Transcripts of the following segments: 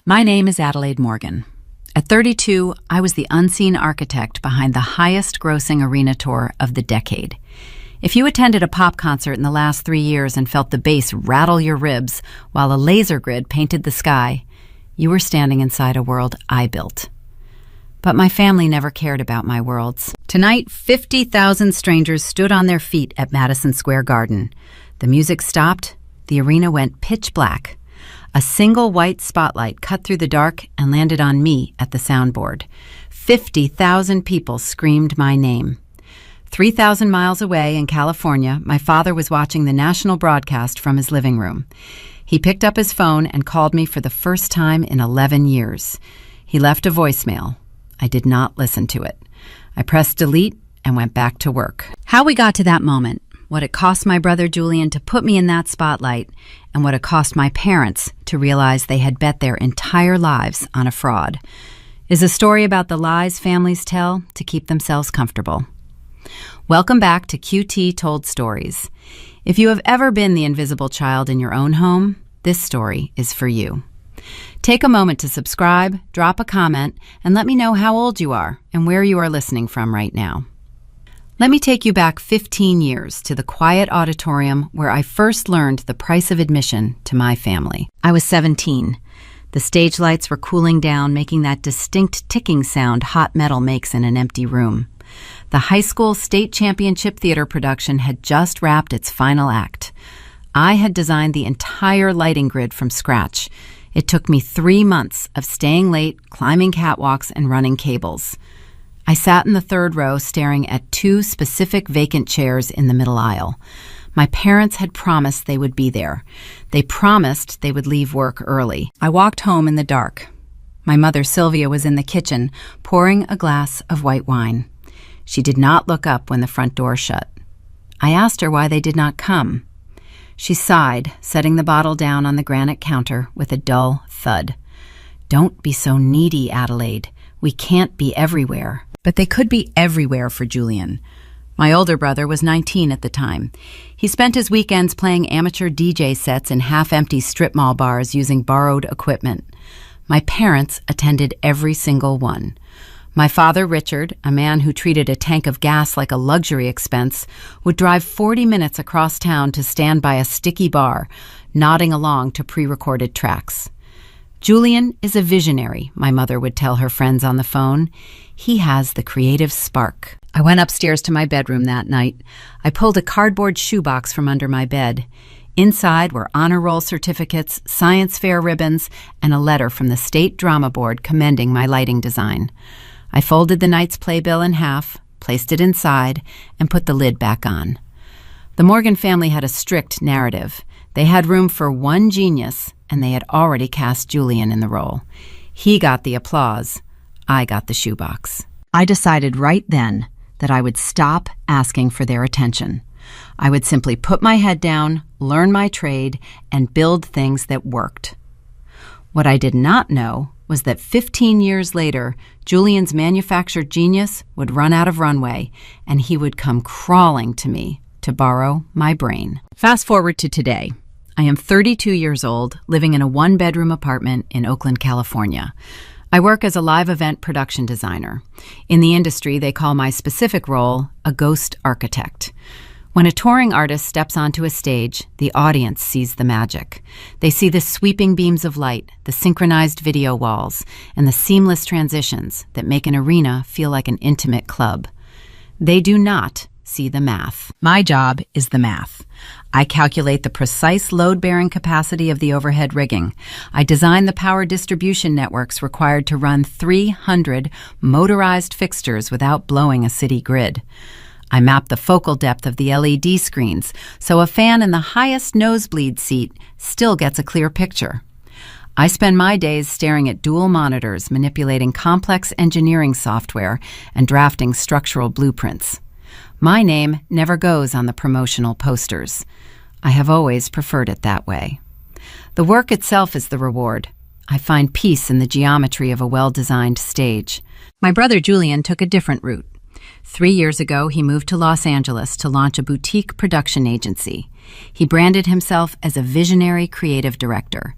My name is Adelaide Morgan. At 32, I was the unseen architect behind the highest-grossing arena tour of the decade. If you attended a pop concert in the last 3 years and felt the bass rattle your ribs while a laser grid painted the sky, you were standing inside a world I built. But my family never cared about my worlds. Tonight, 50,000 strangers stood on their feet at Madison Square Garden. The music stopped. The arena went pitch black. A single white spotlight cut through the dark and landed on me at the soundboard. 50,000 people screamed my name. 3,000 miles away in California, my father was watching the national broadcast from his living room. He picked up his phone and called me for the first time in 11 years. He left a voicemail. I did not listen to it. I pressed delete and went back to work. How we got to that moment, what it cost my brother Julian to put me in that spotlight, and what it cost my parents to realize they had bet their entire lives on a fraud, is a story about the lies families tell to keep themselves comfortable. Welcome back to QT Told Stories. If you have ever been the invisible child in your own home, this story is for you. Take a moment to subscribe, drop a comment, and let me know how old you are and where you are listening from right now. Let me take you back 15 years to the quiet auditorium where I first learned the price of admission to my family. I was 17. The stage lights were cooling down, making that distinct ticking sound hot metal makes in an empty room. The high school state championship theater production had just wrapped its final act. I had designed the entire lighting grid from scratch. It took me 3 months of staying late, climbing catwalks, and running cables. I sat in the third row staring at 2 specific vacant chairs in the middle aisle. My parents had promised they would be there. They promised they would leave work early. I walked home in the dark. My mother, Sylvia, was in the kitchen, pouring a glass of white wine. She did not look up when the front door shut. I asked her why they did not come. She sighed, setting the bottle down on the granite counter with a dull thud. "Don't be so needy, Adelaide. We can't be everywhere." But they could be everywhere for Julian. My older brother was 19 at the time. He spent his weekends playing amateur DJ sets in half-empty strip mall bars using borrowed equipment. My parents attended every single one. My father, Richard, a man who treated a tank of gas like a luxury expense, would drive 40 minutes across town to stand by a sticky bar, nodding along to pre-recorded tracks. "Julian is a visionary," my mother would tell her friends on the phone. "He has the creative spark." I went upstairs to my bedroom that night. I pulled a cardboard shoebox from under my bed. Inside were honor roll certificates, science fair ribbons, and a letter from the State Drama Board commending my lighting design. I folded the night's playbill in half, placed it inside, and put the lid back on. The Morgan family had a strict narrative. They had room for one genius, and they had already cast Julian in the role. He got the applause. I got the shoebox. I decided right then that I would stop asking for their attention. I would simply put my head down, learn my trade, and build things that worked. What I did not know was that 15 years later, Julian's manufactured genius would run out of runway, and he would come crawling to me to borrow my brain. Fast forward to today. I am 32 years old, living in a 1-bedroom apartment in Oakland, California. I work as a live event production designer. In the industry, they call my specific role a ghost architect. When a touring artist steps onto a stage, the audience sees the magic. They see the sweeping beams of light, the synchronized video walls, and the seamless transitions that make an arena feel like an intimate club. They do not see the math. My job is the math. I calculate the precise load-bearing capacity of the overhead rigging. I design the power distribution networks required to run 300 motorized fixtures without blowing a city grid. I map the focal depth of the LED screens so a fan in the highest nosebleed seat still gets a clear picture. I spend my days staring at dual monitors, manipulating complex engineering software, and drafting structural blueprints. My name never goes on the promotional posters. I have always preferred it that way. The work itself is the reward. I find peace in the geometry of a well-designed stage. My brother Julian took a different route. 3 years ago, he moved to Los Angeles to launch a boutique production agency. He branded himself as a visionary creative director.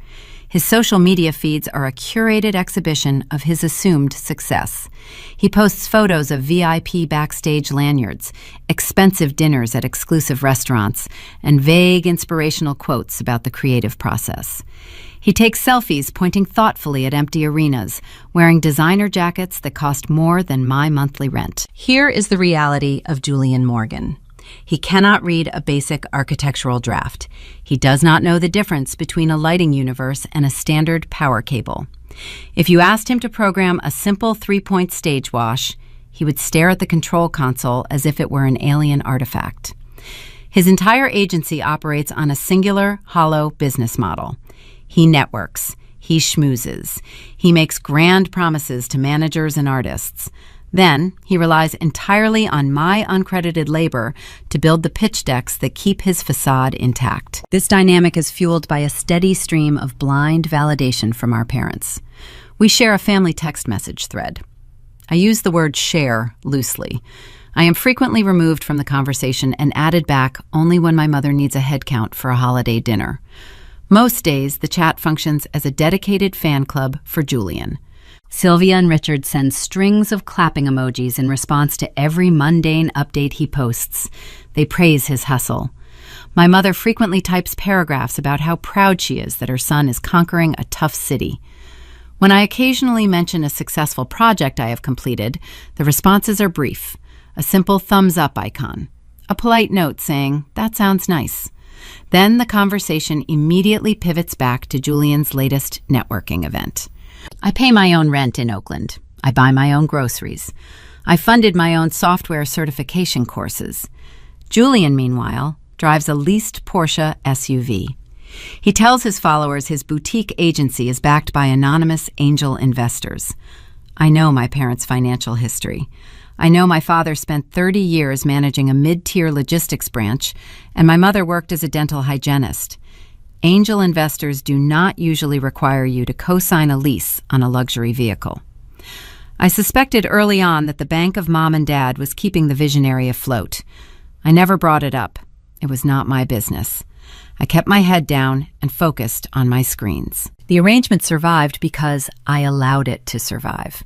His social media feeds are a curated exhibition of his assumed success. He posts photos of VIP backstage lanyards, expensive dinners at exclusive restaurants, and vague inspirational quotes about the creative process. He takes selfies pointing thoughtfully at empty arenas, wearing designer jackets that cost more than my monthly rent. Here is the reality of Julian Morgan. He cannot read a basic architectural draft. He does not know the difference between a lighting universe and a standard power cable. If you asked him to program a simple 3-point stage wash, he would stare at the control console as if it were an alien artifact. His entire agency operates on a singular, hollow business model. He networks. He schmoozes. He makes grand promises to managers and artists. Then, he relies entirely on my uncredited labor to build the pitch decks that keep his facade intact. This dynamic is fueled by a steady stream of blind validation from our parents. We share a family text message thread. I use the word share loosely. I am frequently removed from the conversation and added back only when my mother needs a head count for a holiday dinner. Most days, the chat functions as a dedicated fan club for Julian. Sylvia and Richard send strings of clapping emojis in response to every mundane update he posts. They praise his hustle. My mother frequently types paragraphs about how proud she is that her son is conquering a tough city. When I occasionally mention a successful project I have completed, the responses are brief. A simple thumbs up icon. A polite note saying, "That sounds nice." Then the conversation immediately pivots back to Julian's latest networking event. I pay my own rent in Oakland. I buy my own groceries. I funded my own software certification courses. Julian, meanwhile, drives a leased Porsche SUV. He tells his followers his boutique agency is backed by anonymous angel investors. I know my parents' financial history. I know my father spent 30 years managing a mid-tier logistics branch, and my mother worked as a dental hygienist. Angel investors do not usually require you to co-sign a lease on a luxury vehicle. I suspected early on that the bank of mom and dad was keeping the visionary afloat. I never brought it up. It was not my business. I kept my head down and focused on my screens. The arrangement survived because I allowed it to survive.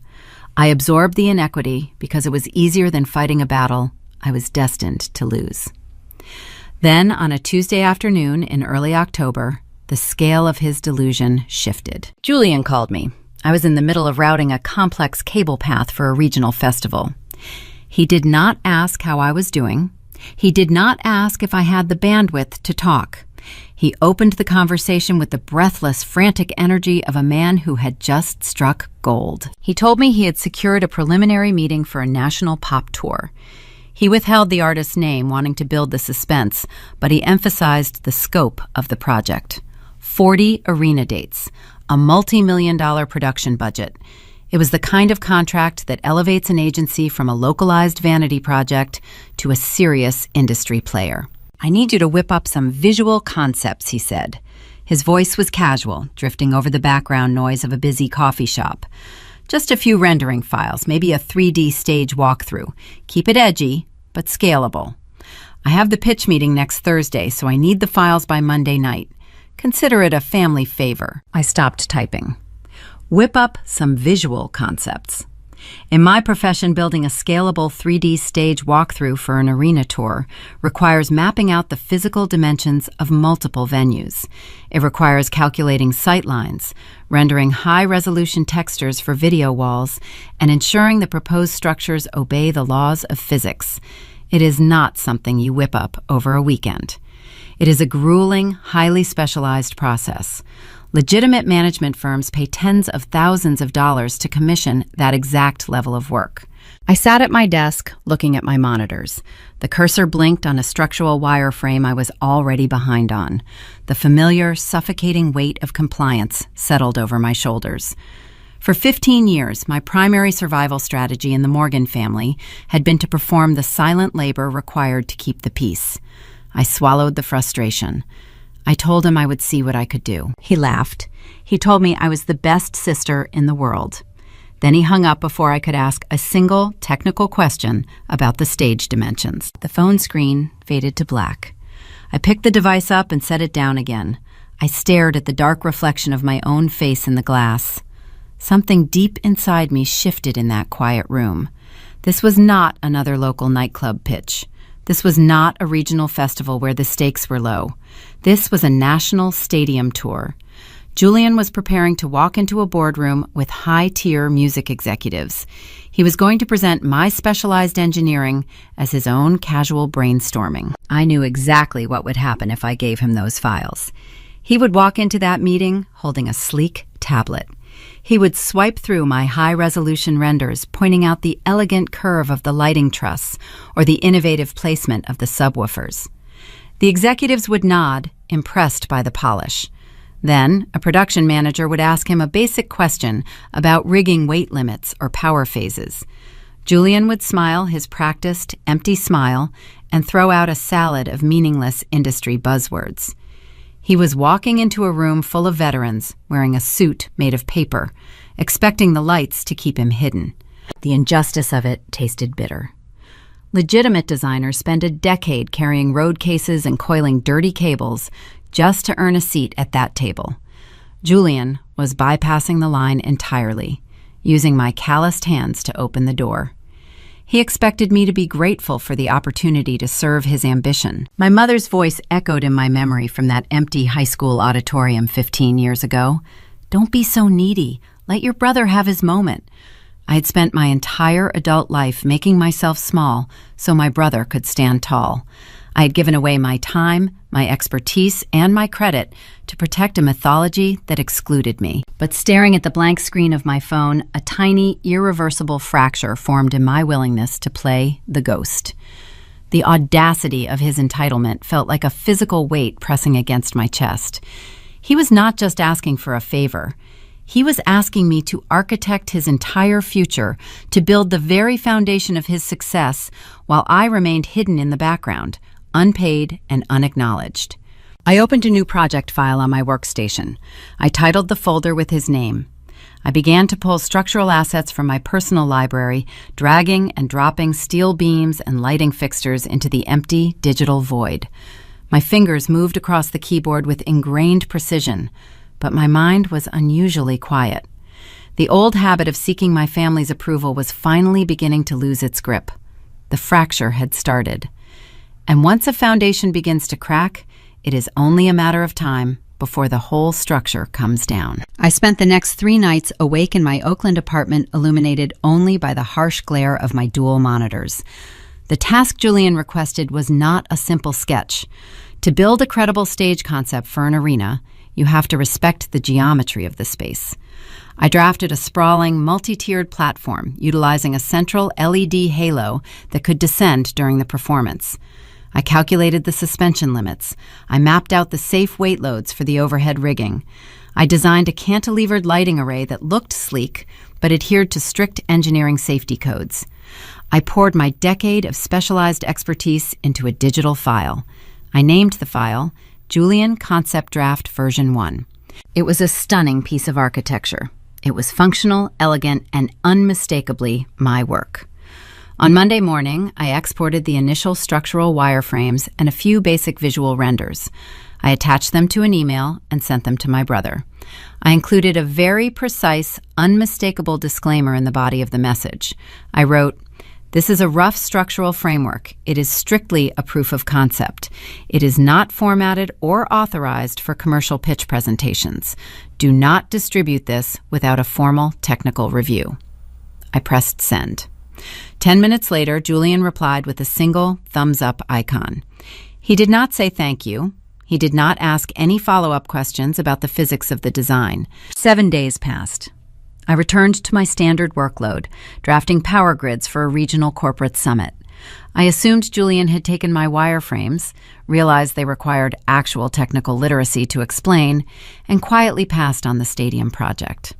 I absorbed the inequity because it was easier than fighting a battle I was destined to lose. Then, on a Tuesday afternoon in early October, the scale of his delusion shifted. Julian called me. I was in the middle of routing a complex cable path for a regional festival. He did not ask how I was doing. He did not ask if I had the bandwidth to talk. He opened the conversation with the breathless, frantic energy of a man who had just struck gold. He told me he had secured a preliminary meeting for a national pop tour. He withheld the artist's name, wanting to build the suspense, but he emphasized the scope of the project. 40 arena dates, a multi-million-dollar production budget. It was the kind of contract that elevates an agency from a localized vanity project to a serious industry player. I need you to whip up some visual concepts, he said. His voice was casual, drifting over the background noise of a busy coffee shop. Just a few rendering files, maybe a 3D stage walkthrough. Keep it edgy, but scalable. I have the pitch meeting next Thursday, so I need the files by Monday night. Consider it a family favor. I stopped typing. Whip up some visual concepts. In my profession, building a scalable 3D stage walkthrough for an arena tour requires mapping out the physical dimensions of multiple venues. It requires calculating sightlines, rendering high-resolution textures for video walls, and ensuring the proposed structures obey the laws of physics. It is not something you whip up over a weekend. It is a grueling, highly specialized process. Legitimate management firms pay tens of thousands of dollars to commission that exact level of work. I sat at my desk, looking at my monitors. The cursor blinked on a structural wireframe I was already behind on. The familiar, suffocating weight of compliance settled over my shoulders. For 15 years, my primary survival strategy in the Morgan family had been to perform the silent labor required to keep the peace. I swallowed the frustration. I told him I would see what I could do. He laughed. He told me I was the best sister in the world. Then he hung up before I could ask a single technical question about the stage dimensions. The phone screen faded to black. I picked the device up and set it down again. I stared at the dark reflection of my own face in the glass. Something deep inside me shifted in that quiet room. This was not another local nightclub pitch. This was not a regional festival where the stakes were low. This was a national stadium tour. Julian was preparing to walk into a boardroom with high-tier music executives. He was going to present my specialized engineering as his own casual brainstorming. I knew exactly what would happen if I gave him those files. He would walk into that meeting holding a sleek tablet. He would swipe through my high-resolution renders, pointing out the elegant curve of the lighting truss or the innovative placement of the subwoofers. The executives would nod, impressed by the polish. Then, a production manager would ask him a basic question about rigging weight limits or power phases. Julian would smile his practiced, empty smile and throw out a salad of meaningless industry buzzwords. He was walking into a room full of veterans, wearing a suit made of paper, expecting the lights to keep him hidden. The injustice of it tasted bitter. Legitimate designers spend a decade carrying road cases and coiling dirty cables just to earn a seat at that table. Julian was bypassing the line entirely, using my calloused hands to open the door. He expected me to be grateful for the opportunity to serve his ambition. My mother's voice echoed in my memory from that empty high school auditorium 15 years ago. "Don't be so needy. Let your brother have his moment." I had spent my entire adult life making myself small so my brother could stand tall. I had given away my time, my expertise, and my credit to protect a mythology that excluded me. But staring at the blank screen of my phone, a tiny, irreversible fracture formed in my willingness to play the ghost. The audacity of his entitlement felt like a physical weight pressing against my chest. He was not just asking for a favor. He was asking me to architect his entire future, to build the very foundation of his success, while I remained hidden in the background, unpaid and unacknowledged. I opened a new project file on my workstation. I titled the folder with his name. I began to pull structural assets from my personal library, dragging and dropping steel beams and lighting fixtures into the empty digital void. My fingers moved across the keyboard with ingrained precision, but my mind was unusually quiet. The old habit of seeking my family's approval was finally beginning to lose its grip. The fracture had started. And once a foundation begins to crack, it is only a matter of time before the whole structure comes down. I spent the next 3 nights awake in my Oakland apartment, illuminated only by the harsh glare of my dual monitors. The task Julian requested was not a simple sketch. To build a credible stage concept for an arena, you have to respect the geometry of the space. I drafted a sprawling, multi-tiered platform utilizing a central LED halo that could descend during the performance. I calculated the suspension limits. I mapped out the safe weight loads for the overhead rigging. I designed a cantilevered lighting array that looked sleek, but adhered to strict engineering safety codes. I poured my decade of specialized expertise into a digital file. I named the file Julian Concept Draft Version 1. It was a stunning piece of architecture. It was functional, elegant, and unmistakably my work. On Monday morning, I exported the initial structural wireframes and a few basic visual renders. I attached them to an email and sent them to my brother. I included a very precise, unmistakable disclaimer in the body of the message. I wrote, "This is a rough structural framework. It is strictly a proof of concept. It is not formatted or authorized for commercial pitch presentations. Do not distribute this without a formal technical review." I pressed send. 10 minutes later, Julian replied with a single thumbs-up icon. He did not say thank you. He did not ask any follow-up questions about the physics of the design. 7 days passed. I returned to my standard workload, drafting power grids for a regional corporate summit. I assumed Julian had taken my wireframes, realized they required actual technical literacy to explain, and quietly passed on the stadium project.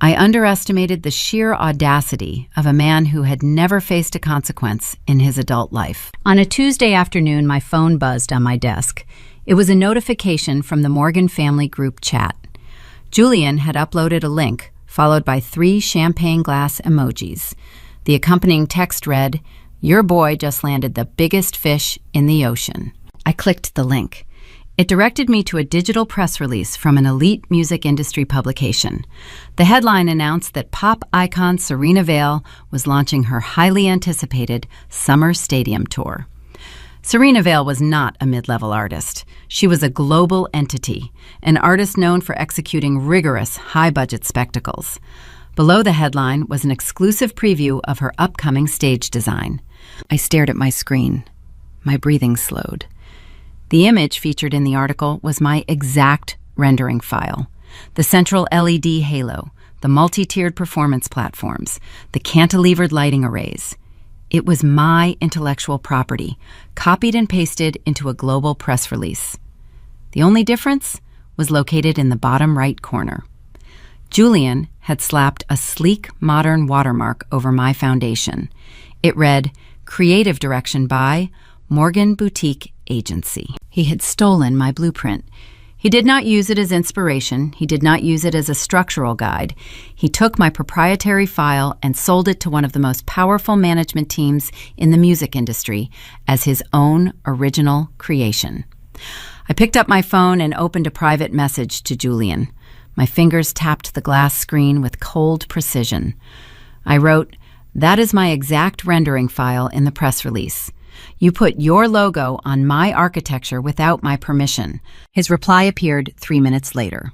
I underestimated the sheer audacity of a man who had never faced a consequence in his adult life. On a Tuesday afternoon, my phone buzzed on my desk. It was a notification from the Morgan family group chat. Julian had uploaded a link, followed by 3 champagne glass emojis. The accompanying text read, "Your boy just landed the biggest fish in the ocean." I clicked the link. It directed me to a digital press release from an elite music industry publication. The headline announced that pop icon Serena Vale was launching her highly anticipated summer stadium tour. Serena Vale was not a mid-level artist. She was a global entity, an artist known for executing rigorous, high-budget spectacles. Below the headline was an exclusive preview of her upcoming stage design. I stared at my screen. My breathing slowed. The image featured in the article was my exact rendering file. The central LED halo, the multi-tiered performance platforms, the cantilevered lighting arrays. It was my intellectual property, copied and pasted into a global press release. The only difference was located in the bottom right corner. Julian had slapped a sleek, modern watermark over my foundation. It read, "Creative Direction by Morgan Boutique Agency." He had stolen my blueprint. He did not use it as inspiration. He did not use it as a structural guide. He took my proprietary file and sold it to one of the most powerful management teams in the music industry as his own original creation. I picked up my phone and opened a private message to Julian. My fingers tapped the glass screen with cold precision. I wrote, "That is my exact rendering file in the press release. You put your logo on my architecture without my permission." His reply appeared 3 minutes later.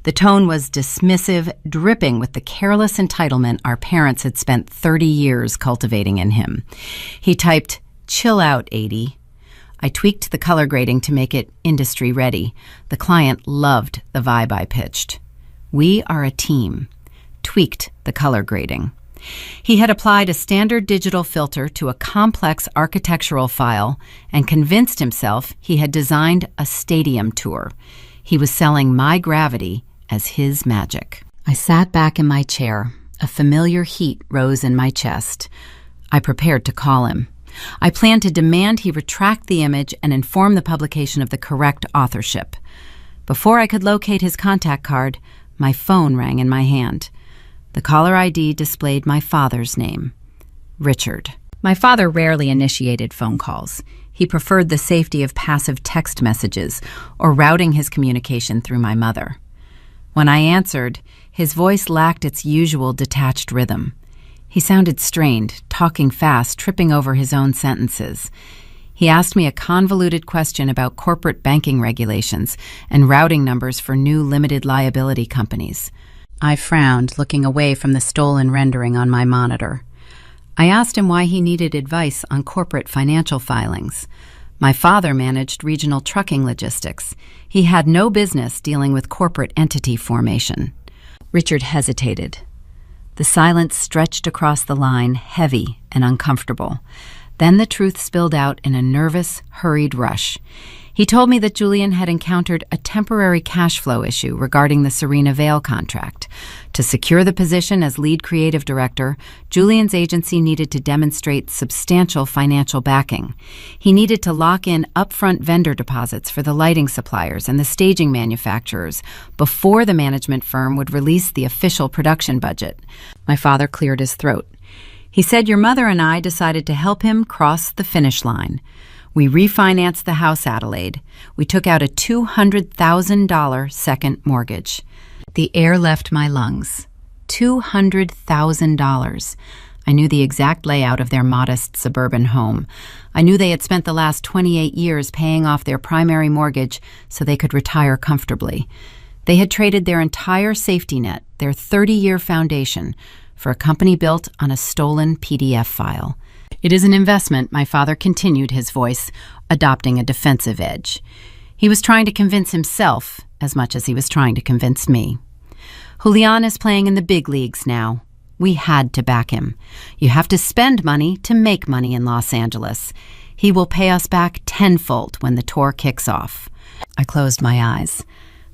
The tone was dismissive, dripping with the careless entitlement our parents had spent 30 years cultivating in him. He typed, "Chill out, 80. I tweaked the color grading to make it industry ready. The client loved the vibe I pitched. "We are a team." Tweaked the color grading. He had applied a standard digital filter to a complex architectural file and convinced himself he had designed a stadium tour. He was selling my gravity as his magic. I sat back in my chair. A familiar heat rose in my chest. I prepared to call him. I planned to demand he retract the image and inform the publication of the correct authorship. Before I could locate his contact card, my phone rang in my hand. The caller ID displayed my father's name, Richard. My father rarely initiated phone calls. He preferred the safety of passive text messages or routing his communication through my mother. When I answered, his voice lacked its usual detached rhythm. He sounded strained, talking fast, tripping over his own sentences. He asked me a convoluted question about corporate banking regulations and routing numbers for new limited liability companies. I frowned, looking away from the stolen rendering on my monitor. I asked him why he needed advice on corporate financial filings. My father managed regional trucking logistics. He had no business dealing with corporate entity formation. Richard hesitated. The silence stretched across the line, heavy and uncomfortable. Then the truth spilled out in a nervous, hurried rush. He told me that Julian had encountered a temporary cash flow issue regarding the Serena Vale contract. To secure the position as lead creative director, Julian's agency needed to demonstrate substantial financial backing. He needed to lock in upfront vendor deposits for the lighting suppliers and the staging manufacturers before the management firm would release the official production budget. My father cleared his throat. He said your mother and I decided to help him cross the finish line. We refinanced the house, Adelaide. We took out a $200,000 second mortgage. The air left my lungs. $200,000. I knew the exact layout of their modest suburban home. I knew they had spent the last 28 years paying off their primary mortgage so they could retire comfortably. They had traded their entire safety net, their 30-year foundation, for a company built on a stolen PDF file. "It is an investment," my father continued, his voice adopting a defensive edge. He was trying to convince himself as much as he was trying to convince me. "Julian is playing in the big leagues now. We had to back him. You have to spend money to make money in Los Angeles. He will pay us back tenfold when the tour kicks off." I closed my eyes.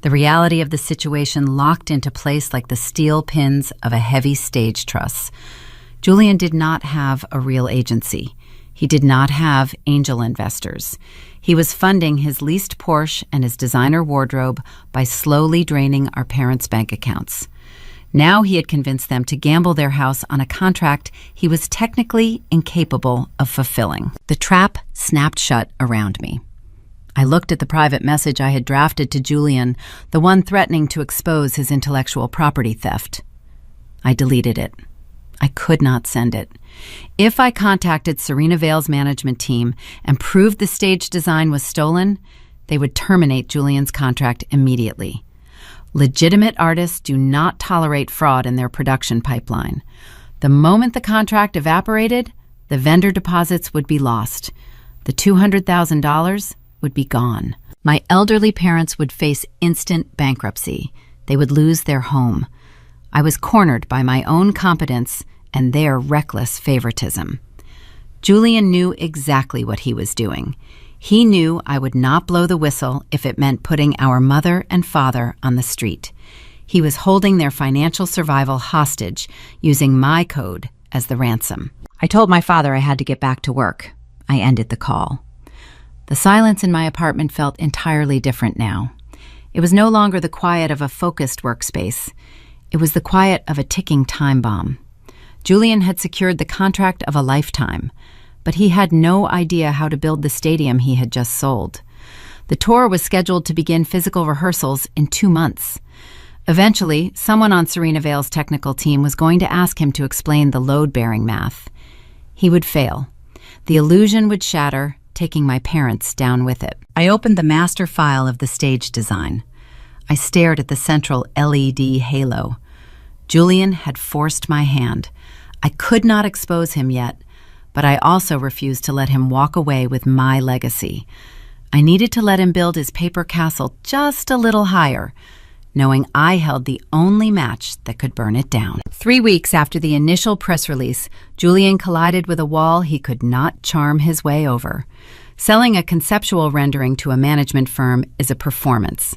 The reality of the situation locked into place like the steel pins of a heavy stage truss. Julian did not have a real agency. He did not have angel investors. He was funding his leased Porsche and his designer wardrobe by slowly draining our parents' bank accounts. Now he had convinced them to gamble their house on a contract he was technically incapable of fulfilling. The trap snapped shut around me. I looked at the private message I had drafted to Julian, the one threatening to expose his intellectual property theft. I deleted it. I could not send it. If I contacted Serena Vale's management team and proved the stage design was stolen, they would terminate Julian's contract immediately. Legitimate artists do not tolerate fraud in their production pipeline. The moment the contract evaporated, the vendor deposits would be lost. The $200,000 would be gone. My elderly parents would face instant bankruptcy. They would lose their home. I was cornered by my own competence and their reckless favoritism. Julian knew exactly what he was doing. He knew I would not blow the whistle if it meant putting our mother and father on the street. He was holding their financial survival hostage, using my code as the ransom. I told my father I had to get back to work. I ended the call. The silence in my apartment felt entirely different now. It was no longer the quiet of a focused workspace. It was the quiet of a ticking time bomb. Julian had secured the contract of a lifetime, but he had no idea how to build the stadium he had just sold. The tour was scheduled to begin physical rehearsals in 2 months. Eventually, someone on Serena Vale's technical team was going to ask him to explain the load-bearing math. He would fail. The illusion would shatter, taking my parents down with it. I opened the master file of the stage design. I stared at the central LED halo. Julian had forced my hand. I could not expose him yet, but I also refused to let him walk away with my legacy. I needed to let him build his paper castle just a little higher, knowing I held the only match that could burn it down. 3 weeks after the initial press release, Julian collided with a wall he could not charm his way over. Selling a conceptual rendering to a management firm is a performance.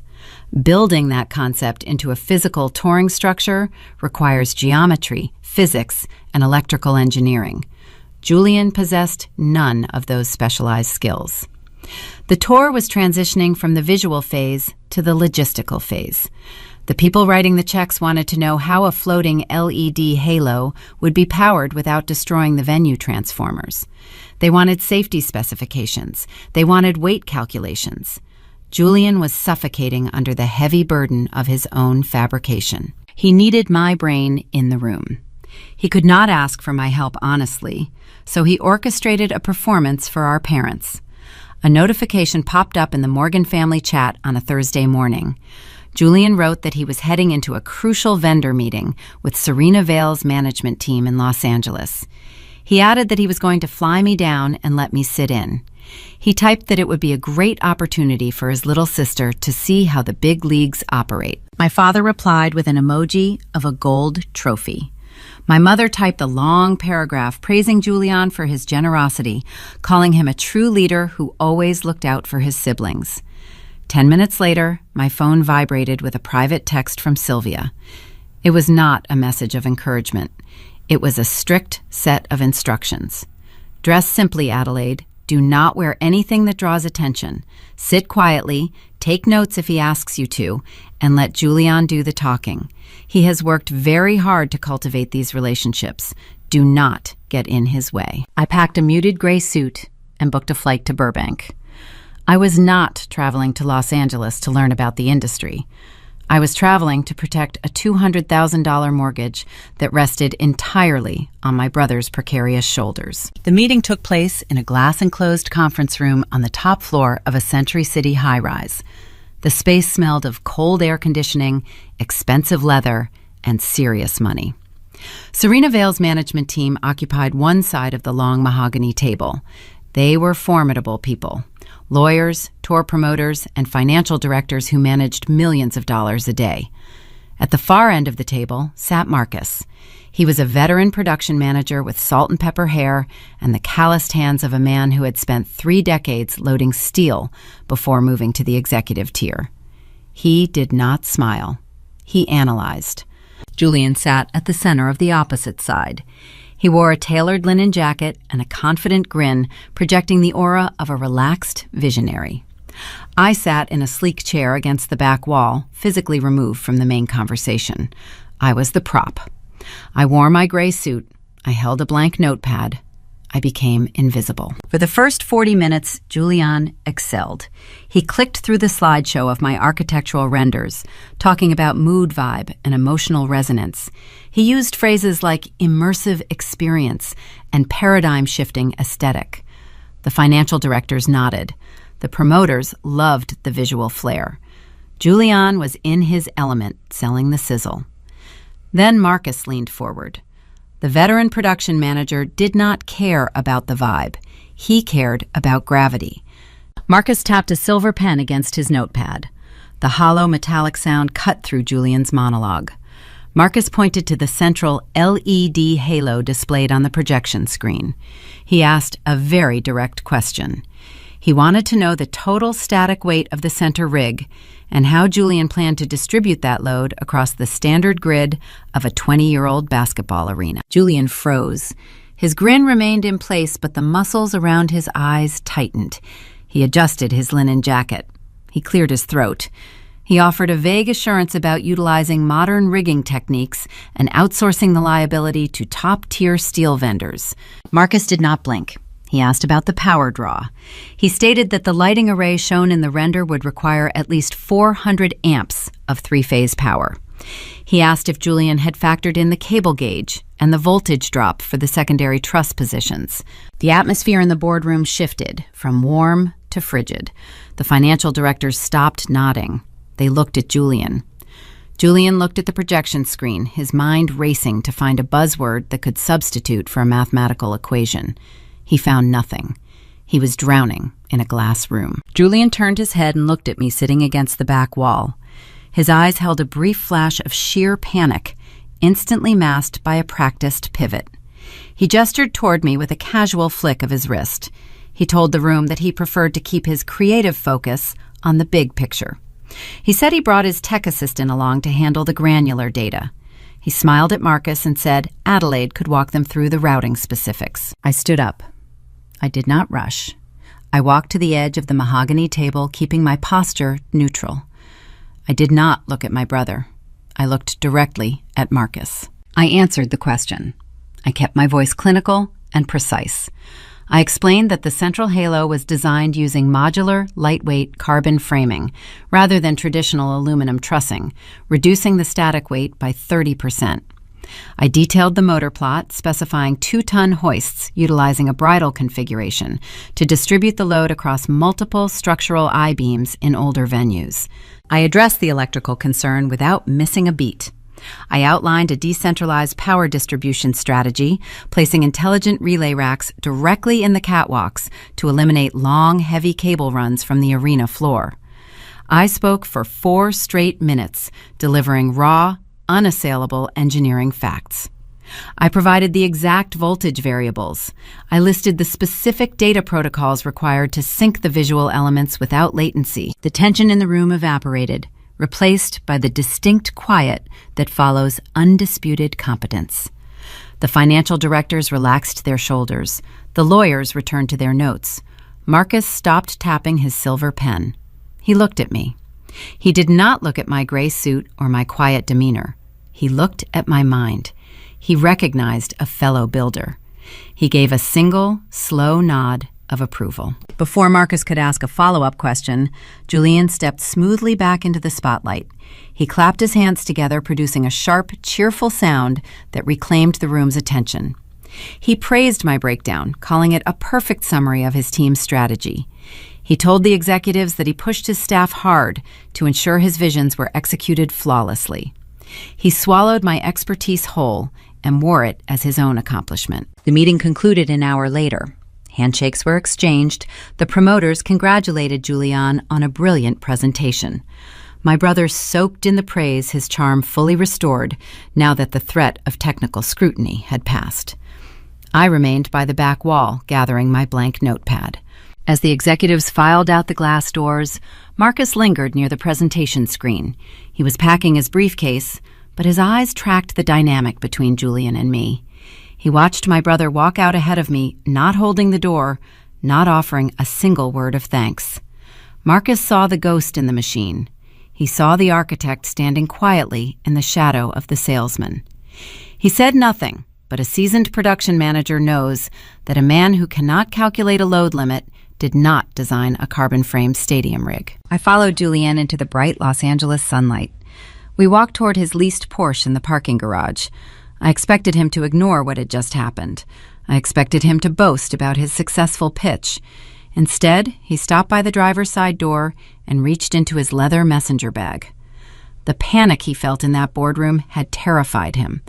Building that concept into a physical touring structure requires geometry, physics, and electrical engineering. Julian possessed none of those specialized skills. The tour was transitioning from the visual phase to the logistical phase. The people writing the checks wanted to know how a floating LED halo would be powered without destroying the venue transformers. They wanted safety specifications. They wanted weight calculations. Julian was suffocating under the heavy burden of his own fabrication. He needed my brain in the room. He could not ask for my help honestly, so he orchestrated a performance for our parents. A notification popped up in the Morgan family chat on a Thursday morning. Julian wrote that he was heading into a crucial vendor meeting with Serena Vale's management team in Los Angeles. He added that he was going to fly me down and let me sit in. He typed that it would be a great opportunity for his little sister to see how the big leagues operate. My father replied with an emoji of a gold trophy. My mother typed a long paragraph praising Julian for his generosity, calling him a true leader who always looked out for his siblings. 10 minutes later, my phone vibrated with a private text from Sylvia. It was not a message of encouragement. It was a strict set of instructions. Dress simply, Adelaide. Do not wear anything that draws attention. Sit quietly, take notes if he asks you to, and let Julian do the talking. He has worked very hard to cultivate these relationships. Do not get in his way. I packed a muted gray suit and booked a flight to Burbank. I was not traveling to Los Angeles to learn about the industry. I was traveling to protect a $200,000 mortgage that rested entirely on my brother's precarious shoulders. The meeting took place in a glass-enclosed conference room on the top floor of a Century City high-rise. The space smelled of cold air conditioning, expensive leather, and serious money. Serena Vale's management team occupied one side of the long mahogany table. They were formidable people. Lawyers, tour promoters, and financial directors who managed millions of dollars a day. At the far end of the table sat Marcus. He was a veteran production manager with salt and pepper hair and the calloused hands of a man who had spent 3 decades loading steel before moving to the executive tier. He did not smile. He analyzed. Julian sat at the center of the opposite side. He wore a tailored linen jacket and a confident grin, projecting the aura of a relaxed visionary. I sat in a sleek chair against the back wall, physically removed from the main conversation. I was the prop. I wore my gray suit. I held a blank notepad. I became invisible. For the first 40 minutes, Julian excelled. He clicked through the slideshow of my architectural renders, talking about mood vibe and emotional resonance. He used phrases like immersive experience and paradigm-shifting aesthetic. The financial directors nodded. The promoters loved the visual flair. Julian was in his element, selling the sizzle. Then Marcus leaned forward. The veteran production manager did not care about the vibe. He cared about gravity. Marcus tapped a silver pen against his notepad. The hollow metallic sound cut through Julian's monologue. Marcus pointed to the central LED halo displayed on the projection screen. He asked a very direct question. He wanted to know the total static weight of the center rig and how Julian planned to distribute that load across the standard grid of a 20-year-old basketball arena. Julian froze. His grin remained in place, but the muscles around his eyes tightened. He adjusted his linen jacket. He cleared his throat. He offered a vague assurance about utilizing modern rigging techniques and outsourcing the liability to top-tier steel vendors. Marcus did not blink. He asked about the power draw. He stated that the lighting array shown in the render would require at least 400 amps of three-phase power. He asked if Julian had factored in the cable gauge and the voltage drop for the secondary truss positions. The atmosphere in the boardroom shifted from warm to frigid. The financial directors stopped nodding. They looked at Julian. Julian looked at the projection screen, his mind racing to find a buzzword that could substitute for a mathematical equation. He found nothing. He was drowning in a glass room. Julian turned his head and looked at me sitting against the back wall. His eyes held a brief flash of sheer panic, instantly masked by a practiced pivot. He gestured toward me with a casual flick of his wrist. He told the room that he preferred to keep his creative focus on the big picture. He said he brought his tech assistant along to handle the granular data. He smiled at Marcus and said Adelaide could walk them through the routing specifics. I stood up. I did not rush. I walked to the edge of the mahogany table, keeping my posture neutral. I did not look at my brother. I looked directly at Marcus. I answered the question. I kept my voice clinical and precise. I explained that the central halo was designed using modular, lightweight carbon framing rather than traditional aluminum trussing, reducing the static weight by 30%. I detailed the motor plot, specifying 2-ton hoists utilizing a bridle configuration to distribute the load across multiple structural I-beams in older venues. I addressed the electrical concern without missing a beat. I outlined a decentralized power distribution strategy, placing intelligent relay racks directly in the catwalks to eliminate long, heavy cable runs from the arena floor. I spoke for 4 straight minutes, delivering raw, unassailable engineering facts. I provided the exact voltage variables. I listed the specific data protocols required to sync the visual elements without latency. The tension in the room evaporated, replaced by the distinct quiet that follows undisputed competence. The financial directors relaxed their shoulders. The lawyers returned to their notes. Marcus stopped tapping his silver pen. He looked at me. He did not look at my gray suit or my quiet demeanor. He looked at my mind. He recognized a fellow builder. He gave a single, slow nod of approval. Before Marcus could ask a follow-up question, Julian stepped smoothly back into the spotlight. He clapped his hands together, producing a sharp, cheerful sound that reclaimed the room's attention. He praised my breakdown, calling it a perfect summary of his team's strategy. He told the executives that he pushed his staff hard to ensure his visions were executed flawlessly. He swallowed my expertise whole and wore it as his own accomplishment. The meeting concluded an hour later. Handshakes were exchanged. The promoters congratulated Julian on a brilliant presentation. My brother soaked in the praise, his charm fully restored now that the threat of technical scrutiny had passed. I remained by the back wall, gathering my blank notepad. As the executives filed out the glass doors, Marcus lingered near the presentation screen. He was packing his briefcase, but his eyes tracked the dynamic between Julian and me. He watched my brother walk out ahead of me, not holding the door, not offering a single word of thanks. Marcus saw the ghost in the machine. He saw the architect standing quietly in the shadow of the salesman. He said nothing, but a seasoned production manager knows that a man who cannot calculate a load limit did not design a carbon-frame stadium rig. I followed Julian into the bright Los Angeles sunlight. We walked toward his leased Porsche in the parking garage. I expected him to ignore what had just happened. I expected him to boast about his successful pitch. Instead, he stopped by the driver's side door and reached into his leather messenger bag. The panic he felt in that boardroom had terrified him.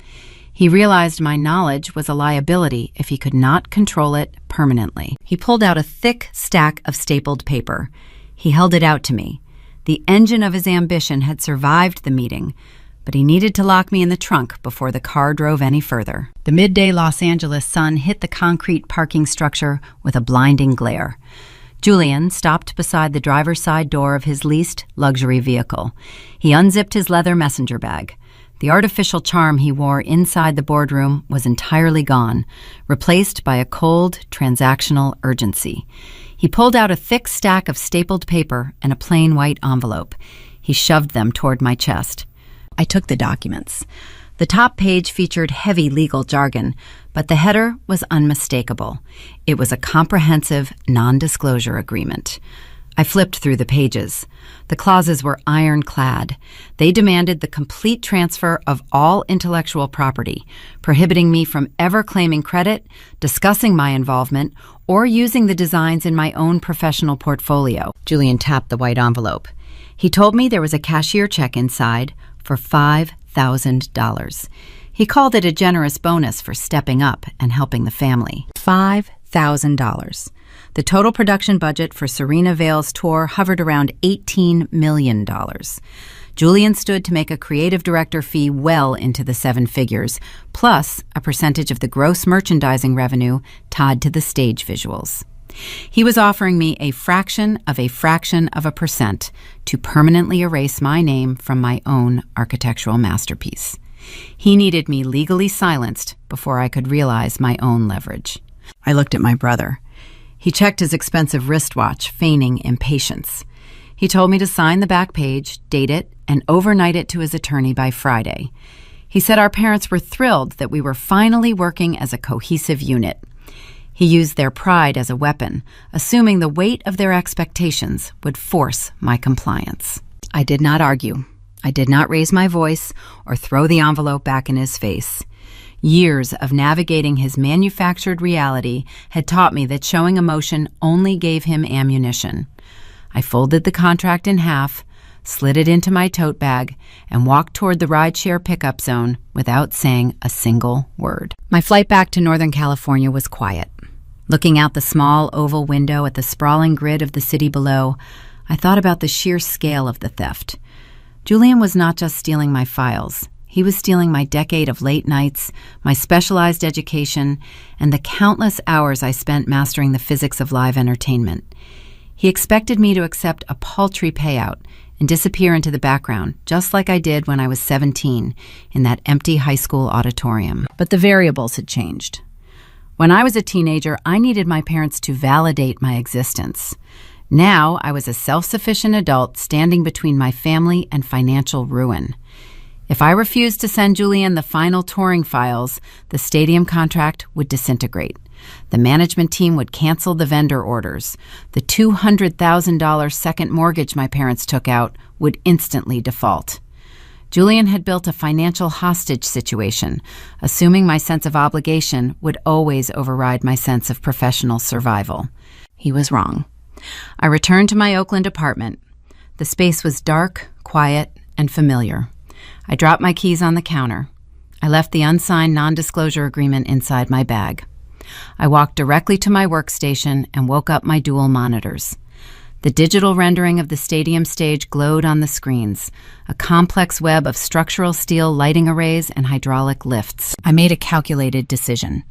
He realized my knowledge was a liability if he could not control it permanently. He pulled out a thick stack of stapled paper. He held it out to me. The engine of his ambition had survived the meeting, but he needed to lock me in the trunk before the car drove any further. The midday Los Angeles sun hit the concrete parking structure with a blinding glare. Julian stopped beside the driver's side door of his leased luxury vehicle. He unzipped his leather messenger bag. The artificial charm he wore inside the boardroom was entirely gone, replaced by a cold, transactional urgency. He pulled out a thick stack of stapled paper and a plain white envelope. He shoved them toward my chest. I took the documents. The top page featured heavy legal jargon, but the header was unmistakable. It was a comprehensive non-disclosure agreement. I flipped through the pages. The clauses were ironclad. They demanded the complete transfer of all intellectual property, prohibiting me from ever claiming credit, discussing my involvement, or using the designs in my own professional portfolio. Julian tapped the white envelope. He told me there was a cashier check inside for $5,000. He called it a generous bonus for stepping up and helping the family. $5,000. The total production budget for Serena Vale's tour hovered around $18 million. Julian stood to make a creative director fee well into the seven figures, plus a percentage of the gross merchandising revenue tied to the stage visuals. He was offering me a fraction of a percent to permanently erase my name from my own architectural masterpiece. He needed me legally silenced before I could realize my own leverage. I looked at my brother. He checked his expensive wristwatch, feigning impatience. He told me to sign the back page, date it, and overnight it to his attorney by Friday. He said our parents were thrilled that we were finally working as a cohesive unit. He used their pride as a weapon, assuming the weight of their expectations would force my compliance. I did not argue. I did not raise my voice or throw the envelope back in his face. Years of navigating his manufactured reality had taught me that showing emotion only gave him ammunition. I folded the contract in half, slid it into my tote bag, and walked toward the rideshare pickup zone without saying a single word. My flight back to Northern California was quiet. Looking out the small oval window at the sprawling grid of the city below, I thought about the sheer scale of the theft. Julian was not just stealing my files. He was stealing my decade of late nights, my specialized education, and the countless hours I spent mastering the physics of live entertainment. He expected me to accept a paltry payout and disappear into the background, just like I did when I was 17 in that empty high school auditorium. But the variables had changed. When I was a teenager, I needed my parents to validate my existence. Now I was a self-sufficient adult standing between my family and financial ruin. If I refused to send Julian the final touring files, the stadium contract would disintegrate. The management team would cancel the vendor orders. The $200,000 second mortgage my parents took out would instantly default. Julian had built a financial hostage situation, assuming my sense of obligation would always override my sense of professional survival. He was wrong. I returned to my Oakland apartment. The space was dark, quiet, and familiar. I dropped my keys on the counter. I left the unsigned non-disclosure agreement inside my bag. I walked directly to my workstation and woke up my dual monitors. The digital rendering of the stadium stage glowed on the screens, a complex web of structural steel lighting arrays and hydraulic lifts. I made a calculated decision.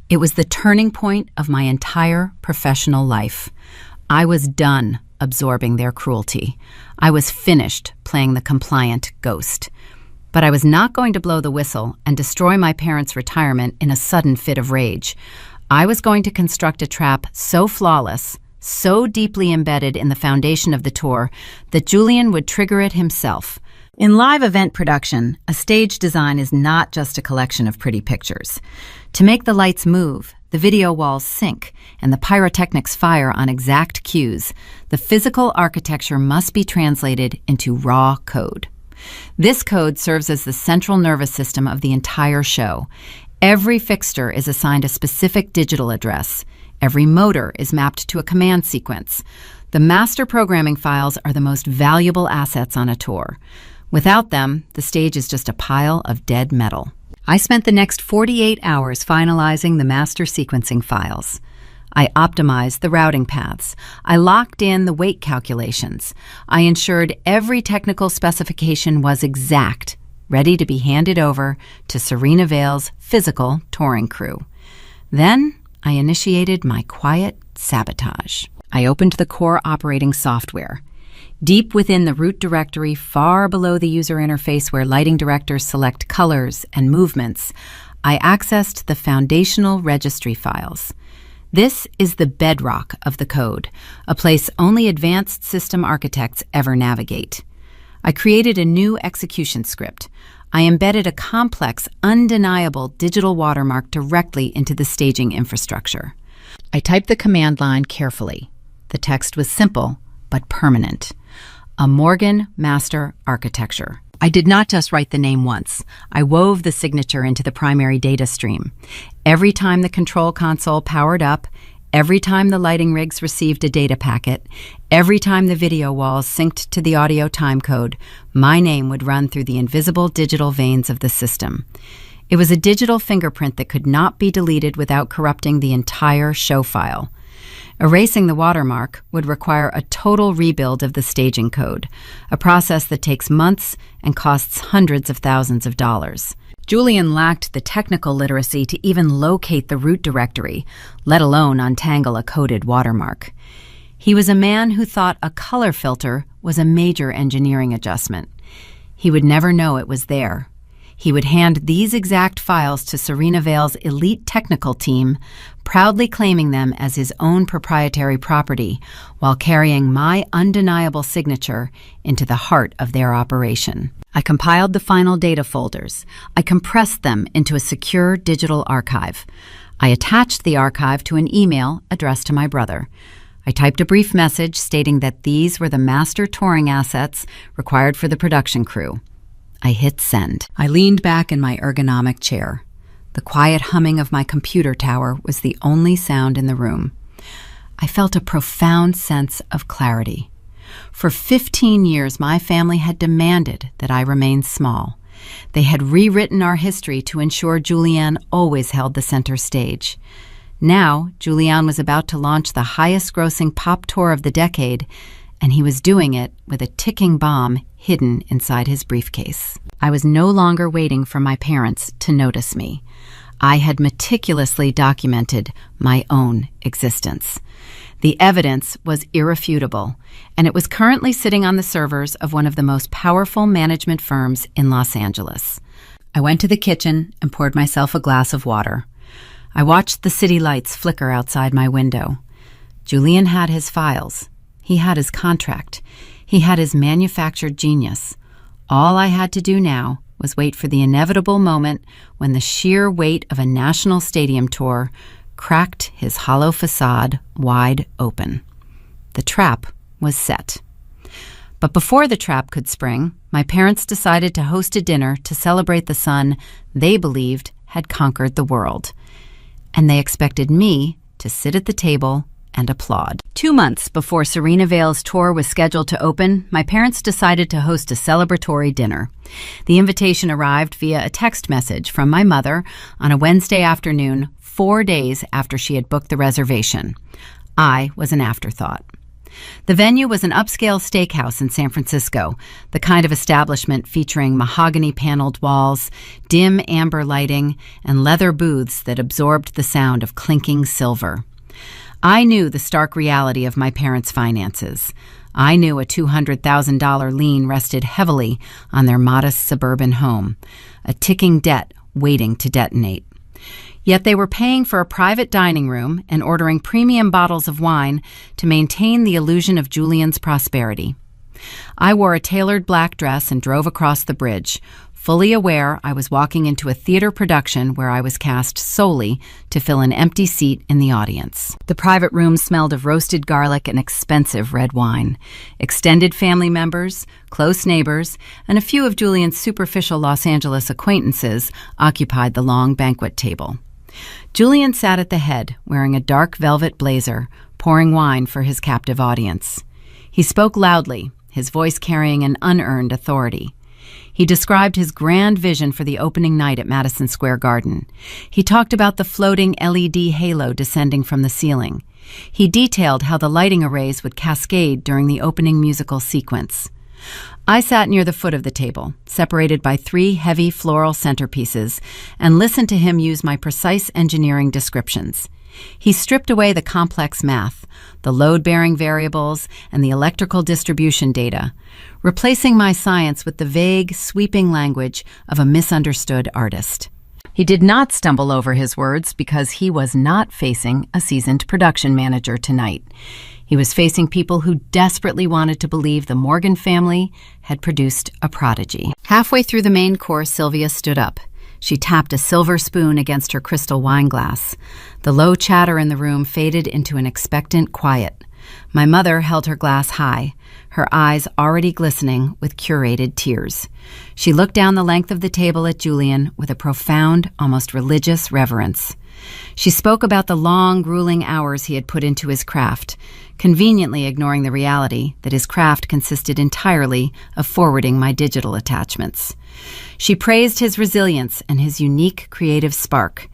It was the turning point of my entire professional life. I was done absorbing their cruelty. I was finished playing the compliant ghost. But I was not going to blow the whistle and destroy my parents' retirement in a sudden fit of rage. I was going to construct a trap so flawless so deeply embedded in the foundation of the tour that Julian would trigger it himself. In live event production, a stage design is not just a collection of pretty pictures. To make the lights move, the video walls sync, and the pyrotechnics fire on exact cues, the physical architecture must be translated into raw code. This code serves as the central nervous system of the entire show. Every fixture is assigned a specific digital address. Every motor is mapped to a command sequence. The master programming files are the most valuable assets on a tour. Without them, the stage is just a pile of dead metal. I spent the next 48 hours finalizing the master sequencing files. I optimized the routing paths. I locked in the weight calculations. I ensured every technical specification was exact, ready to be handed over to Serena Vale's physical touring crew. Then I initiated my quiet sabotage. I opened the core operating software. Deep within the root directory, far below the user interface where lighting directors select colors and movements, I accessed the foundational registry files. This is the bedrock of the code, a place only advanced system architects ever navigate. I created a new execution script. I embedded a complex, undeniable digital watermark directly into the staging infrastructure. I typed the command line carefully. The text was simple, but permanent. A Morgan Master Architecture. I did not just write the name once. I wove the signature into the primary data stream. Every time the control console powered up, every time the lighting rigs received a data packet, every time the video walls synced to the audio timecode, my name would run through the invisible digital veins of the system. It was a digital fingerprint that could not be deleted without corrupting the entire show file. Erasing the watermark would require a total rebuild of the staging code, a process that takes months and costs hundreds of thousands of dollars. Julian lacked the technical literacy to even locate the root directory, let alone untangle a coded watermark. He was a man who thought a color filter was a major engineering adjustment. He would never know it was there. He would hand these exact files to Serena Vale's elite technical team, proudly claiming them as his own proprietary property, while carrying my undeniable signature into the heart of their operation. I compiled the final data folders. I compressed them into a secure digital archive. I attached the archive to an email addressed to my brother. I typed a brief message stating that these were the master touring assets required for the production crew. I hit send. I leaned back in my ergonomic chair. The quiet humming of my computer tower was the only sound in the room. I felt a profound sense of clarity. For 15 years, my family had demanded that I remain small. They had rewritten our history to ensure Julianne always held the center stage. Now, Julianne was about to launch the highest-grossing pop tour of the decade, and he was doing it with a ticking bomb hidden inside his briefcase. I was no longer waiting for my parents to notice me. I had meticulously documented my own existence. The evidence was irrefutable, and it was currently sitting on the servers of one of the most powerful management firms in Los Angeles. I went to the kitchen and poured myself a glass of water. I watched the city lights flicker outside my window. Julian had his files. He had his contract. He had his manufactured genius. All I had to do now was wait for the inevitable moment when the sheer weight of a national stadium tour cracked his hollow facade wide open. The trap was set. But before the trap could spring, my parents decided to host a dinner to celebrate the son they believed had conquered the world. And they expected me to sit at the table and applaud. 2 months before Serena Vale's tour was scheduled to open, my parents decided to host a celebratory dinner. The invitation arrived via a text message from my mother on a Wednesday afternoon, 4 days after she had booked the reservation. I was an afterthought. The venue was an upscale steakhouse in San Francisco, the kind of establishment featuring mahogany-paneled walls, dim amber lighting, and leather booths that absorbed the sound of clinking silver. I knew the stark reality of my parents' finances. I knew a $200,000 lien rested heavily on their modest suburban home, a ticking debt waiting to detonate. Yet they were paying for a private dining room and ordering premium bottles of wine to maintain the illusion of Julian's prosperity. I wore a tailored black dress and drove across the bridge, fully aware I was walking into a theater production where I was cast solely to fill an empty seat in the audience. The private room smelled of roasted garlic and expensive red wine. Extended family members, close neighbors, and a few of Julian's superficial Los Angeles acquaintances occupied the long banquet table. Julian sat at the head, wearing a dark velvet blazer, pouring wine for his captive audience. He spoke loudly, his voice carrying an unearned authority. He described his grand vision for the opening night at Madison Square Garden. He talked about the floating LED halo descending from the ceiling. He detailed how the lighting arrays would cascade during the opening musical sequence. I sat near the foot of the table, separated by 3 heavy floral centerpieces, and listened to him use my precise engineering descriptions. He stripped away the complex math, the load-bearing variables, and the electrical distribution data, replacing my science with the vague, sweeping language of a misunderstood artist. He did not stumble over his words because he was not facing a seasoned production manager tonight. He was facing people who desperately wanted to believe the Morgan family had produced a prodigy. Halfway through the main course, Sylvia stood up. She tapped a silver spoon against her crystal wine glass. The low chatter in the room faded into an expectant quiet. My mother held her glass high, her eyes already glistening with curated tears. She looked down the length of the table at Julian with a profound, almost religious reverence. She spoke about the long, grueling hours he had put into his craft, conveniently ignoring the reality that his craft consisted entirely of forwarding my digital attachments. She praised his resilience and his unique creative spark.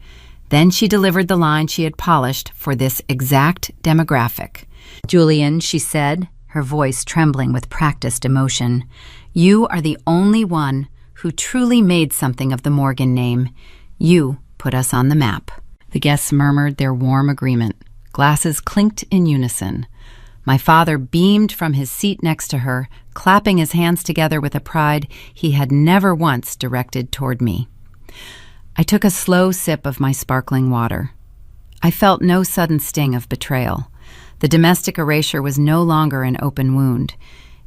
Then she delivered the line she had polished for this exact demographic. "Julian," she said, her voice trembling with practiced emotion, "you are the only one who truly made something of the Morgan name. You put us on the map." The guests murmured their warm agreement. Glasses clinked in unison. My father beamed from his seat next to her, clapping his hands together with a pride he had never once directed toward me. I took a slow sip of my sparkling water. I felt no sudden sting of betrayal. The domestic erasure was no longer an open wound.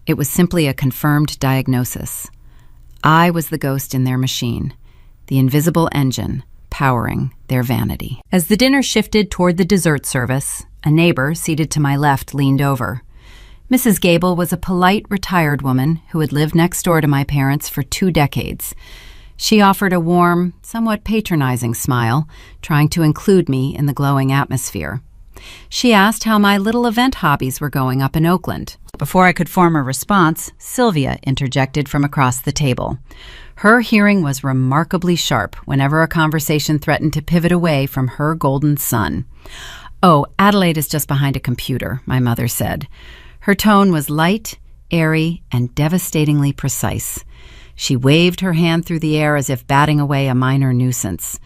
It was simply a confirmed diagnosis. I was the ghost in their machine, the invisible engine powering their vanity. As the dinner shifted toward the dessert service, a neighbor seated to my left leaned over. Mrs. Gable was a polite, retired woman who had lived next door to my parents for 2 decades. She offered a warm, somewhat patronizing smile, trying to include me in the glowing atmosphere. She asked how my little event hobbies were going up in Oakland. Before I could form a response, Sylvia interjected from across the table. Her hearing was remarkably sharp whenever a conversation threatened to pivot away from her golden son. "Oh, Adelaide is just behind a computer," my mother said. Her tone was light, airy, and devastatingly precise. She waved her hand through the air as if batting away a minor nuisance.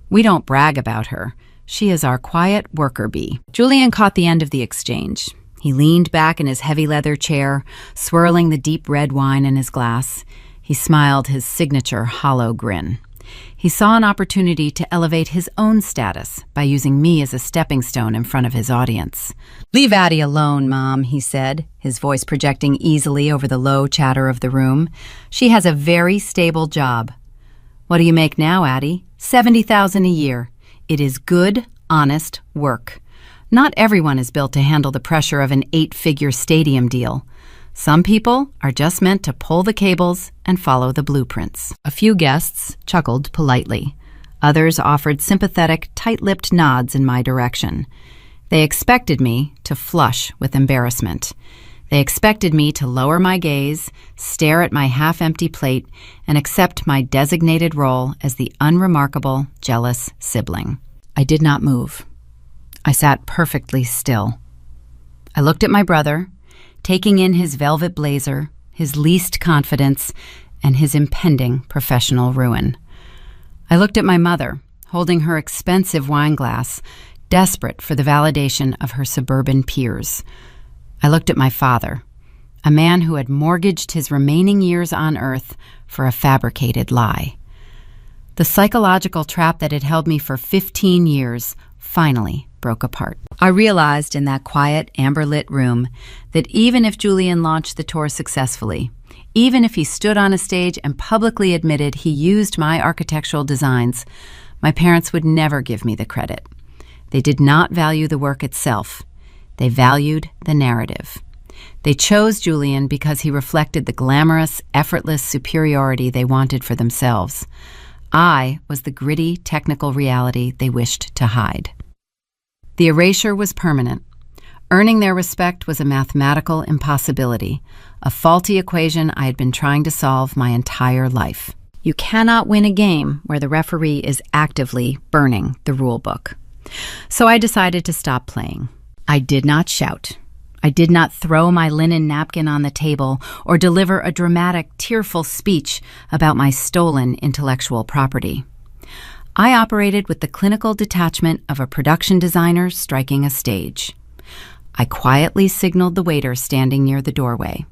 "We don't brag about her. She is our quiet worker bee." Julian caught the end of the exchange. He leaned back in his heavy leather chair, swirling the deep red wine in his glass. He smiled his signature hollow grin. He saw an opportunity to elevate his own status by using me as a stepping stone in front of his audience. "Leave Addie alone, Mom," he said, his voice projecting easily over the low chatter of the room. "She has a very stable job." "What do you make now, Addie?" $70,000 a year. It is good, honest work. Not everyone is built to handle the pressure of an 8-figure stadium deal. Some people are just meant to pull the cables and follow the blueprints. A few guests chuckled politely. Others offered sympathetic, tight-lipped nods in my direction. They expected me to flush with embarrassment. They expected me to lower my gaze, stare at my half-empty plate, and accept my designated role as the unremarkable, jealous sibling. I did not move. I sat perfectly still. I looked at my brother, taking in his velvet blazer, his least confidence, and his impending professional ruin. I looked at my mother, holding her expensive wine glass, desperate for the validation of her suburban peers. I looked at my father, a man who had mortgaged his remaining years on earth for a fabricated lie. The psychological trap that had held me for 15 years finally broke apart. I realized in that quiet, amber-lit room that even if Julian launched the tour successfully, even if he stood on a stage and publicly admitted he used my architectural designs, my parents would never give me the credit. They did not value the work itself. They valued the narrative. They chose Julian because he reflected the glamorous, effortless superiority they wanted for themselves. I was the gritty, technical reality they wished to hide. The erasure was permanent. Earning their respect was a mathematical impossibility, a faulty equation I had been trying to solve my entire life. You cannot win a game where the referee is actively burning the rule book. So I decided to stop playing. I did not shout. I did not throw my linen napkin on the table or deliver a dramatic, tearful speech about my stolen intellectual property. I operated with the clinical detachment of a production designer striking a stage. I quietly signaled the waiter standing near the doorway.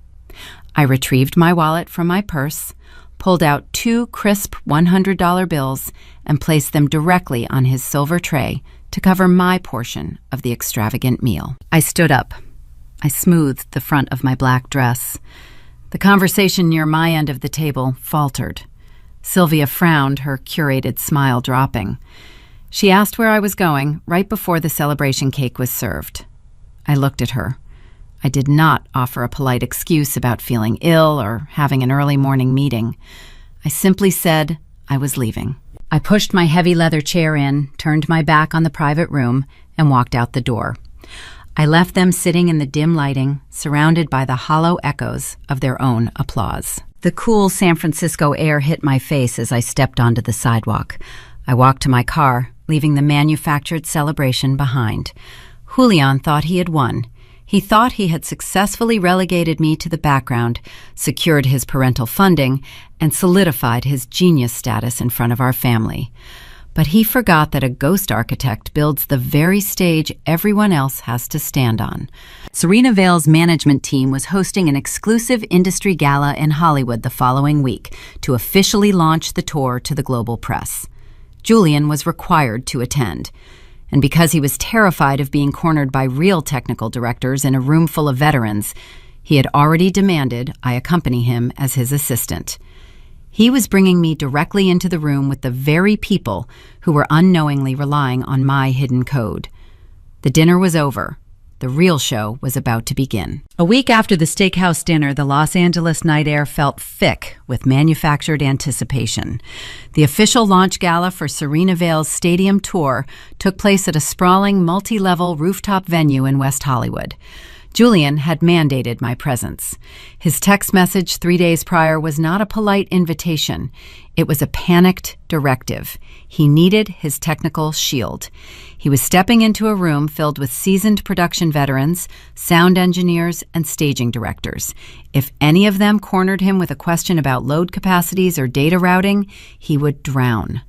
I retrieved my wallet from my purse, pulled out 2 crisp $100 bills, and placed them directly on his silver tray to cover my portion of the extravagant meal. I stood up. I smoothed the front of my black dress. The conversation near my end of the table faltered. Sylvia frowned, her curated smile dropping. She asked where I was going right before the celebration cake was served. I looked at her. I did not offer a polite excuse about feeling ill or having an early morning meeting. I simply said I was leaving. I pushed my heavy leather chair in, turned my back on the private room, and walked out the door. I left them sitting in the dim lighting, surrounded by the hollow echoes of their own applause. The cool San Francisco air hit my face as I stepped onto the sidewalk. I walked to my car, leaving the manufactured celebration behind. Julian thought he had won. He thought he had successfully relegated me to the background, secured his parental funding, and solidified his genius status in front of our family. But he forgot that a ghost architect builds the very stage everyone else has to stand on. Serena Vale's management team was hosting an exclusive industry gala in Hollywood the following week to officially launch the tour to the global press. Julian was required to attend. And because he was terrified of being cornered by real technical directors in a room full of veterans, he had already demanded I accompany him as his assistant. He was bringing me directly into the room with the very people who were unknowingly relying on my hidden code. The dinner was over. The real show was about to begin. A week after the steakhouse dinner, the Los Angeles night air felt thick with manufactured anticipation. The official launch gala for Serena Vale's stadium tour took place at a sprawling, multi-level rooftop venue in West Hollywood. Julian had mandated my presence. His text message 3 days prior was not a polite invitation. It was a panicked directive. He needed his technical shield. He was stepping into a room filled with seasoned production veterans, sound engineers, and staging directors. If any of them cornered him with a question about load capacities or data routing, he would drown.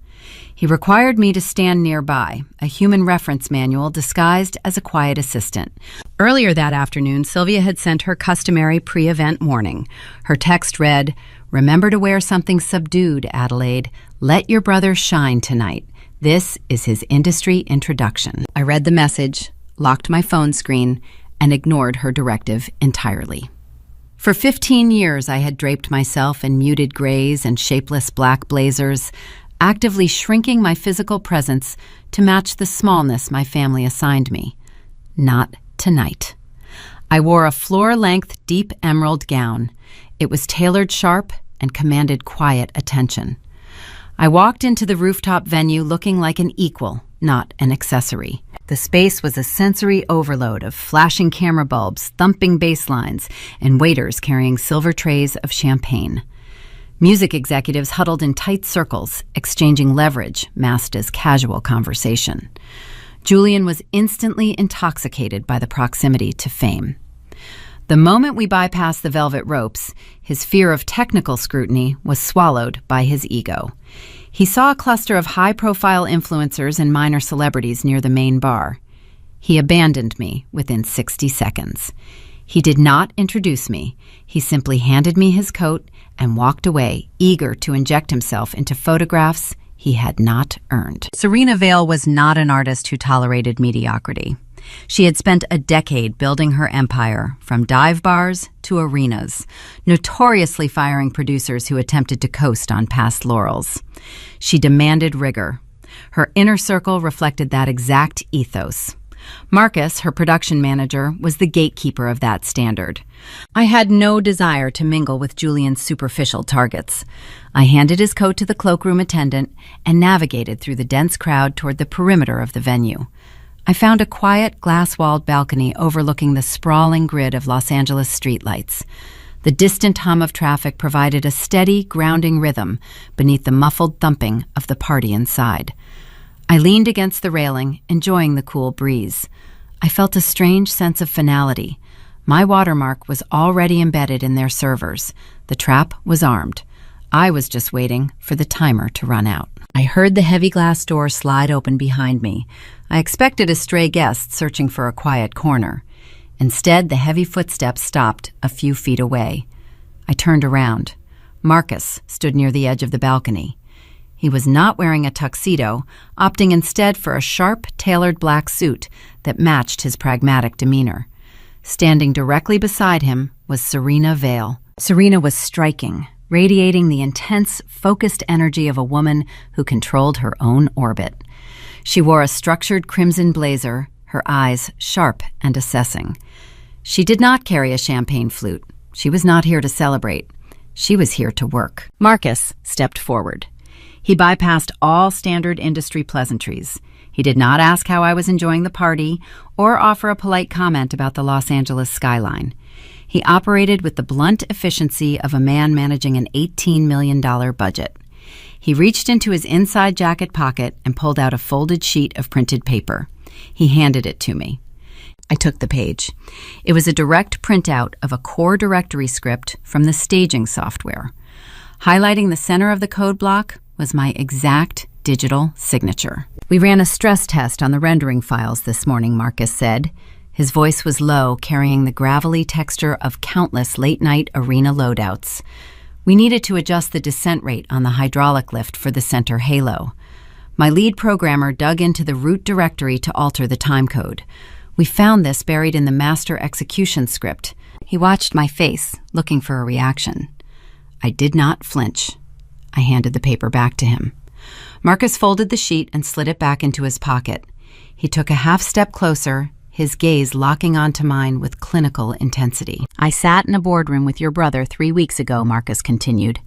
He required me to stand nearby, a human reference manual disguised as a quiet assistant. Earlier that afternoon, Sylvia had sent her customary pre-event warning. Her text read, "Remember to wear something subdued, Adelaide. Let your brother shine tonight. This is his industry introduction." I read the message, locked my phone screen, and ignored her directive entirely. For 15 years, I had draped myself in muted grays and shapeless black blazers, actively shrinking my physical presence to match the smallness my family assigned me. Not tonight. I wore a floor-length deep emerald gown. It was tailored sharp and commanded quiet attention. I walked into the rooftop venue looking like an equal, not an accessory. The space was a sensory overload of flashing camera bulbs, thumping bass lines, and waiters carrying silver trays of champagne. Music executives huddled in tight circles, exchanging leverage masked as casual conversation. Julian was instantly intoxicated by the proximity to fame. The moment we bypassed the velvet ropes, his fear of technical scrutiny was swallowed by his ego. He saw a cluster of high-profile influencers and minor celebrities near the main bar. He abandoned me within 60 seconds. He did not introduce me. He simply handed me his coat and walked away, eager to inject himself into photographs, he had not earned. Serena Vale was not an artist who tolerated mediocrity. She had spent a decade building her empire, from dive bars to arenas, notoriously firing producers who attempted to coast on past laurels. She demanded rigor. Her inner circle reflected that exact ethos. Marcus, her production manager, was the gatekeeper of that standard. I had no desire to mingle with Julian's superficial targets. I handed his coat to the cloakroom attendant and navigated through the dense crowd toward the perimeter of the venue. I found a quiet, glass-walled balcony overlooking the sprawling grid of Los Angeles streetlights. The distant hum of traffic provided a steady, grounding rhythm beneath the muffled thumping of the party inside. I leaned against the railing, enjoying the cool breeze. I felt a strange sense of finality. My watermark was already embedded in their servers. The trap was armed. I was just waiting for the timer to run out. I heard the heavy glass door slide open behind me. I expected a stray guest searching for a quiet corner. Instead, the heavy footsteps stopped a few feet away. I turned around. Marcus stood near the edge of the balcony. He was not wearing a tuxedo, opting instead for a sharp, tailored black suit that matched his pragmatic demeanor. Standing directly beside him was Serena Vale. Serena was striking, radiating the intense, focused energy of a woman who controlled her own orbit. She wore a structured crimson blazer, her eyes sharp and assessing. She did not carry a champagne flute. She was not here to celebrate. She was here to work. Marcus stepped forward. He bypassed all standard industry pleasantries. He did not ask how I was enjoying the party or offer a polite comment about the Los Angeles skyline. He operated with the blunt efficiency of a man managing an $18 million budget. He reached into his inside jacket pocket and pulled out a folded sheet of printed paper. He handed it to me. I took the page. It was a direct printout of a core directory script from the staging software. Highlighting the center of the code block was my exact digital signature. "We ran a stress test on the rendering files this morning," Marcus said. His voice was low, carrying the gravelly texture of countless late-night arena loadouts. "We needed to adjust the descent rate on the hydraulic lift for the center halo. My lead programmer dug into the root directory to alter the timecode. We found this buried in the master execution script." He watched my face, looking for a reaction. I did not flinch. I handed the paper back to him. Marcus folded the sheet and slid it back into his pocket. He took a half step closer, his gaze locking onto mine with clinical intensity. "I sat in a boardroom with your brother 3 weeks ago," Marcus continued.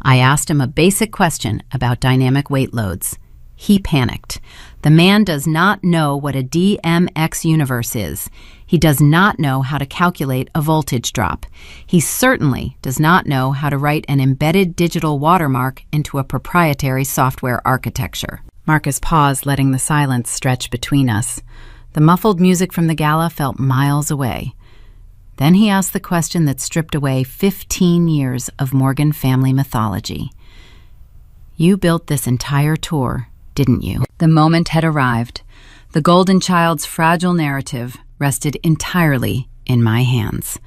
"I asked him a basic question about dynamic weight loads. He panicked. The man does not know what a DMX universe is. He does not know how to calculate a voltage drop. He certainly does not know how to write an embedded digital watermark into a proprietary software architecture." Marcus paused, letting the silence stretch between us. The muffled music from the gala felt miles away. Then he asked the question that stripped away 15 years of Morgan family mythology. "You built this entire tour, didn't you?" The moment had arrived. The Golden Child's fragile narrative rested entirely in my hands.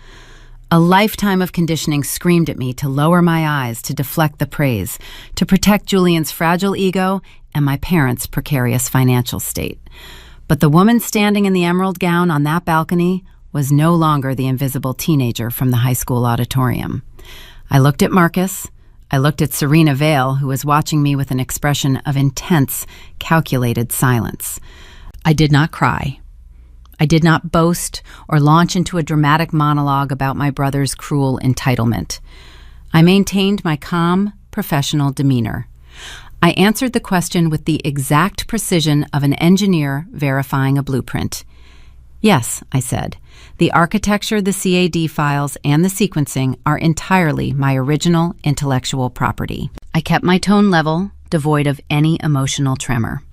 A lifetime of conditioning screamed at me to lower my eyes, to deflect the praise, to protect Julian's fragile ego and my parents' precarious financial state. But the woman standing in the emerald gown on that balcony was no longer the invisible teenager from the high school auditorium. I looked at Marcus. I looked at Serena Vale, who was watching me with an expression of intense, calculated silence. I did not cry. I did not boast or launch into a dramatic monologue about my brother's cruel entitlement. I maintained my calm, professional demeanor. I answered the question with the exact precision of an engineer verifying a blueprint. "Yes," I said, "the architecture, the CAD files, and the sequencing are entirely my original intellectual property." I kept my tone level, devoid of any emotional tremor.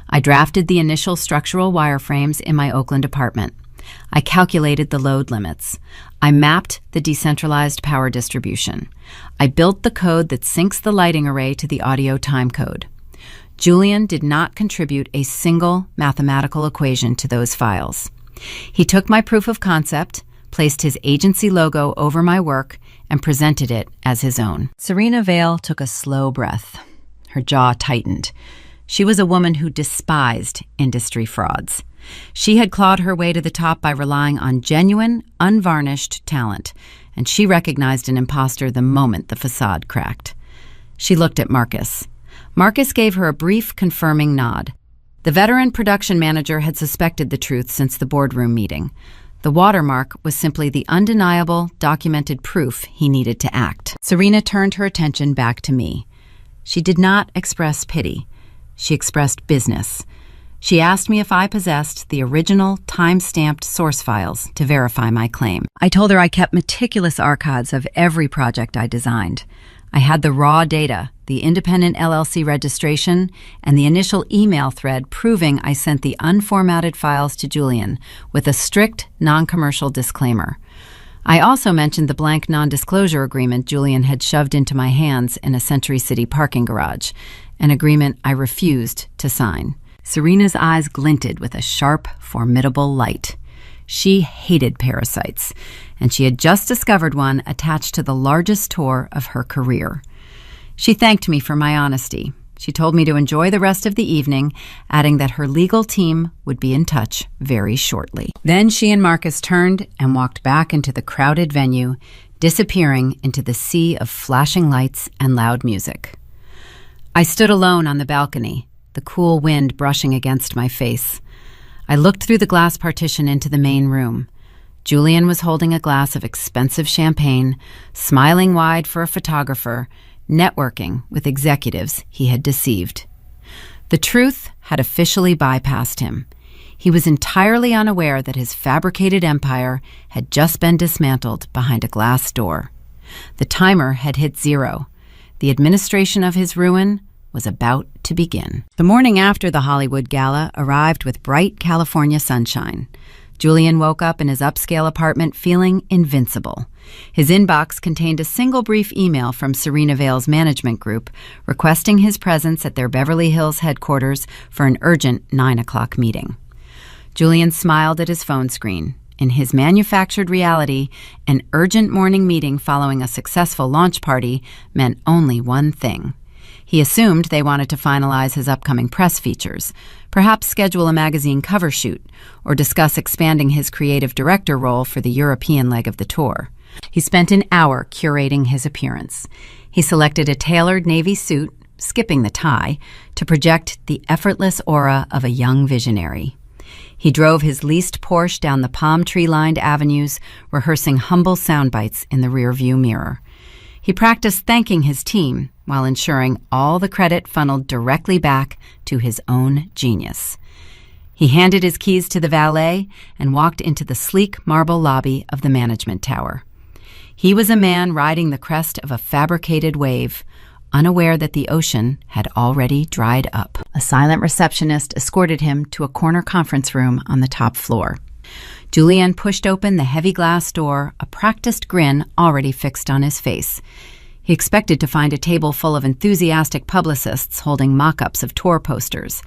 I drafted the initial structural wireframes in my Oakland apartment. I calculated the load limits. I mapped the decentralized power distribution. I built the code that syncs the lighting array to the audio timecode. Julian did not contribute a single mathematical equation to those files. He took my proof of concept, placed his agency logo over my work, and presented it as his own. Serena Vale took a slow breath. Her jaw tightened. She was a woman who despised industry frauds. She had clawed her way to the top by relying on genuine, unvarnished talent, and she recognized an imposter the moment the facade cracked. She looked at Marcus. Marcus gave her a brief, confirming nod. The veteran production manager had suspected the truth since the boardroom meeting. The watermark was simply the undeniable, documented proof he needed to act. Serena turned her attention back to me. She did not express pity. She expressed business. She asked me if I possessed the original, time-stamped source files to verify my claim. I told her I kept meticulous archives of every project I designed. I had the raw data, the independent LLC registration, and the initial email thread proving I sent the unformatted files to Julian with a strict, non-commercial disclaimer. I also mentioned the blank non-disclosure agreement Julian had shoved into my hands in a Century City parking garage, an agreement I refused to sign. Serena's eyes glinted with a sharp, formidable light. She hated parasites, and she had just discovered one attached to the largest tour of her career. She thanked me for my honesty. She told me to enjoy the rest of the evening, adding that her legal team would be in touch very shortly. Then she and Marcus turned and walked back into the crowded venue, disappearing into the sea of flashing lights and loud music. I stood alone on the balcony, the cool wind brushing against my face. I looked through the glass partition into the main room. Julian was holding a glass of expensive champagne, smiling wide for a photographer, networking with executives he had deceived. The truth had officially bypassed him. He was entirely unaware that his fabricated empire had just been dismantled behind a glass door. The timer had hit 0. The administration of his ruin was about to begin. The morning after the Hollywood Gala arrived with bright California sunshine. Julian woke up in his upscale apartment feeling invincible. His inbox contained a single brief email from Serena Vale's management group requesting his presence at their Beverly Hills headquarters for an urgent 9 o'clock meeting. Julian smiled at his phone screen. In his manufactured reality, an urgent morning meeting following a successful launch party meant only one thing. He assumed they wanted to finalize his upcoming press features, perhaps schedule a magazine cover shoot, or discuss expanding his creative director role for the European leg of the tour. He spent an hour curating his appearance. He selected a tailored navy suit, skipping the tie, to project the effortless aura of a young visionary. He drove his leased Porsche down the palm tree-lined avenues, rehearsing humble sound bites in the rearview mirror. He practiced thanking his team while ensuring all the credit funneled directly back to his own genius. He handed his keys to the valet and walked into the sleek marble lobby of the management tower. He was a man riding the crest of a fabricated wave, unaware that the ocean had already dried up. A silent receptionist escorted him to a corner conference room on the top floor. Julian pushed open the heavy glass door, a practiced grin already fixed on his face. He expected to find a table full of enthusiastic publicists holding mock-ups of tour posters.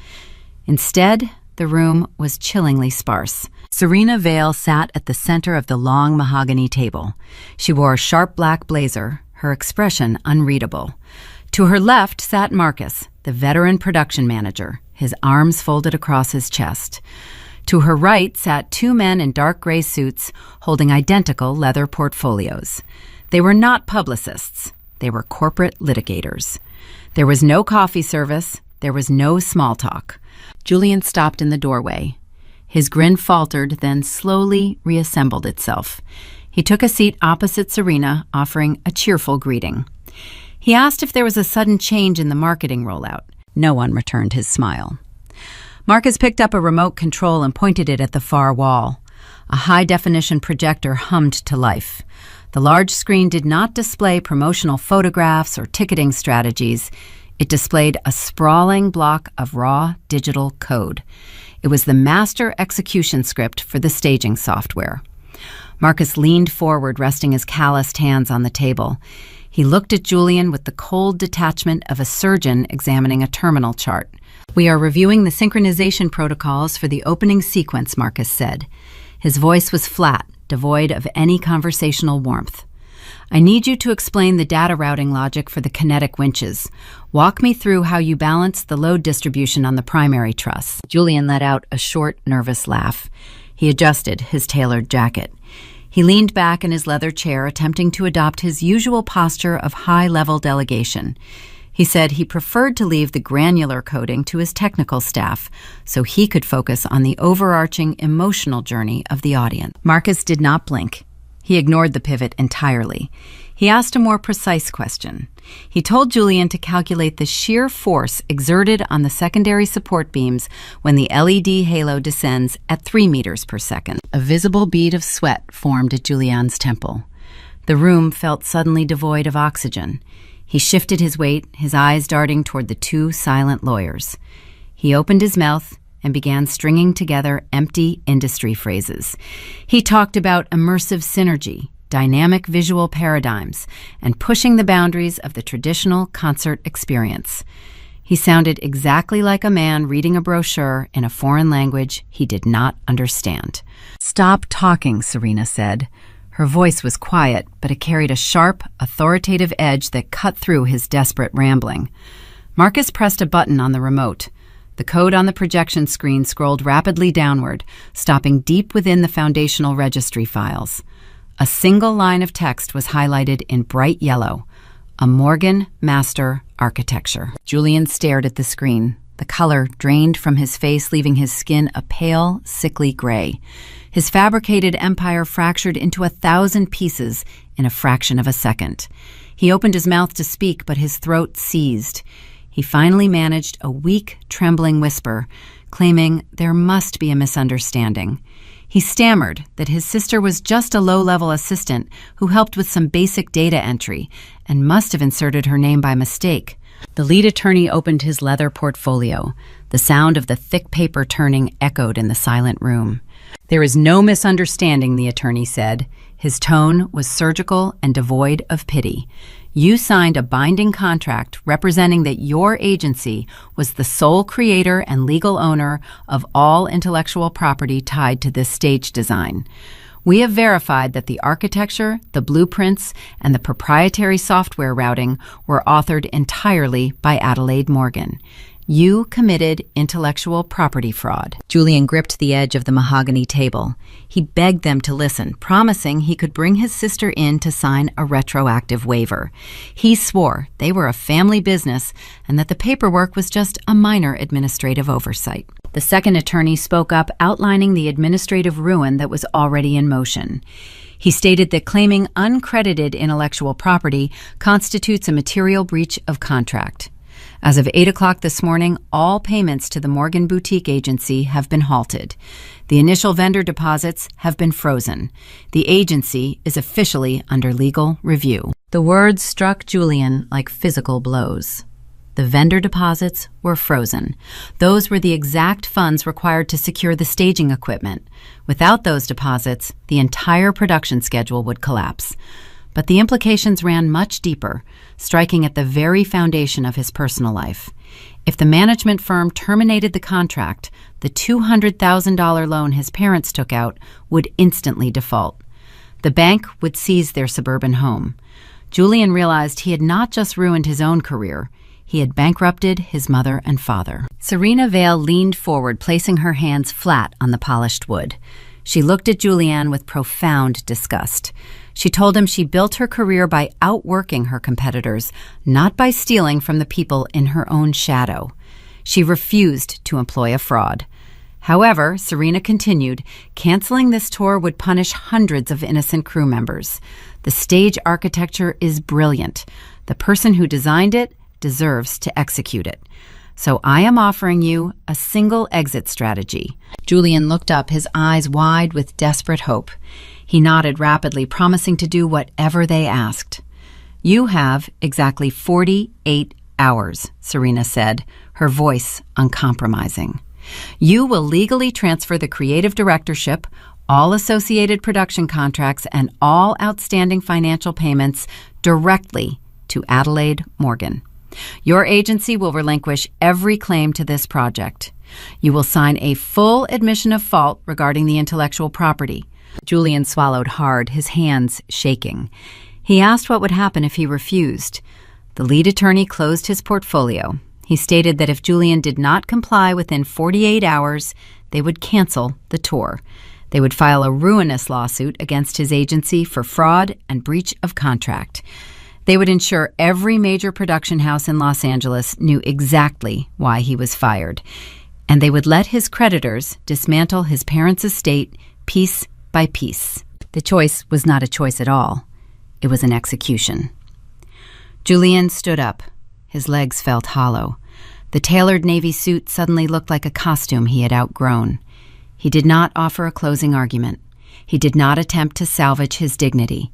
Instead, the room was chillingly sparse. Serena Vale sat at the center of the long mahogany table. She wore a sharp black blazer, her expression unreadable. To her left sat Marcus, the veteran production manager, his arms folded across his chest. To her right sat 2 men in dark gray suits holding identical leather portfolios. They were not publicists. They were corporate litigators. There was no coffee service. There was no small talk. Julian stopped in the doorway. His grin faltered, then slowly reassembled itself. He took a seat opposite Serena, offering a cheerful greeting. He asked if there was a sudden change in the marketing rollout. No one returned his smile. Marcus picked up a remote control and pointed it at the far wall. A high-definition projector hummed to life. The large screen did not display promotional photographs or ticketing strategies. It displayed a sprawling block of raw digital code. It was the master execution script for the staging software. Marcus leaned forward, resting his calloused hands on the table. He looked at Julian with the cold detachment of a surgeon examining a terminal chart. "We are reviewing the synchronization protocols for the opening sequence," Marcus said. His voice was flat, devoid of any conversational warmth. I need you to explain the data routing logic for the kinetic winches. Walk me through how you balance the load distribution on the primary truss." Julian let out a short, nervous laugh. He adjusted his tailored jacket. He leaned back in his leather chair, attempting to adopt his usual posture of high-level delegation. He said he preferred to leave the granular coding to his technical staff so he could focus on the overarching emotional journey of the audience. Marcus did not blink. He ignored the pivot entirely. He asked a more precise question. He told Julian to calculate the sheer force exerted on the secondary support beams when the LED halo descends at 3 meters per second. A visible bead of sweat formed at Julian's temple. The room felt suddenly devoid of oxygen. He shifted his weight, his eyes darting toward the two silent lawyers. He opened his mouth and began stringing together empty industry phrases. He talked about immersive synergy, dynamic visual paradigms, and pushing the boundaries of the traditional concert experience. He sounded exactly like a man reading a brochure in a foreign language he did not understand. "Stop talking," Serena said. Her voice was quiet, but it carried a sharp, authoritative edge that cut through his desperate rambling. Marcus pressed a button on the remote. The code on the projection screen scrolled rapidly downward, stopping deep within the foundational registry files. A single line of text was highlighted in bright yellow: "A Morgan Master Architecture." Julian stared at the screen. The color drained from his face, leaving his skin a pale, sickly gray. His fabricated empire fractured into 1,000 pieces in a fraction of a second. He opened his mouth to speak, but his throat seized. He finally managed a weak, trembling whisper, claiming there must be a misunderstanding. He stammered that his sister was just a low-level assistant who helped with some basic data entry and must have inserted her name by mistake. The lead attorney opened his leather portfolio. The sound of the thick paper turning echoed in the silent room. "There is no misunderstanding," the attorney said. His tone was surgical and devoid of pity. "You signed a binding contract representing that your agency was the sole creator and legal owner of all intellectual property tied to this stage design. We have verified that the architecture, the blueprints, and the proprietary software routing were authored entirely by Adelaide Morgan. You committed intellectual property fraud." Julian gripped the edge of the mahogany table. He begged them to listen, promising he could bring his sister in to sign a retroactive waiver. He swore they were a family business and that the paperwork was just a minor administrative oversight. The second attorney spoke up, outlining the administrative ruin that was already in motion. He stated that claiming uncredited intellectual property constitutes a material breach of contract. As of 8 o'clock this morning, all payments to the Morgan Boutique Agency have been halted. The initial vendor deposits have been frozen. The agency is officially under legal review. The words struck Julian like physical blows. The vendor deposits were frozen. Those were the exact funds required to secure the staging equipment. Without those deposits, the entire production schedule would collapse. But the implications ran much deeper, striking at the very foundation of his personal life. If the management firm terminated the contract, the $200,000 loan his parents took out would instantly default. The bank would seize their suburban home. Julian realized he had not just ruined his own career, he had bankrupted his mother and father. Serena Vale leaned forward, placing her hands flat on the polished wood. She looked at Julian with profound disgust. She told him she built her career by outworking her competitors, not by stealing from the people in her own shadow. She refused to employ a fraud. However, Serena continued, canceling this tour would punish hundreds of innocent crew members. The stage architecture is brilliant. The person who designed it deserves to execute it. So I am offering you a single exit strategy. Julian looked up, his eyes wide with desperate hope. He nodded rapidly, promising to do whatever they asked. You have exactly 48 hours, Serena said, her voice uncompromising. You will legally transfer the creative directorship, all associated production contracts, and all outstanding financial payments directly to Adelaide Morgan. Your agency will relinquish every claim to this project. You will sign a full admission of fault regarding the intellectual property. Julian swallowed hard, his hands shaking. He asked what would happen if he refused. The lead attorney closed his portfolio. He stated that if Julian did not comply within 48 hours, they would cancel the tour. They would file a ruinous lawsuit against his agency for fraud and breach of contract. They would ensure every major production house in Los Angeles knew exactly why he was fired. And they would let his creditors dismantle his parents' estate piece by piece. The choice was not a choice at all. It was an execution. Julian stood up. His legs felt hollow. The tailored navy suit suddenly looked like a costume he had outgrown. He did not offer a closing argument. He did not attempt to salvage his dignity.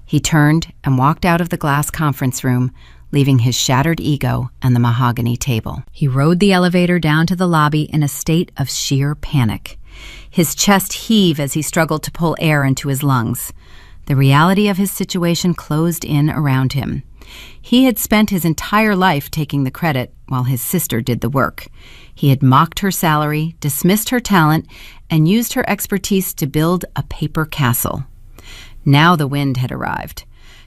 He turned and walked out of the glass conference room, leaving his shattered ego and the mahogany table. He rode the elevator down to the lobby in a state of sheer panic. His chest heaved as he struggled to pull air into his lungs. The reality of his situation closed in around him. He had spent his entire life taking the credit while his sister did the work. He had mocked her salary, dismissed her talent, and used her expertise to build a paper castle. Now the wind had arrived.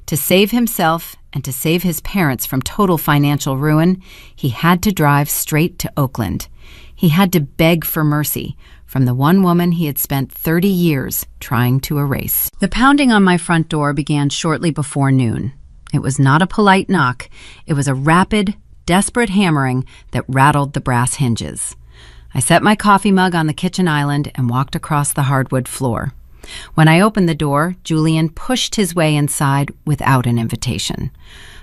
To save himself and to save his parents from total financial ruin, he had to drive straight to Oakland. He had to beg for mercy from the one woman he had spent 30 years trying to erase. The pounding on my front door began shortly before noon. It was not a polite knock. It was a rapid, desperate hammering that rattled the brass hinges. I set my coffee mug on the kitchen island and walked across the hardwood floor. When I opened the door, Julian pushed his way inside without an invitation.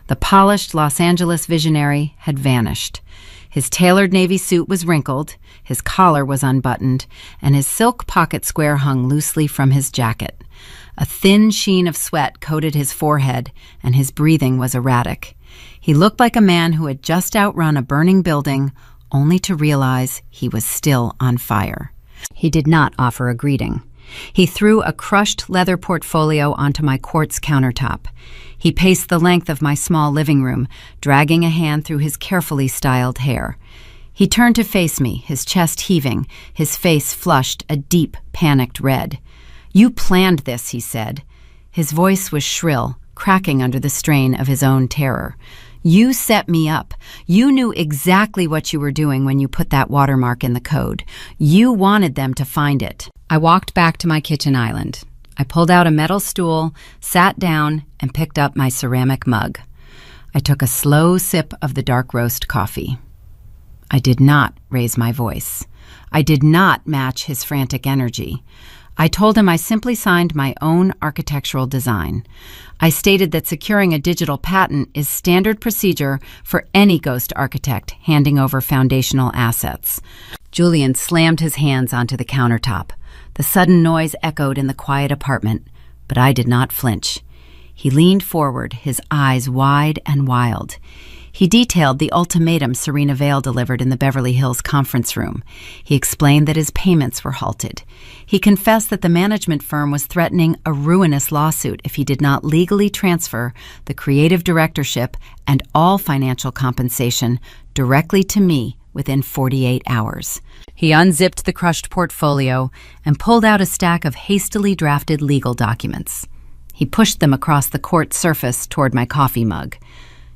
The polished Los Angeles visionary had vanished. His tailored navy suit was wrinkled, his collar was unbuttoned, and his silk pocket square hung loosely from his jacket. A thin sheen of sweat coated his forehead, and his breathing was erratic. He looked like a man who had just outrun a burning building, only to realize he was still on fire. He did not offer a greeting. He threw a crushed leather portfolio onto my quartz countertop. He paced the length of my small living room, dragging a hand through his carefully styled hair. He turned to face me, his chest heaving, his face flushed a deep, panicked red. "You planned this," he said. His voice was shrill, cracking under the strain of his own terror. "You set me up. You knew exactly what you were doing when you put that watermark in the code. You wanted them to find it." I walked back to my kitchen island. I pulled out a metal stool, sat down, and picked up my ceramic mug. I took a slow sip of the dark roast coffee. I did not raise my voice. I did not match his frantic energy. I told him I simply signed my own architectural design. I stated that securing a digital patent is standard procedure for any ghost architect handing over foundational assets. Julian slammed his hands onto the countertop. The sudden noise echoed in the quiet apartment, but I did not flinch. He leaned forward, his eyes wide and wild. He detailed the ultimatum Serena Vale delivered in the Beverly Hills conference room. He explained that his payments were halted. He confessed that the management firm was threatening a ruinous lawsuit if he did not legally transfer the creative directorship and all financial compensation directly to me within 48 hours. He unzipped the crushed portfolio and pulled out a stack of hastily drafted legal documents. He pushed them across the court surface toward my coffee mug.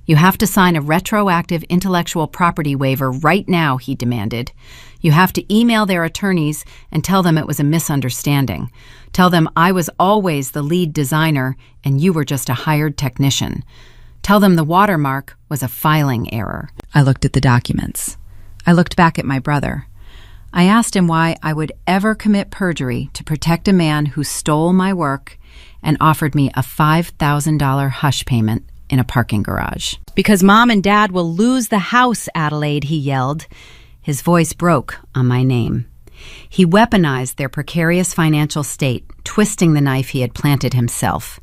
"You have to sign a retroactive intellectual property waiver right now," he demanded. "You have to email their attorneys and tell them it was a misunderstanding. Tell them I was always the lead designer and you were just a hired technician. Tell them the watermark was a filing error." I looked at the documents. I looked back at my brother. I asked him why I would ever commit perjury to protect a man who stole my work and offered me a $5,000 hush payment in a parking garage. "Because Mom and Dad will lose the house, Adelaide," he yelled. His voice broke on my name. He weaponized their precarious financial state, twisting the knife he had planted himself.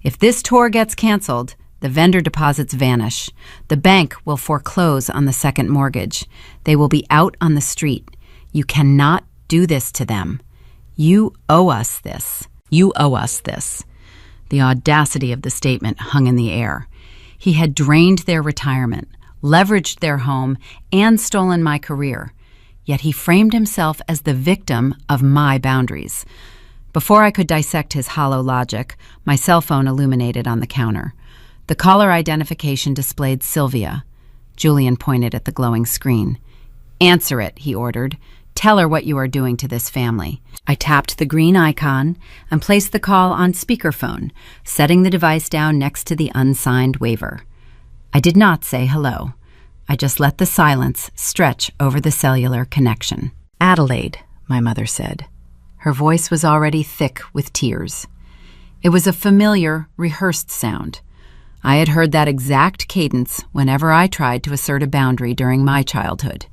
"If this tour gets canceled, the vendor deposits vanish. The bank will foreclose on the second mortgage. They will be out on the street. You cannot do this to them. You owe us this. You owe us this." The audacity of the statement hung in the air. He had drained their retirement, leveraged their home, and stolen my career. Yet he framed himself as the victim of my boundaries. Before I could dissect his hollow logic, my cell phone illuminated on the counter. The caller identification displayed Sylvia. Julian pointed at the glowing screen. "Answer it," he ordered. "Tell her what you are doing to this family." I tapped the green icon and placed the call on speakerphone, setting the device down next to the unsigned waiver. I did not say hello. I just let the silence stretch over the cellular connection. "Adelaide," my mother said. Her voice was already thick with tears. It was a familiar, rehearsed sound. I had heard that exact cadence whenever I tried to assert a boundary during my childhood.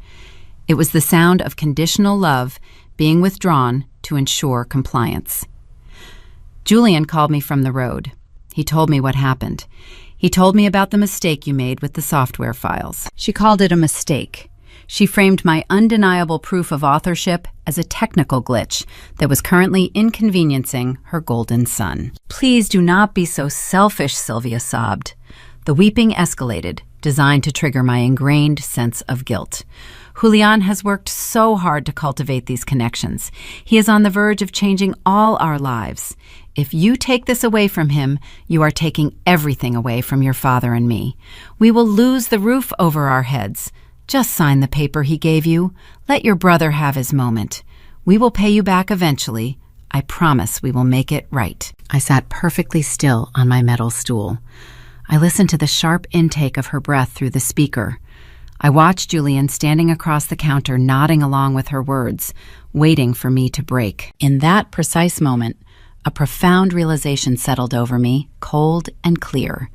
It was the sound of conditional love being withdrawn to ensure compliance. Julian called me from the road. He told me what happened. He told me about the mistake you made with the software files. She called it a mistake. She framed my undeniable proof of authorship as a technical glitch that was currently inconveniencing her golden son. "Please do not be so selfish," Sylvia sobbed. The weeping escalated, designed to trigger my ingrained sense of guilt. "Julian has worked so hard to cultivate these connections. He is on the verge of changing all our lives. If you take this away from him, you are taking everything away from your father and me. We will lose the roof over our heads. Just sign the paper he gave you. Let your brother have his moment. We will pay you back eventually. I promise we will make it right." I sat perfectly still on my metal stool. I listened to the sharp intake of her breath through the speaker. I watched Julian standing across the counter, nodding along with her words, waiting for me to break. In that precise moment, a profound realization settled over me, cold and clear.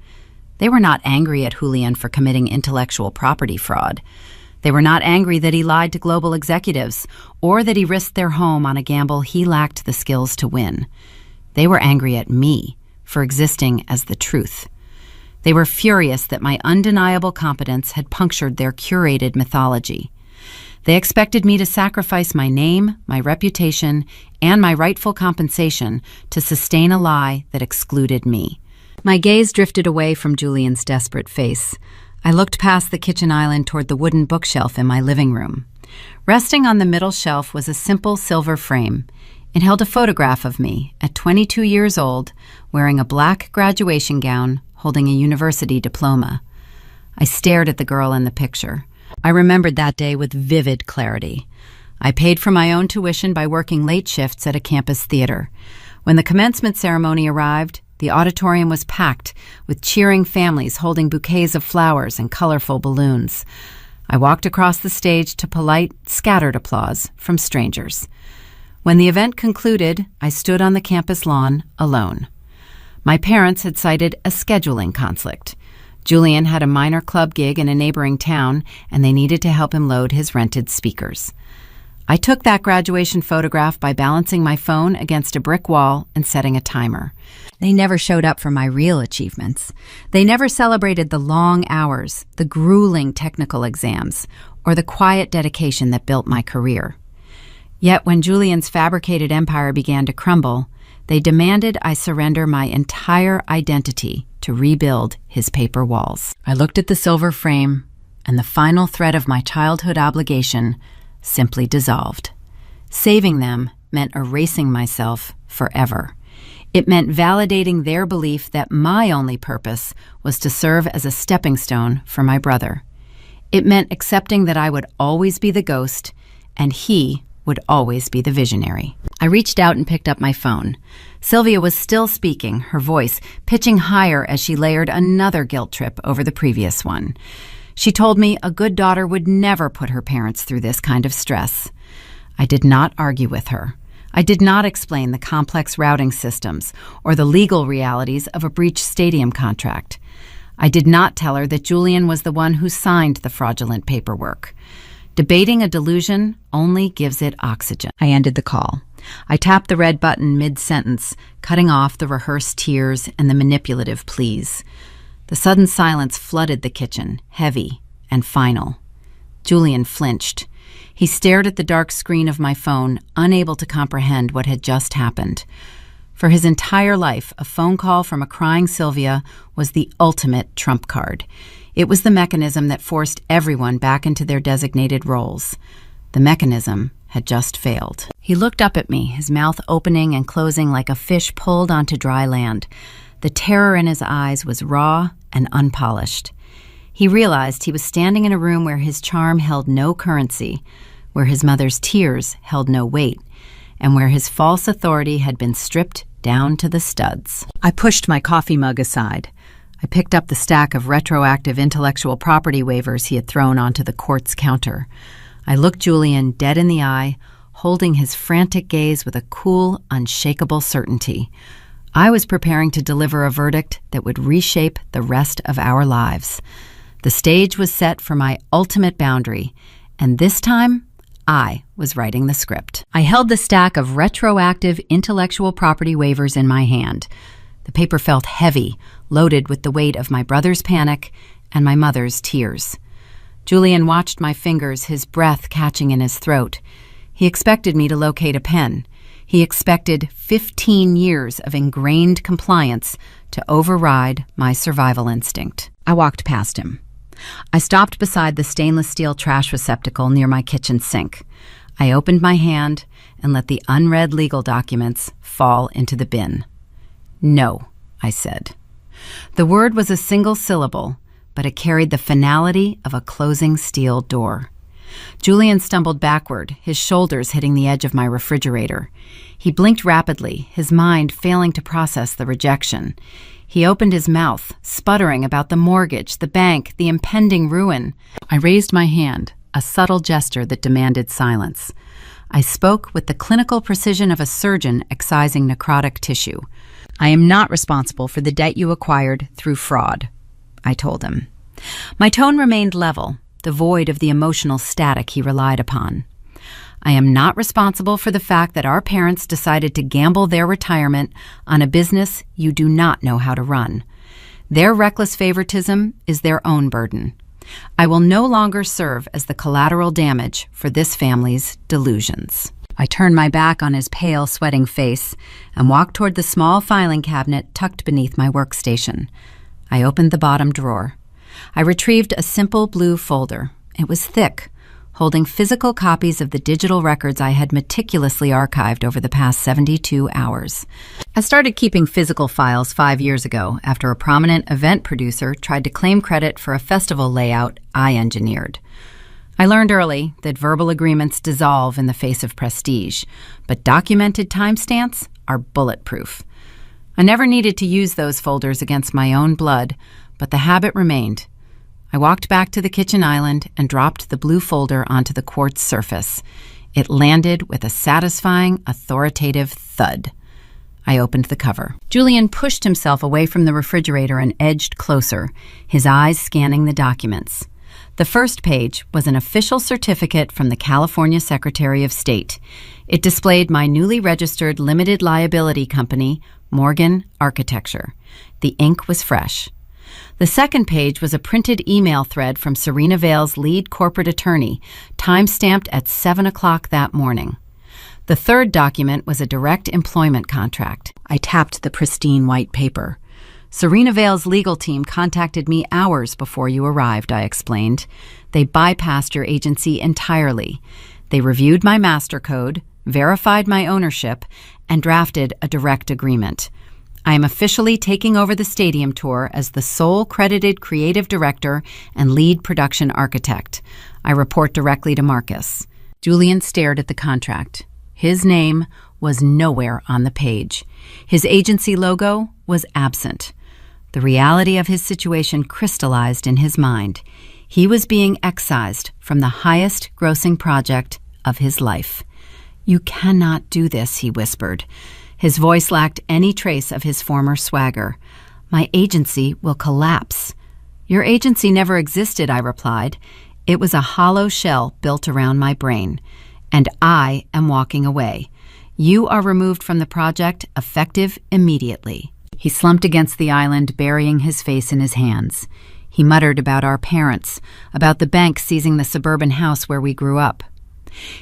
They were not angry at Julian for committing intellectual property fraud. They were not angry that he lied to global executives or that he risked their home on a gamble he lacked the skills to win. They were angry at me for existing as the truth. They were furious that my undeniable competence had punctured their curated mythology. They expected me to sacrifice my name, my reputation, and my rightful compensation to sustain a lie that excluded me. My gaze drifted away from Julian's desperate face. I looked past the kitchen island toward the wooden bookshelf in my living room. Resting on the middle shelf was a simple silver frame. It held a photograph of me at 22 years old, wearing a black graduation gown, holding a university diploma. I stared at the girl in the picture. I remembered that day with vivid clarity. I paid for my own tuition by working late shifts at a campus theater. When the commencement ceremony arrived, the auditorium was packed with cheering families holding bouquets of flowers and colorful balloons. I walked across the stage to polite, scattered applause from strangers. When the event concluded, I stood on the campus lawn alone. My parents had cited a scheduling conflict. Julian had a minor club gig in a neighboring town, and they needed to help him load his rented speakers. I took that graduation photograph by balancing my phone against a brick wall and setting a timer. They never showed up for my real achievements. They never celebrated the long hours, the grueling technical exams, or the quiet dedication that built my career. Yet when Julian's fabricated empire began to crumble, they demanded I surrender my entire identity to rebuild his paper walls. I looked at the silver frame, and the final thread of my childhood obligation simply dissolved. Saving them meant erasing myself forever. It meant validating their belief that my only purpose was to serve as a stepping stone for my brother. It meant accepting that I would always be the ghost, and he would always be the visionary. I reached out and picked up my phone. Sylvia was still speaking, her voice pitching higher as she layered another guilt trip over the previous one. She told me a good daughter would never put her parents through this kind of stress. I did not argue with her. I did not explain the complex routing systems or the legal realities of a breached stadium contract. I did not tell her that Julian was the one who signed the fraudulent paperwork. Debating a delusion only gives it oxygen. I ended the call. I tapped the red button mid-sentence, cutting off the rehearsed tears and the manipulative pleas. The sudden silence flooded the kitchen, heavy and final. Julian flinched. He stared at the dark screen of my phone, unable to comprehend what had just happened. For his entire life, a phone call from a crying Sylvia was the ultimate trump card. It was the mechanism that forced everyone back into their designated roles. The mechanism had just failed. He looked up at me, his mouth opening and closing like a fish pulled onto dry land. The terror in his eyes was raw and unpolished. He realized he was standing in a room where his charm held no currency, where his mother's tears held no weight, and where his false authority had been stripped down to the studs. I pushed my coffee mug aside. I picked up the stack of retroactive intellectual property waivers he had thrown onto the court's counter. I looked Julian dead in the eye, holding his frantic gaze with a cool, unshakable certainty. I was preparing to deliver a verdict that would reshape the rest of our lives. The stage was set for my ultimate boundary, and this time, I was writing the script. I held the stack of retroactive intellectual property waivers in my hand. The paper felt heavy, loaded with the weight of my brother's panic and my mother's tears. Julian watched my fingers, his breath catching in his throat. He expected me to locate a pen. He expected 15 years of ingrained compliance to override my survival instinct. I walked past him. I stopped beside the stainless steel trash receptacle near my kitchen sink. I opened my hand and let the unread legal documents fall into the bin. "No," I said. The word was a single syllable, but it carried the finality of a closing steel door. Julian stumbled backward, his shoulders hitting the edge of my refrigerator. He blinked rapidly, his mind failing to process the rejection. He opened his mouth, sputtering about the mortgage, the bank, the impending ruin. I raised my hand, a subtle gesture that demanded silence. I spoke with the clinical precision of a surgeon excising necrotic tissue. "I am not responsible for the debt you acquired through fraud," I told him. My tone remained level, devoid of the emotional static he relied upon. "I am not responsible for the fact that our parents decided to gamble their retirement on a business you do not know how to run. Their reckless favoritism is their own burden. I will no longer serve as the collateral damage for this family's delusions." I turned my back on his pale, sweating face and walked toward the small filing cabinet tucked beneath my workstation. I opened the bottom drawer. I retrieved a simple blue folder. It was thick, holding physical copies of the digital records I had meticulously archived over the past 72 hours. I started keeping physical files 5 years ago after a prominent event producer tried to claim credit for a festival layout I engineered. I learned early that verbal agreements dissolve in the face of prestige, but documented timestamps are bulletproof. I never needed to use those folders against my own blood, but the habit remained. I walked back to the kitchen island and dropped the blue folder onto the quartz surface. It landed with a satisfying, authoritative thud. I opened the cover. Julian pushed himself away from the refrigerator and edged closer, his eyes scanning the documents. The first page was an official certificate from the California Secretary of State. It displayed my newly registered limited liability company, Morgan Architecture. The ink was fresh. The second page was a printed email thread from Serena Vale's lead corporate attorney, time-stamped at 7 o'clock that morning. The third document was a direct employment contract. I tapped the pristine white paper. Serena Vale's legal team contacted me hours before you arrived, I explained. They bypassed your agency entirely. They reviewed my master code, verified my ownership, and drafted a direct agreement. I am officially taking over the stadium tour as the sole credited creative director and lead production architect. I report directly to Marcus. Julian stared at the contract. His name was nowhere on the page. His agency logo was absent. The reality of his situation crystallized in his mind. He was being excised from the highest grossing project of his life. "You cannot do this," he whispered. His voice lacked any trace of his former swagger. "My agency will collapse." "Your agency never existed," I replied. "It was a hollow shell built around my brain. And I am walking away. You are removed from the project, effective immediately." He slumped against the island, burying his face in his hands. He muttered about our parents, about the bank seizing the suburban house where we grew up.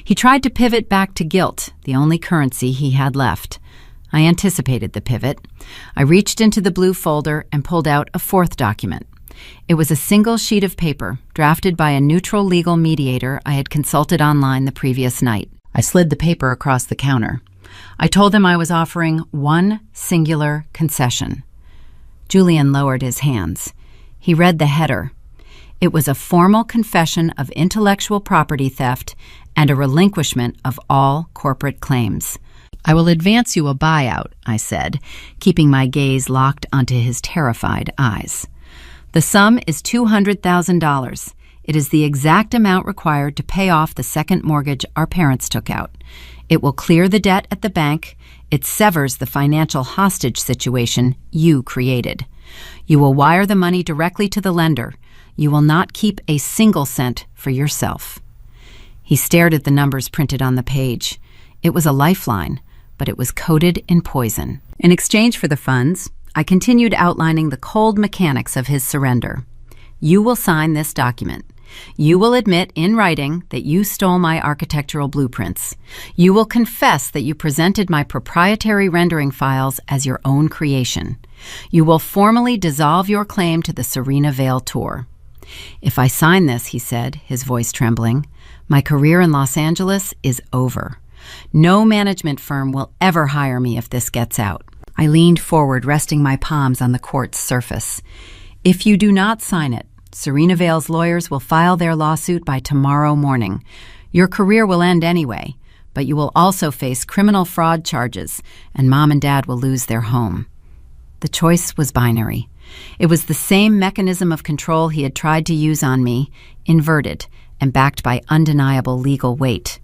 He tried to pivot back to guilt, the only currency he had left. I anticipated the pivot. I reached into the blue folder and pulled out a fourth document. It was a single sheet of paper, drafted by a neutral legal mediator I had consulted online the previous night. I slid the paper across the counter. I told him I was offering one singular concession. Julian lowered his hands. He read the header. It was a formal confession of intellectual property theft and a relinquishment of all corporate claims. I will advance you a buyout, I said, keeping my gaze locked onto his terrified eyes. The sum is $200,000. It is the exact amount required to pay off the second mortgage our parents took out. It will clear the debt at the bank. It severs the financial hostage situation you created. You will wire the money directly to the lender. You will not keep a single cent for yourself. He stared at the numbers printed on the page. It was a lifeline, but it was coated in poison. In exchange for the funds, I continued outlining the cold mechanics of his surrender. You will sign this document. You will admit in writing that you stole my architectural blueprints. You will confess that you presented my proprietary rendering files as your own creation. You will formally dissolve your claim to the Serena Vale tour. If I sign this, he said, his voice trembling, my career in Los Angeles is over. No management firm will ever hire me if this gets out. I leaned forward, resting my palms on the quartz surface. If you do not sign it, Serena Vale's lawyers will file their lawsuit by tomorrow morning. Your career will end anyway, but you will also face criminal fraud charges, and Mom and Dad will lose their home. The choice was binary. It was the same mechanism of control he had tried to use on me, inverted and backed by undeniable legal weight.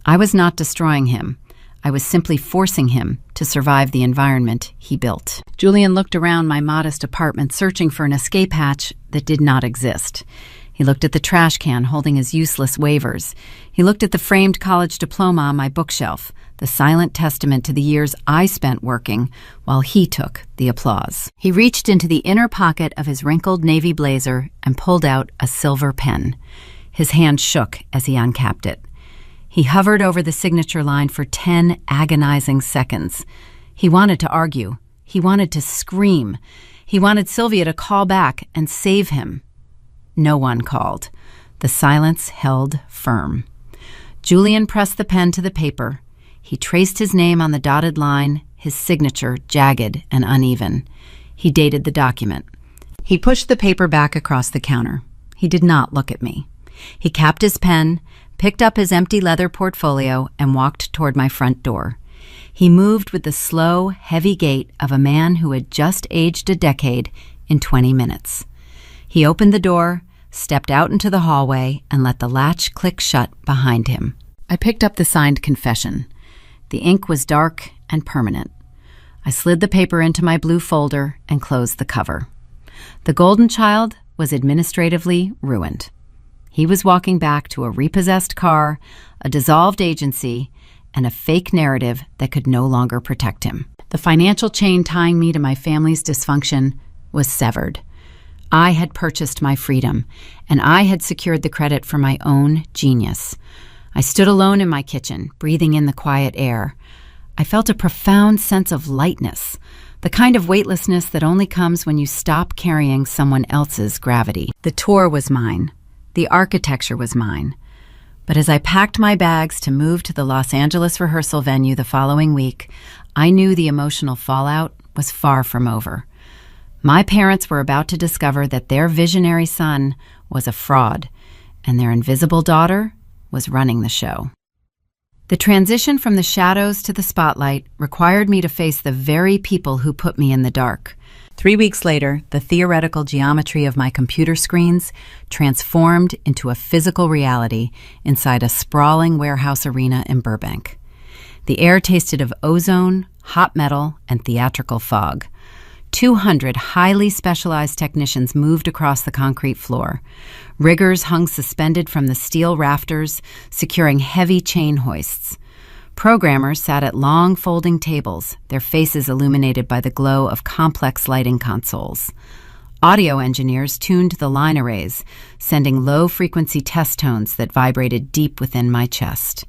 I was not destroying him. I was simply forcing him to survive the environment he built. Julian looked around my modest apartment, searching for an escape hatch that did not exist. He looked at the trash can holding his useless waivers. He looked at the framed college diploma on my bookshelf, the silent testament to the years I spent working while he took the applause. He reached into the inner pocket of his wrinkled navy blazer and pulled out a silver pen. His hand shook as he uncapped it. He hovered over the signature line for 10 agonizing seconds. He wanted to argue. He wanted to scream. He wanted Sylvia to call back and save him. No one called. The silence held firm. Julian pressed the pen to the paper. He traced his name on the dotted line, his signature jagged and uneven. He dated the document. He pushed the paper back across the counter. He did not look at me. He capped his pen, picked up his empty leather portfolio, and walked toward my front door. He moved with the slow, heavy gait of a man who had just aged a decade in 20 minutes. He opened the door, stepped out into the hallway, and let the latch click shut behind him. I picked up the signed confession. The ink was dark and permanent. I slid the paper into my blue folder and closed the cover. The golden child was administratively ruined. He was walking back to a repossessed car, a dissolved agency, and a fake narrative that could no longer protect him. The financial chain tying me to my family's dysfunction was severed. I had purchased my freedom, and I had secured the credit for my own genius. I stood alone in my kitchen, breathing in the quiet air. I felt a profound sense of lightness, the kind of weightlessness that only comes when you stop carrying someone else's gravity. The tour was mine. The architecture was mine. But as I packed my bags to move to the Los Angeles rehearsal venue the following week, I knew the emotional fallout was far from over. My parents were about to discover that their visionary son was a fraud, and their invisible daughter was running the show. The transition from the shadows to the spotlight required me to face the very people who put me in the dark. 3 weeks later, the theoretical geometry of my computer screens transformed into a physical reality inside a sprawling warehouse arena in Burbank. The air tasted of ozone, hot metal, and theatrical fog. 200 highly specialized technicians moved across the concrete floor. Riggers hung suspended from the steel rafters, securing heavy chain hoists. Programmers sat at long folding tables, their faces illuminated by the glow of complex lighting consoles. Audio engineers tuned the line arrays, sending low-frequency test tones that vibrated deep within my chest.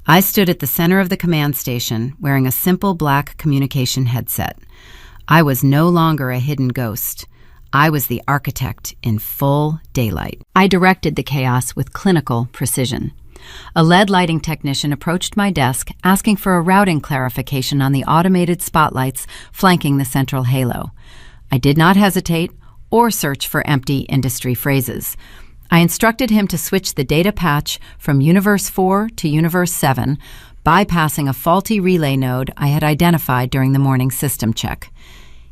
I stood at the center of the command station, wearing a simple black communication headset. I was no longer a hidden ghost. I was the architect in full daylight. I directed the chaos with clinical precision. A LED lighting technician approached my desk asking for a routing clarification on the automated spotlights flanking the central halo. I did not hesitate or search for empty industry phrases. I instructed him to switch the data patch from Universe 4 to Universe 7, bypassing a faulty relay node I had identified during the morning system check.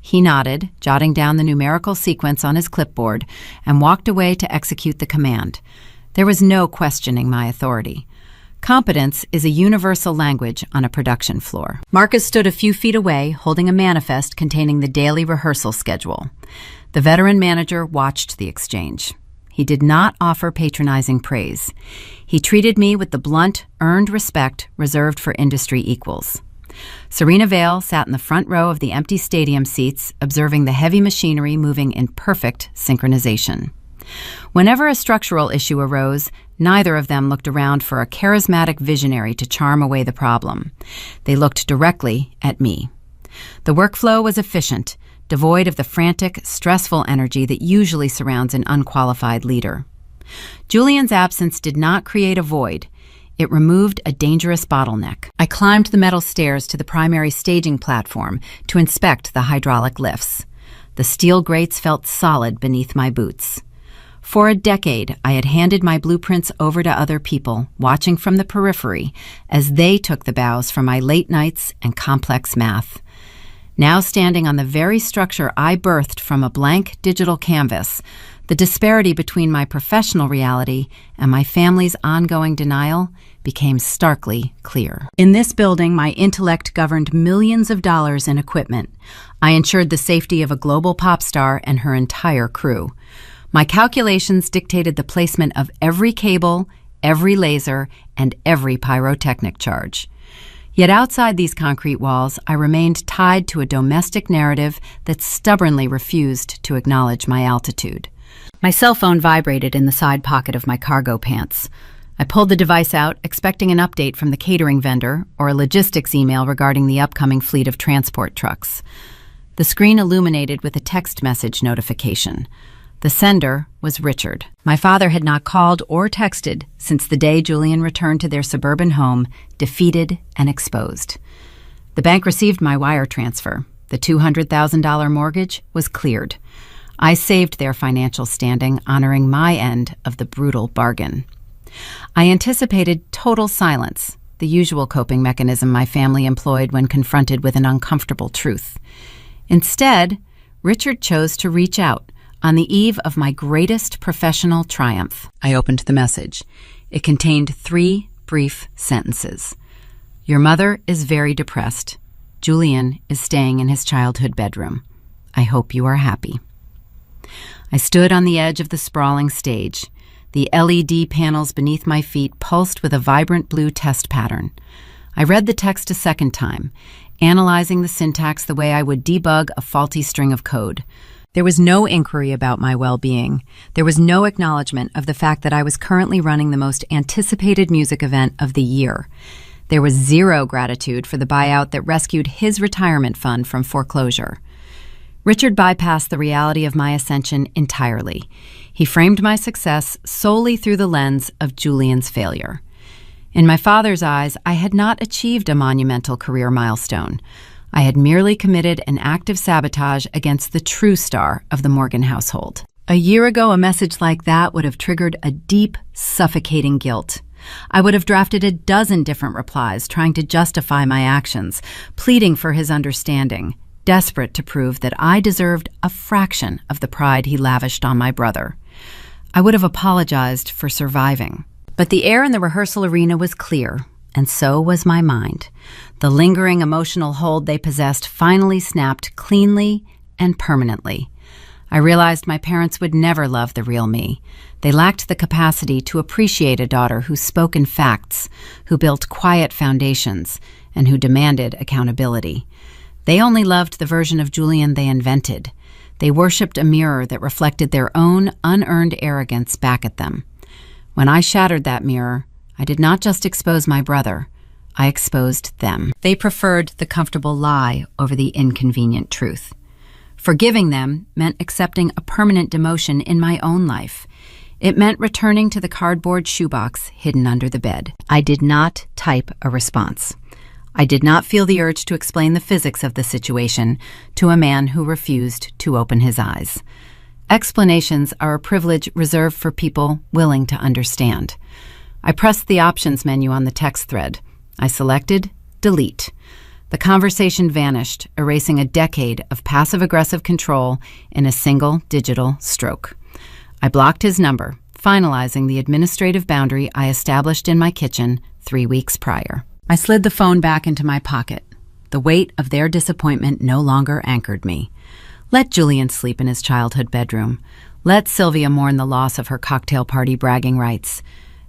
He nodded, jotting down the numerical sequence on his clipboard, and walked away to execute the command. There was no questioning my authority. Competence is a universal language on a production floor. Marcus stood a few feet away, holding a manifest containing the daily rehearsal schedule. The veteran manager watched the exchange. He did not offer patronizing praise. He treated me with the blunt, earned respect reserved for industry equals. Serena Vale sat in the front row of the empty stadium seats, observing the heavy machinery moving in perfect synchronization. Whenever a structural issue arose, neither of them looked around for a charismatic visionary to charm away the problem. They looked directly at me. The workflow was efficient, devoid of the frantic, stressful energy that usually surrounds an unqualified leader. Julian's absence did not create a void. It removed a dangerous bottleneck. I climbed the metal stairs to the primary staging platform to inspect the hydraulic lifts. The steel grates felt solid beneath my boots. For a decade, I had handed my blueprints over to other people, watching from the periphery as they took the bows for my late nights and complex math. Now standing on the very structure I birthed from a blank digital canvas, the disparity between my professional reality and my family's ongoing denial became starkly clear. In this building, my intellect governed millions of dollars in equipment. I ensured the safety of a global pop star and her entire crew. My calculations dictated the placement of every cable, every laser, and every pyrotechnic charge. Yet outside these concrete walls, I remained tied to a domestic narrative that stubbornly refused to acknowledge my altitude. My cell phone vibrated in the side pocket of my cargo pants. I pulled the device out, expecting an update from the catering vendor or a logistics email regarding the upcoming fleet of transport trucks. The screen illuminated with a text message notification. The sender was Richard. My father had not called or texted since the day Julian returned to their suburban home, defeated and exposed. The bank received my wire transfer. The $200,000 mortgage was cleared. I saved their financial standing, honoring my end of the brutal bargain. I anticipated total silence, the usual coping mechanism my family employed when confronted with an uncomfortable truth. Instead, Richard chose to reach out on the eve of my greatest professional triumph. I opened the message. It contained 3 brief sentences. Your mother is very depressed. Julian is staying in his childhood bedroom. I hope you are happy. I stood on the edge of the sprawling stage. The LED panels beneath my feet pulsed with a vibrant blue test pattern. I read the text a second time, analyzing the syntax the way I would debug a faulty string of code. There was no inquiry about my well-being. There was no acknowledgement of the fact that I was currently running the most anticipated music event of the year. There was zero gratitude for the buyout that rescued his retirement fund from foreclosure. Richard bypassed the reality of my ascension entirely. He framed my success solely through the lens of Julian's failure. In my father's eyes, I had not achieved a monumental career milestone. I had merely committed an act of sabotage against the true star of the Morgan household. A year ago, a message like that would have triggered a deep, suffocating guilt. I would have drafted a dozen different replies trying to justify my actions, pleading for his understanding, desperate to prove that I deserved a fraction of the pride he lavished on my brother. I would have apologized for surviving. But the air in the rehearsal arena was clear, and so was my mind. The lingering emotional hold they possessed finally snapped cleanly and permanently. I realized my parents would never love the real me. They lacked the capacity to appreciate a daughter who spoke in facts, who built quiet foundations, and who demanded accountability. They only loved the version of Julian they invented. They worshipped a mirror that reflected their own unearned arrogance back at them. When I shattered that mirror, I did not just expose my brother, I exposed them. They preferred the comfortable lie over the inconvenient truth. Forgiving them meant accepting a permanent demotion in my own life. It meant returning to the cardboard shoebox hidden under the bed. I did not type a response. I did not feel the urge to explain the physics of the situation to a man who refused to open his eyes. Explanations are a privilege reserved for people willing to understand. I pressed the options menu on the text thread. I selected delete. The conversation vanished, erasing a decade of passive-aggressive control in a single digital stroke. I blocked his number, finalizing the administrative boundary I established in my kitchen 3 weeks prior. I slid the phone back into my pocket. The weight of their disappointment no longer anchored me. Let Julian sleep in his childhood bedroom. Let Sylvia mourn the loss of her cocktail party bragging rights.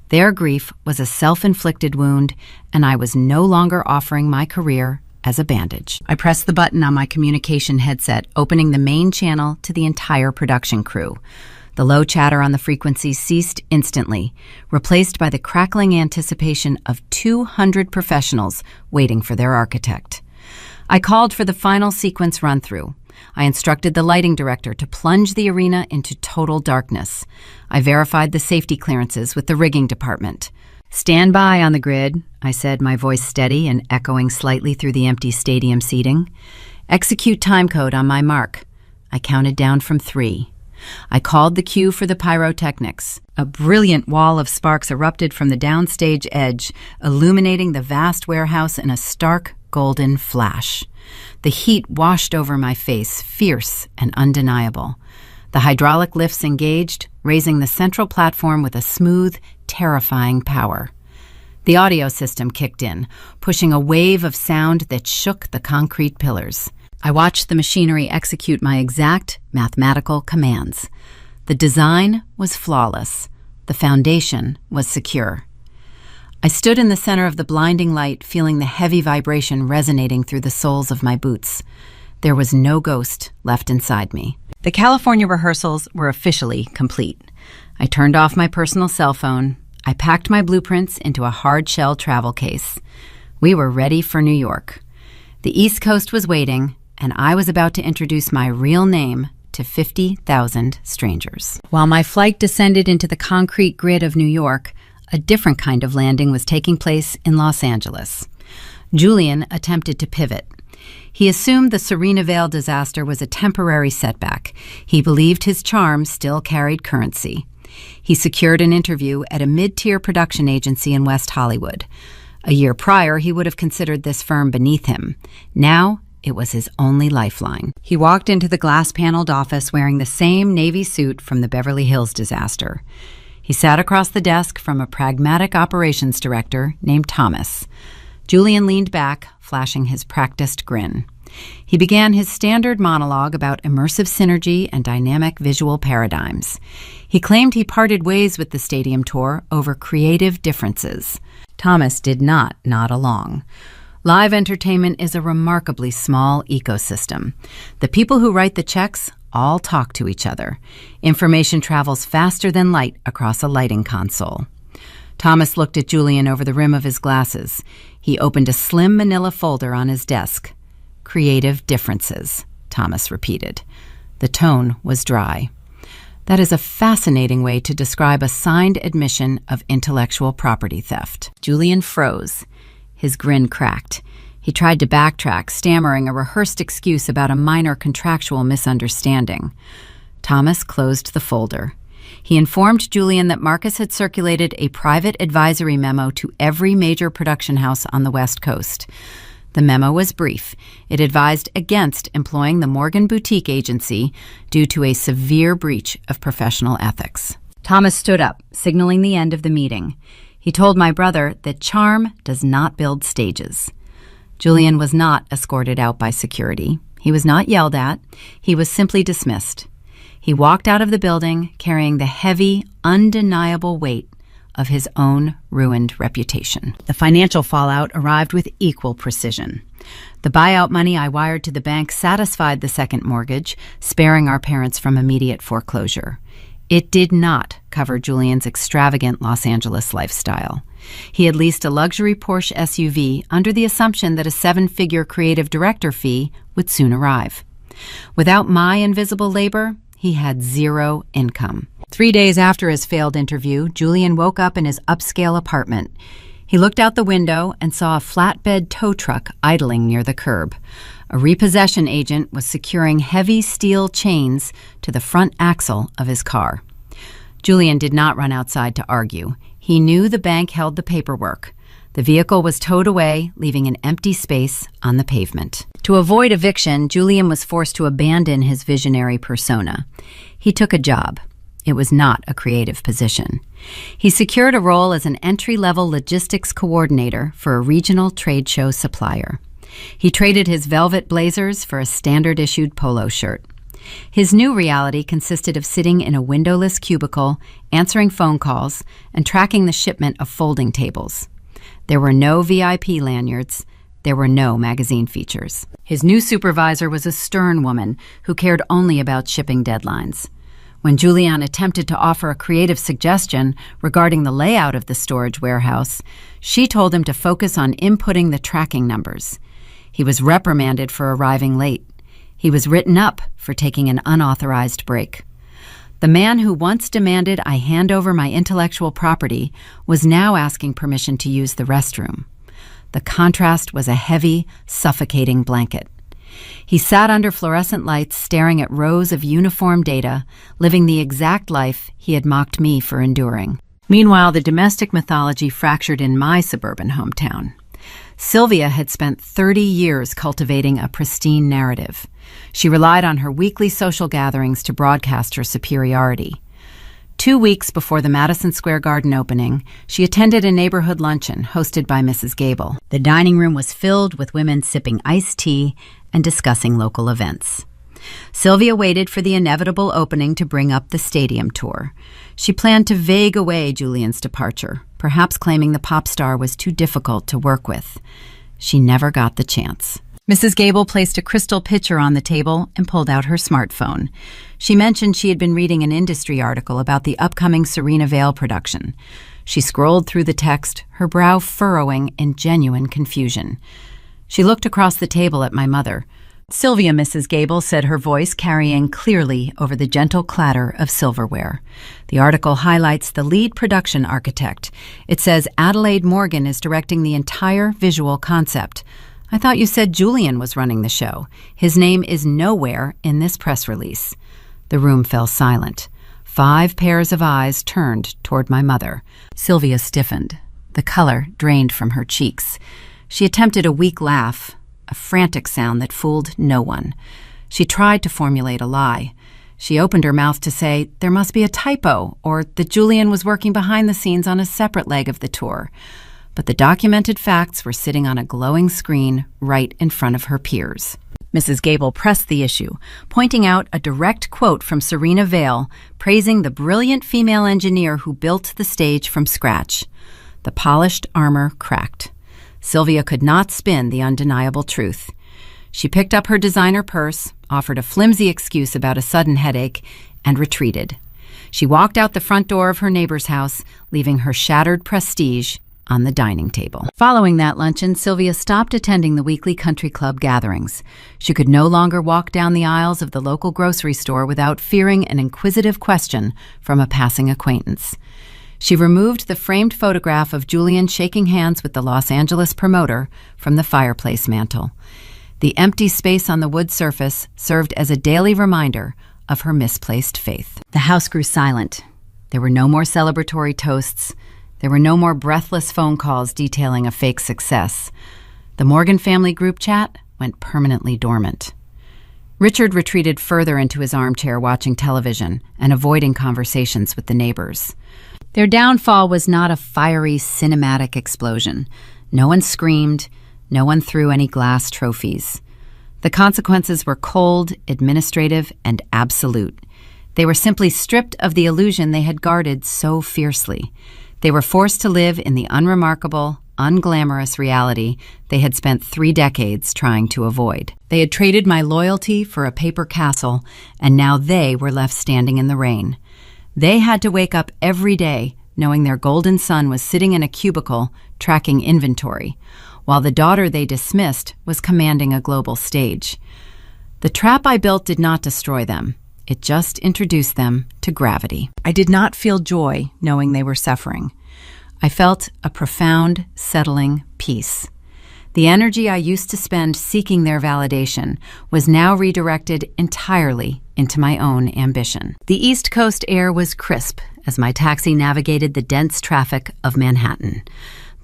Their grief was a self-inflicted wound, and I was no longer offering my career as a bandage. I pressed the button on my communication headset, opening the main channel to the entire production crew. The low chatter on the frequency ceased instantly, replaced by the crackling anticipation of 200 professionals waiting for their architect. I called for the final sequence run-through. I instructed the lighting director to plunge the arena into total darkness. I verified the safety clearances with the rigging department. "Stand by on the grid," I said, my voice steady and echoing slightly through the empty stadium seating. "Execute timecode on my mark." I counted down from 3. I called the cue for the pyrotechnics. A brilliant wall of sparks erupted from the downstage edge, illuminating the vast warehouse in a stark golden flash. The heat washed over my face, fierce and undeniable. The hydraulic lifts engaged, raising the central platform with a smooth, terrifying power. The audio system kicked in, pushing a wave of sound that shook the concrete pillars. I watched the machinery execute my exact mathematical commands. The design was flawless. The foundation was secure. I stood in the center of the blinding light, feeling the heavy vibration resonating through the soles of my boots. There was no ghost left inside me. The California rehearsals were officially complete. I turned off my personal cell phone. I packed my blueprints into a hard-shell travel case. We were ready for New York. The East Coast was waiting, and I was about to introduce my real name to 50,000 strangers. While my flight descended into the concrete grid of New York, a different kind of landing was taking place in Los Angeles. Julian attempted to pivot. He assumed the Serena Vale disaster was a temporary setback. He believed his charm still carried currency. He secured an interview at a mid-tier production agency in West Hollywood. A year prior, he would have considered this firm beneath him. Now, it was his only lifeline. He walked into the glass-paneled office wearing the same navy suit from the Beverly Hills disaster. He sat across the desk from a pragmatic operations director named Thomas. Julian leaned back, flashing his practiced grin. He began his standard monologue about immersive synergy and dynamic visual paradigms. He claimed he parted ways with the stadium tour over creative differences. Thomas did not nod along. Live entertainment is a remarkably small ecosystem. The people who write the checks all talk to each other. Information travels faster than light across a lighting console. Thomas looked at Julian over the rim of his glasses. He opened a slim manila folder on his desk. "Creative differences," Thomas repeated. The tone was dry. That is a fascinating way to describe a signed admission of intellectual property theft. Julian froze. His grin cracked. He tried to backtrack, stammering a rehearsed excuse about a minor contractual misunderstanding. Thomas closed the folder. He informed Julian that Marcus had circulated a private advisory memo to every major production house on the West Coast. The memo was brief. It advised against employing the Morgan Boutique Agency due to a severe breach of professional ethics. Thomas stood up, signaling the end of the meeting. He told my brother that charm does not build stages. Julian was not escorted out by security. He was not yelled at. He was simply dismissed. He walked out of the building carrying the heavy, undeniable weight of his own ruined reputation. The financial fallout arrived with equal precision. The buyout money I wired to the bank satisfied the second mortgage, sparing our parents from immediate foreclosure. It did not cover Julian's extravagant Los Angeles lifestyle. He had leased a luxury Porsche SUV under the assumption that a 7-figure creative director fee would soon arrive. Without my invisible labor, he had zero income. 3 days after his failed interview, Julian woke up in his upscale apartment. He looked out the window and saw a flatbed tow truck idling near the curb. A repossession agent was securing heavy steel chains to the front axle of his car. Julian did not run outside to argue. He knew the bank held the paperwork. The vehicle was towed away, leaving an empty space on the pavement. To avoid eviction, Julian was forced to abandon his visionary persona. He took a job. It was not a creative position. He secured a role as an entry-level logistics coordinator for a regional trade show supplier. He traded his velvet blazers for a standard-issued polo shirt. His new reality consisted of sitting in a windowless cubicle, answering phone calls, and tracking the shipment of folding tables. There were no VIP lanyards. There were no magazine features. His new supervisor was a stern woman who cared only about shipping deadlines. When Julian attempted to offer a creative suggestion regarding the layout of the storage warehouse, she told him to focus on inputting the tracking numbers. He was reprimanded for arriving late. He was written up for taking an unauthorized break. The man who once demanded I hand over my intellectual property was now asking permission to use the restroom. The contrast was a heavy, suffocating blanket. He sat under fluorescent lights staring at rows of uniform data, living the exact life he had mocked me for enduring. Meanwhile, the domestic mythology fractured in my suburban hometown. Sylvia had spent 30 years cultivating a pristine narrative. She relied on her weekly social gatherings to broadcast her superiority. 2 weeks before the Madison Square Garden opening, she attended a neighborhood luncheon hosted by Mrs. Gable. The dining room was filled with women sipping iced tea and discussing local events. Sylvia waited for the inevitable opening to bring up the stadium tour. She planned to vague away Julian's departure, perhaps claiming the pop star was too difficult to work with. She never got the chance. Mrs. Gable placed a crystal pitcher on the table and pulled out her smartphone. She mentioned she had been reading an industry article about the upcoming Serena Vale production. She scrolled through the text, her brow furrowing in genuine confusion. She looked across the table at my mother. "Sylvia, Mrs. Gable," said her voice carrying clearly over the gentle clatter of silverware. The article highlights the lead production architect. It says Adelaide Morgan is directing the entire visual concept. I thought you said Julian was running the show. His name is nowhere in this press release. The room fell silent. 5 pairs of eyes turned toward my mother. Sylvia stiffened. The color drained from her cheeks. She attempted a weak laugh, a frantic sound that fooled no one. She tried to formulate a lie. She opened her mouth to say there must be a typo or that Julian was working behind the scenes on a separate leg of the tour. But the documented facts were sitting on a glowing screen right in front of her peers. Mrs. Gable pressed the issue, pointing out a direct quote from Serena Vale praising the brilliant female engineer who built the stage from scratch. The polished armor cracked. Sylvia could not spin the undeniable truth. She picked up her designer purse, offered a flimsy excuse about a sudden headache, and retreated. She walked out the front door of her neighbor's house, leaving her shattered prestige on the dining table. Following that luncheon, Sylvia stopped attending the weekly country club gatherings. She could no longer walk down the aisles of the local grocery store without fearing an inquisitive question from a passing acquaintance. She removed the framed photograph of Julian shaking hands with the Los Angeles promoter from the fireplace mantel. The empty space on the wood surface served as a daily reminder of her misplaced faith. The house grew silent. There were no more celebratory toasts. There were no more breathless phone calls detailing a fake success. The Morgan family group chat went permanently dormant. Richard retreated further into his armchair watching television and avoiding conversations with the neighbors. Their downfall was not a fiery cinematic explosion. No one screamed. No one threw any glass trophies. The consequences were cold, administrative, and absolute. They were simply stripped of the illusion they had guarded so fiercely. They were forced to live in the unremarkable, unglamorous reality they had spent 3 decades trying to avoid. They had traded my loyalty for a paper castle, and now they were left standing in the rain. They had to wake up every day knowing their golden son was sitting in a cubicle tracking inventory, while the daughter they dismissed was commanding a global stage. The trap I built did not destroy them. It just introduced them to gravity. I did not feel joy knowing they were suffering. I felt a profound, settling peace. The energy I used to spend seeking their validation was now redirected entirely into my own ambition. The East Coast air was crisp as my taxi navigated the dense traffic of Manhattan.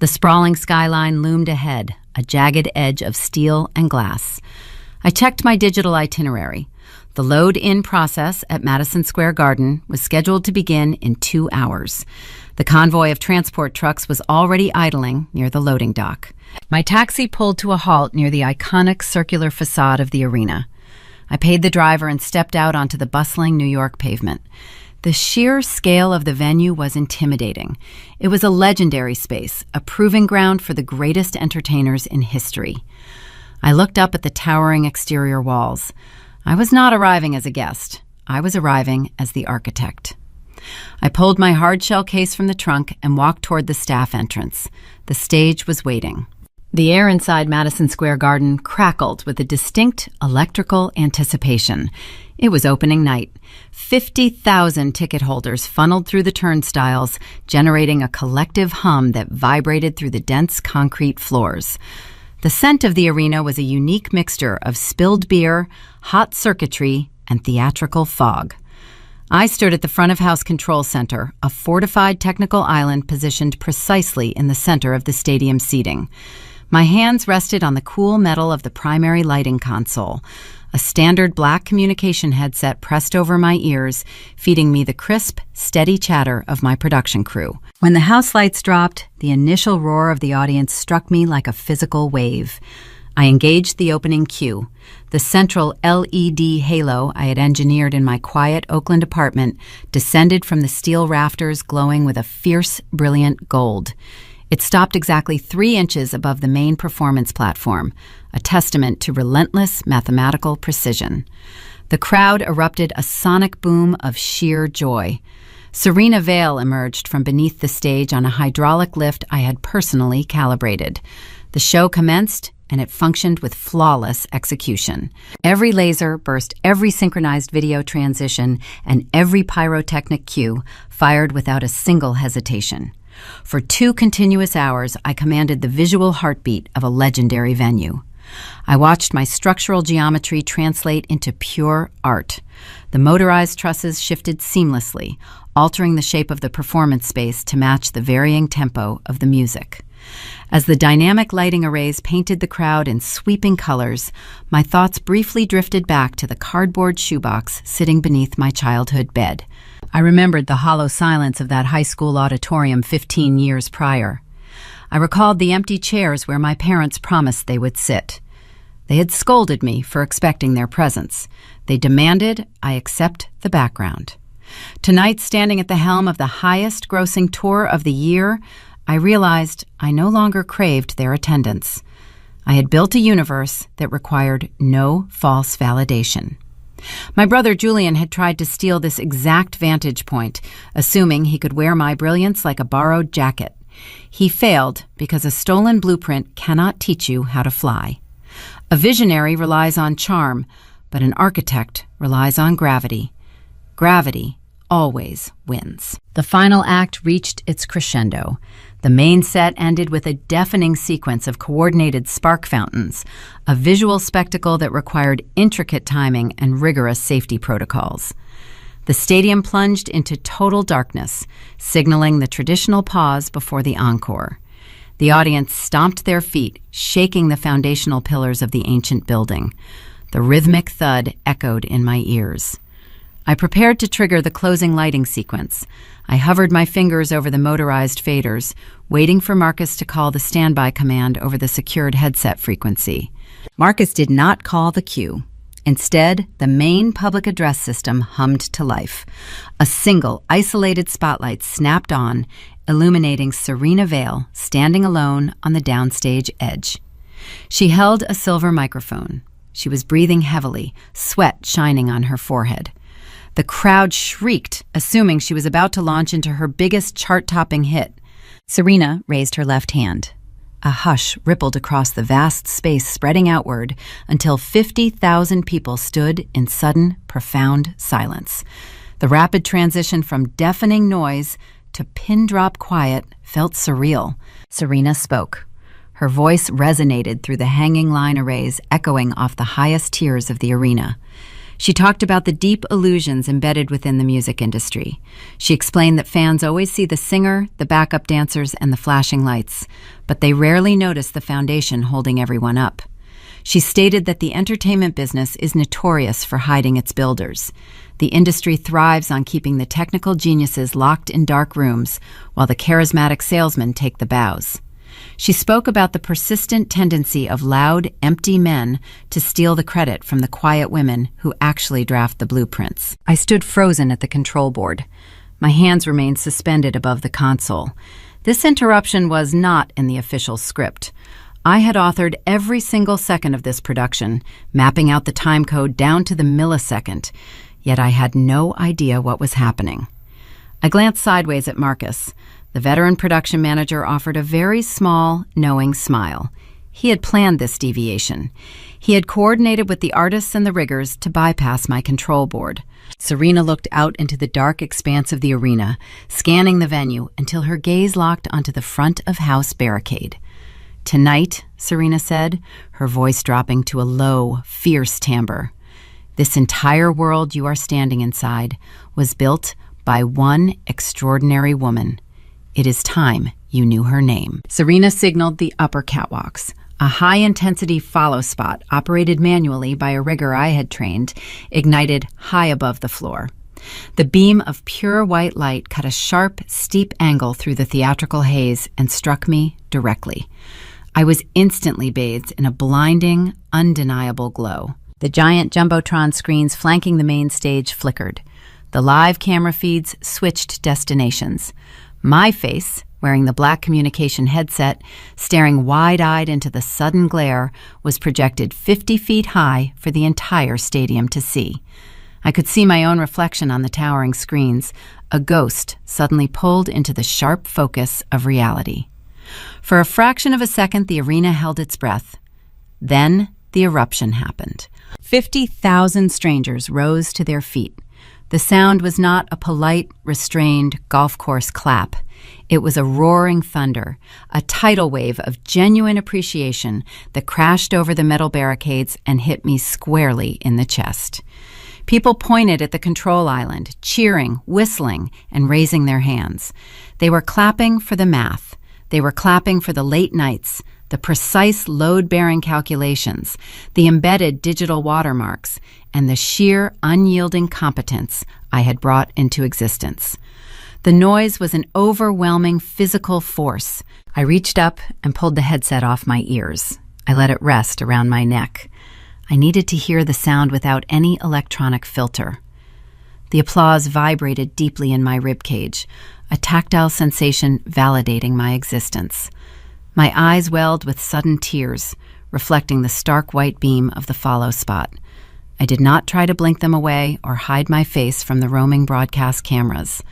The sprawling skyline loomed ahead, a jagged edge of steel and glass. I checked my digital itinerary. The load-in process at Madison Square Garden was scheduled to begin in 2 hours. The convoy of transport trucks was already idling near the loading dock. My taxi pulled to a halt near the iconic circular facade of the arena. I paid the driver and stepped out onto the bustling New York pavement. The sheer scale of the venue was intimidating. It was a legendary space, a proving ground for the greatest entertainers in history. I looked up at the towering exterior walls. I was not arriving as a guest. I was arriving as the architect. I pulled my hard-shell case from the trunk and walked toward the staff entrance. The stage was waiting. The air inside Madison Square Garden crackled with a distinct electrical anticipation. It was opening night. 50,000 ticket holders funneled through the turnstiles, generating a collective hum that vibrated through the dense concrete floors. The scent of the arena was a unique mixture of spilled beer, hot circuitry, and theatrical fog. I stood at the front-of-house control center, a fortified technical island positioned precisely in the center of the stadium seating. My hands rested on the cool metal of the primary lighting console, a standard black communication headset pressed over my ears, feeding me the crisp, steady chatter of my production crew. When the house lights dropped, the initial roar of the audience struck me like a physical wave. I engaged the opening cue. The central LED halo I had engineered in my quiet Oakland apartment descended from the steel rafters, glowing with a fierce, brilliant gold. It stopped exactly 3 inches above the main performance platform, a testament to relentless mathematical precision. The crowd erupted a sonic boom of sheer joy. Serena Vale emerged from beneath the stage on a hydraulic lift I had personally calibrated. The show commenced, and it functioned with flawless execution. Every laser burst, every synchronized video transition, and every pyrotechnic cue fired without a single hesitation. For 2 continuous hours, I commanded the visual heartbeat of a legendary venue. I watched my structural geometry translate into pure art. The motorized trusses shifted seamlessly, altering the shape of the performance space to match the varying tempo of the music. As the dynamic lighting arrays painted the crowd in sweeping colors, my thoughts briefly drifted back to the cardboard shoebox sitting beneath my childhood bed. I remembered the hollow silence of that high school auditorium 15 years prior. I recalled the empty chairs where my parents promised they would sit. They had scolded me for expecting their presence. They demanded I accept the background. Tonight, standing at the helm of the highest-grossing tour of the year, I realized I no longer craved their attendance. I had built a universe that required no false validation. My brother Julian had tried to steal this exact vantage point, assuming he could wear my brilliance like a borrowed jacket. He failed because a stolen blueprint cannot teach you how to fly. A visionary relies on charm, but an architect relies on gravity. Gravity always wins. The final act reached its crescendo. The main set ended with a deafening sequence of coordinated spark fountains, a visual spectacle that required intricate timing and rigorous safety protocols. The stadium plunged into total darkness, signaling the traditional pause before the encore. The audience stomped their feet, shaking the foundational pillars of the ancient building. The rhythmic thud echoed in my ears. I prepared to trigger the closing lighting sequence. I hovered my fingers over the motorized faders, waiting for Marcus to call the standby command over the secured headset frequency. Marcus did not call the cue. Instead, the main public address system hummed to life. A single, isolated spotlight snapped on, illuminating Serena Vale standing alone on the downstage edge. She held a silver microphone. She was breathing heavily, sweat shining on her forehead. The crowd shrieked, assuming she was about to launch into her biggest chart-topping hit. Serena raised her left hand. A hush rippled across the vast space spreading outward until 50,000 people stood in sudden, profound silence. The rapid transition from deafening noise to pin-drop quiet felt surreal. Serena spoke. Her voice resonated through the hanging line arrays echoing off the highest tiers of the arena. She talked about the deep illusions embedded within the music industry. She explained that fans always see the singer, the backup dancers, and the flashing lights, but they rarely notice the foundation holding everyone up. She stated that the entertainment business is notorious for hiding its builders. The industry thrives on keeping the technical geniuses locked in dark rooms, while the charismatic salesmen take the bows. She spoke about the persistent tendency of loud, empty men to steal the credit from the quiet women who actually draft the blueprints. I stood frozen at the control board. My hands remained suspended above the console. This interruption was not in the official script. I had authored every single second of this production, mapping out the time code down to the millisecond, yet I had no idea what was happening. I glanced sideways at Marcus. The veteran production manager offered a very small, knowing smile. He had planned this deviation. He had coordinated with the artists and the riggers to bypass my control board. Serena looked out into the dark expanse of the arena, scanning the venue until her gaze locked onto the front-of-house barricade. "Tonight," Serena said, her voice dropping to a low, fierce timbre, "this entire world you are standing inside was built by one extraordinary woman. It is time you knew her name." Serena signaled the upper catwalks. A high-intensity follow spot, operated manually by a rigger I had trained, ignited high above the floor. The beam of pure white light cut a sharp, steep angle through the theatrical haze and struck me directly. I was instantly bathed in a blinding, undeniable glow. The giant jumbotron screens flanking the main stage flickered. The live camera feeds switched destinations. My face, wearing the black communication headset, staring wide-eyed into the sudden glare, was projected 50 feet high for the entire stadium to see. I could see my own reflection on the towering screens, a ghost suddenly pulled into the sharp focus of reality. For a fraction of a second, the arena held its breath. Then the eruption happened. 50,000 strangers rose to their feet. The sound was not a polite, restrained golf course clap. It was a roaring thunder, a tidal wave of genuine appreciation that crashed over the metal barricades and hit me squarely in the chest. People pointed at the control island, cheering, whistling, and raising their hands. They were clapping for the math. They were clapping for the late nights, the precise load-bearing calculations, the embedded digital watermarks, and the sheer, unyielding competence I had brought into existence. The noise was an overwhelming physical force. I reached up and pulled the headset off my ears. I let it rest around my neck. I needed to hear the sound without any electronic filter. The applause vibrated deeply in my ribcage, a tactile sensation validating my existence. My eyes welled with sudden tears, reflecting the stark white beam of the follow spot. I did not try to blink them away or hide my face from the roaming broadcast cameras.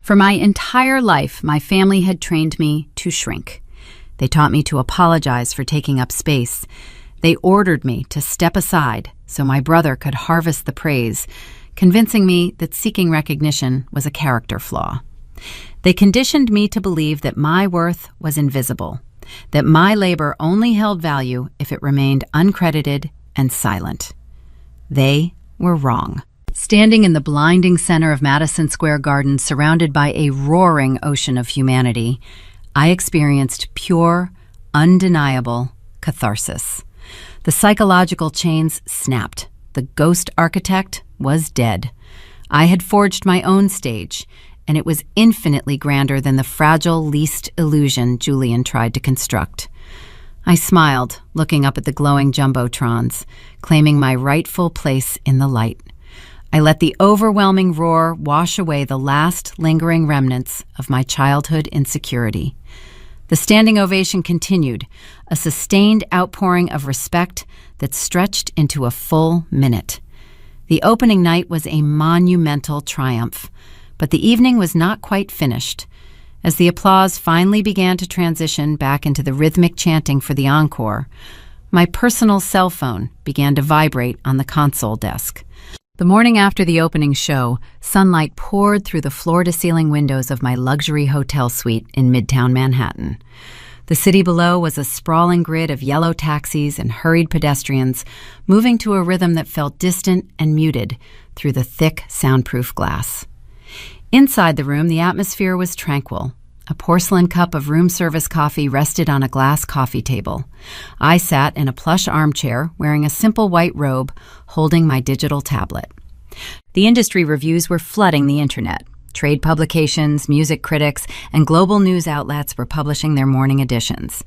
For my entire life, my family had trained me to shrink. They taught me to apologize for taking up space. They ordered me to step aside so my brother could harvest the praise, convincing me that seeking recognition was a character flaw. They conditioned me to believe that my worth was invisible, that my labor only held value if it remained uncredited and silent. They were wrong. Standing in the blinding center of Madison Square Garden, surrounded by a roaring ocean of humanity, I experienced pure, undeniable catharsis. The psychological chains snapped. The ghost architect was dead. I had forged my own stage, and it was infinitely grander than the fragile least illusion Julian tried to construct. I smiled, looking up at the glowing jumbotrons, claiming my rightful place in the light. I let the overwhelming roar wash away the last lingering remnants of my childhood insecurity. The standing ovation continued, a sustained outpouring of respect that stretched into a full minute. The opening night was a monumental triumph, but the evening was not quite finished. As the applause finally began to transition back into the rhythmic chanting for the encore, my personal cell phone began to vibrate on the console desk. The morning after the opening show, sunlight poured through the floor-to-ceiling windows of my luxury hotel suite in Midtown Manhattan. The city below was a sprawling grid of yellow taxis and hurried pedestrians, moving to a rhythm that felt distant and muted through the thick, soundproof glass. Inside the room, the atmosphere was tranquil. A porcelain cup of room service coffee rested on a glass coffee table. I sat in a plush armchair, wearing a simple white robe, holding my digital tablet. The industry reviews were flooding the internet. Trade publications, music critics, and global news outlets were publishing their morning editions.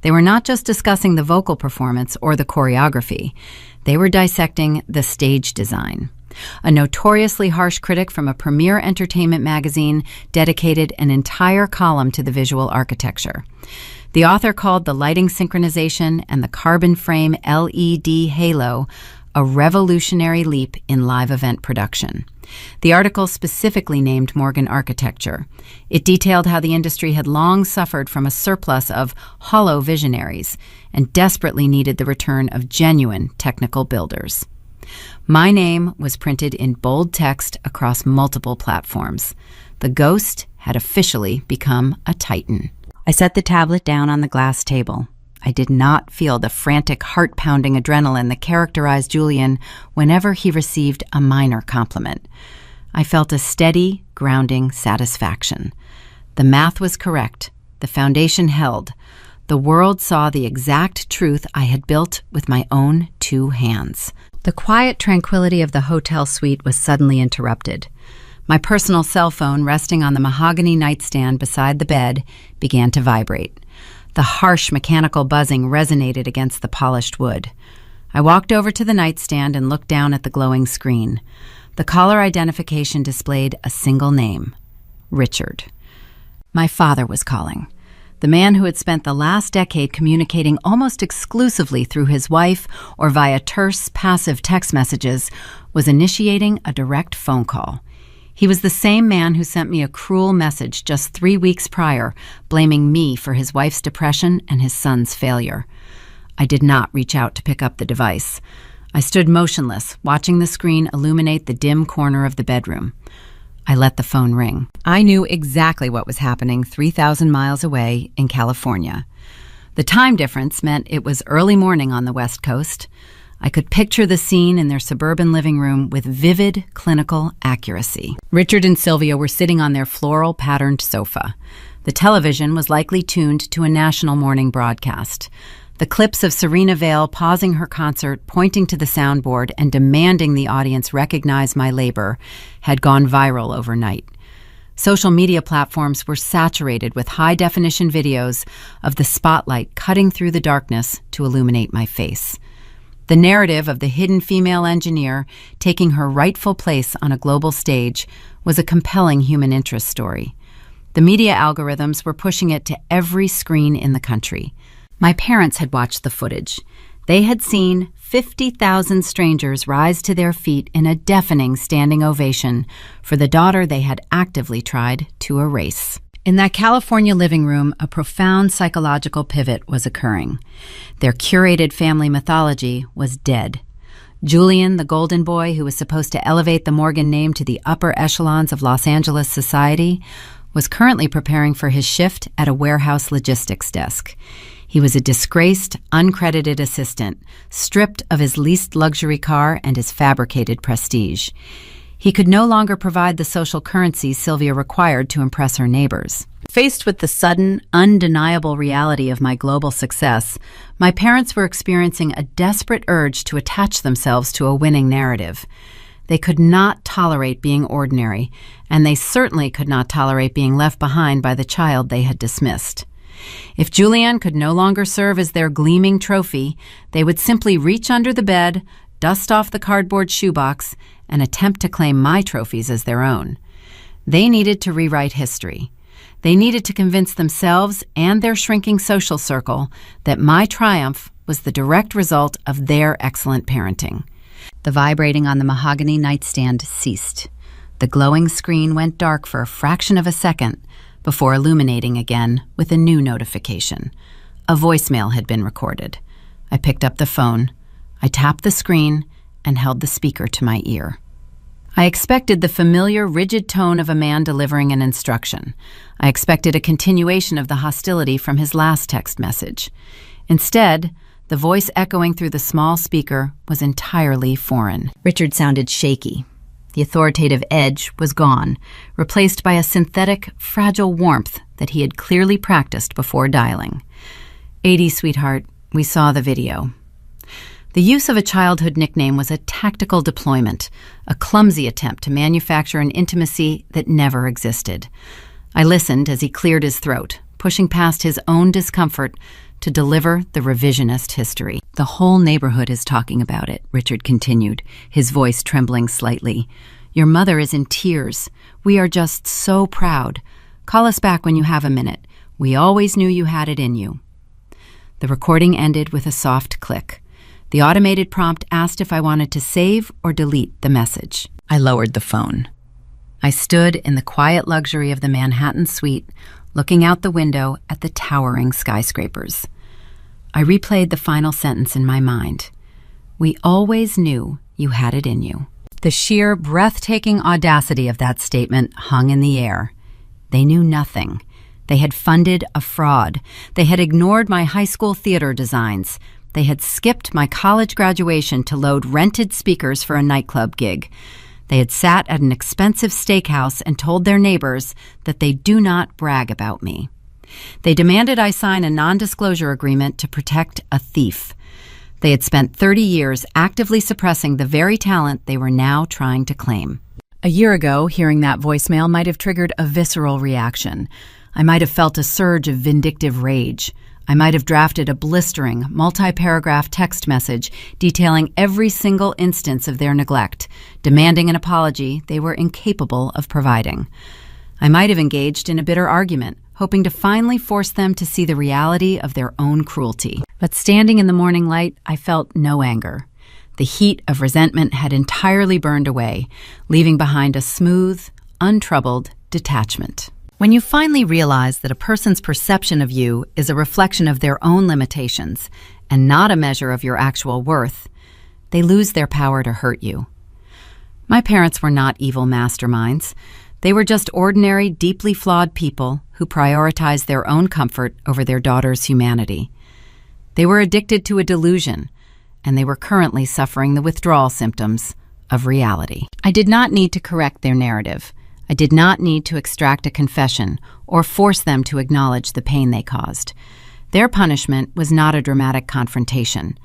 They were not just discussing the vocal performance or the choreography. They were dissecting the stage design. A notoriously harsh critic from a premier entertainment magazine dedicated an entire column to the visual architecture. The author called the lighting synchronization and the carbon frame LED halo a revolutionary leap in live event production. The article specifically named Morgan architecture. It detailed how the industry had long suffered from a surplus of hollow visionaries and desperately needed the return of genuine technical builders. My name was printed in bold text across multiple platforms. The ghost had officially become a titan. I set the tablet down on the glass table. I did not feel the frantic, heart-pounding adrenaline that characterized Julian whenever he received a minor compliment. I felt a steady, grounding satisfaction. The math was correct. The foundation held. The world saw the exact truth I had built with my own 2 hands. The quiet tranquility of the hotel suite was suddenly interrupted. My personal cell phone, resting on the mahogany nightstand beside the bed, began to vibrate. The harsh mechanical buzzing resonated against the polished wood. I walked over to the nightstand and looked down at the glowing screen. The caller identification displayed a single name: Richard. My father was calling. The man who had spent the last decade communicating almost exclusively through his wife or via terse, passive text messages was initiating a direct phone call. He was the same man who sent me a cruel message just 3 weeks prior, blaming me for his wife's depression and his son's failure. I did not reach out to pick up the device. I stood motionless, watching the screen illuminate the dim corner of the bedroom. I let the phone ring. I knew exactly what was happening 3,000 miles away in California. The time difference meant it was early morning on the West Coast. I could picture the scene in their suburban living room with vivid, clinical accuracy. Richard and Sylvia were sitting on their floral-patterned sofa. The television was likely tuned to a national morning broadcast. The clips of Serena Vale pausing her concert, pointing to the soundboard, and demanding the audience recognize my labor had gone viral overnight. Social media platforms were saturated with high-definition videos of the spotlight cutting through the darkness to illuminate my face. The narrative of the hidden female engineer taking her rightful place on a global stage was a compelling human interest story. The media algorithms were pushing it to every screen in the country. My parents had watched the footage. They had seen 50,000 strangers rise to their feet in a deafening standing ovation for the daughter they had actively tried to erase. In that California living room, a profound psychological pivot was occurring. Their curated family mythology was dead. Julian, the golden boy who was supposed to elevate the Morgan name to the upper echelons of Los Angeles society, was currently preparing for his shift at a warehouse logistics desk. He was a disgraced, uncredited assistant, stripped of his leased luxury car and his fabricated prestige. He could no longer provide the social currency Sylvia required to impress her neighbors. Faced with the sudden, undeniable reality of my global success, my parents were experiencing a desperate urge to attach themselves to a winning narrative. They could not tolerate being ordinary, and they certainly could not tolerate being left behind by the child they had dismissed. If Julian could no longer serve as their gleaming trophy, they would simply reach under the bed, dust off the cardboard shoebox, and attempt to claim my trophies as their own. They needed to rewrite history. They needed to convince themselves and their shrinking social circle that my triumph was the direct result of their excellent parenting. The vibrating on the mahogany nightstand ceased. The glowing screen went dark for a fraction of a second, before illuminating again with a new notification. A voicemail had been recorded. I picked up the phone. I tapped the screen and held the speaker to my ear. I expected the familiar, rigid tone of a man delivering an instruction. I expected a continuation of the hostility from his last text message. Instead, the voice echoing through the small speaker was entirely foreign. Richard sounded shaky. The authoritative edge was gone, replaced by a synthetic, fragile warmth that he had clearly practiced before dialing. "80, sweetheart, we saw the video." The use of a childhood nickname was a tactical deployment, a clumsy attempt to manufacture an intimacy that never existed. I listened as he cleared his throat, pushing past his own discomfort to deliver the revisionist history. "The whole neighborhood is talking about it," Richard continued, his voice trembling slightly. "Your mother is in tears. We are just so proud. Call us back when you have a minute. We always knew you had it in you." The recording ended with a soft click. The automated prompt asked if I wanted to save or delete the message. I lowered the phone. I stood in the quiet luxury of the Manhattan suite, looking out the window at the towering skyscrapers. I replayed the final sentence in my mind. "We always knew you had it in you." The sheer, breathtaking audacity of that statement hung in the air. They knew nothing. They had funded a fraud. They had ignored my high school theater designs. They had skipped my college graduation to load rented speakers for a nightclub gig. They had sat at an expensive steakhouse and told their neighbors that they do not brag about me. They demanded I sign a non-disclosure agreement to protect a thief. They had spent 30 years actively suppressing the very talent they were now trying to claim. A year ago, hearing that voicemail might have triggered a visceral reaction. I might have felt a surge of vindictive rage. I might have drafted a blistering, multi-paragraph text message detailing every single instance of their neglect, demanding an apology they were incapable of providing. I might have engaged in a bitter argument, hoping to finally force them to see the reality of their own cruelty. But standing in the morning light, I felt no anger. The heat of resentment had entirely burned away, leaving behind a smooth, untroubled detachment. When you finally realize that a person's perception of you is a reflection of their own limitations and not a measure of your actual worth, they lose their power to hurt you. My parents were not evil masterminds. They were just ordinary, deeply flawed people who prioritized their own comfort over their daughter's humanity. They were addicted to a delusion, and they were currently suffering the withdrawal symptoms of reality. I did not need to correct their narrative. I did not need to extract a confession or force them to acknowledge the pain they caused. Their punishment was not a dramatic confrontation.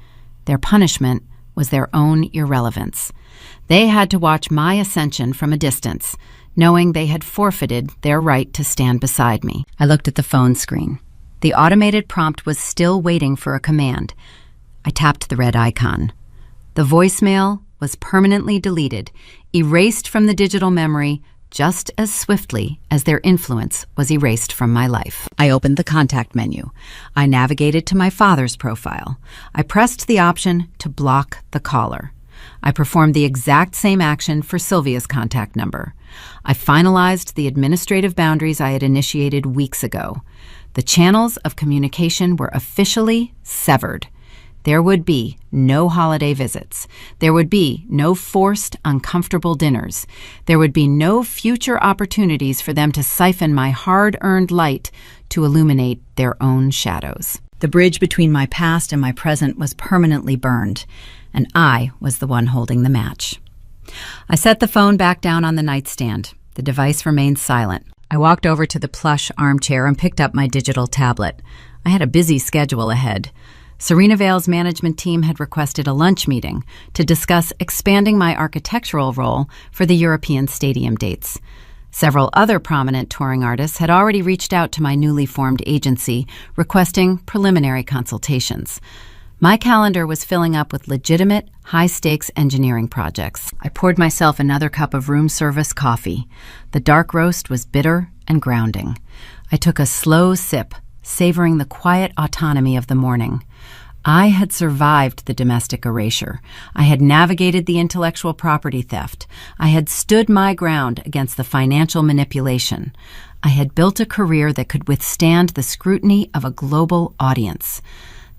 Their punishment was their own irrelevance. They had to watch my ascension from a distance, knowing they had forfeited their right to stand beside me. I looked at the phone screen. The automated prompt was still waiting for a command. I tapped the red icon. The voicemail was permanently deleted, erased from the digital memory, just as swiftly as their influence was erased from my life. I opened the contact menu. I navigated to my father's profile. I pressed the option to block the caller. I performed the exact same action for Sylvia's contact number. I finalized the administrative boundaries I had initiated weeks ago. The channels of communication were officially severed. There would be no holiday visits. There would be no forced, uncomfortable dinners. There would be no future opportunities for them to siphon my hard-earned light to illuminate their own shadows. The bridge between my past and my present was permanently burned, and I was the one holding the match. I set the phone back down on the nightstand. The device remained silent. I walked over to the plush armchair and picked up my digital tablet. I had a busy schedule ahead. Serena Vale's management team had requested a lunch meeting to discuss expanding my architectural role for the European stadium dates. Several other prominent touring artists had already reached out to my newly formed agency, requesting preliminary consultations. My calendar was filling up with legitimate, high-stakes engineering projects. I poured myself another cup of room service coffee. The dark roast was bitter and grounding. I took a slow sip, savoring the quiet autonomy of the morning. I had survived the domestic erasure. I had navigated the intellectual property theft. I had stood my ground against the financial manipulation. I had built a career that could withstand the scrutiny of a global audience.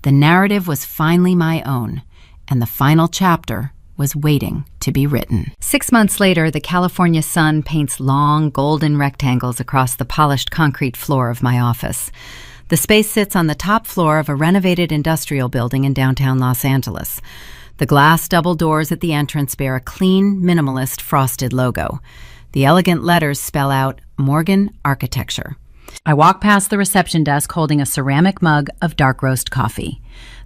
The narrative was finally my own, and the final chapter was waiting to be written. 6 months later, the California sun paints long, golden rectangles across the polished concrete floor of my office. The space sits on the top floor of a renovated industrial building in downtown Los Angeles. The glass double doors at the entrance bear a clean, minimalist frosted logo. The elegant letters spell out Morgan Architecture. I walk past the reception desk holding a ceramic mug of dark roast coffee.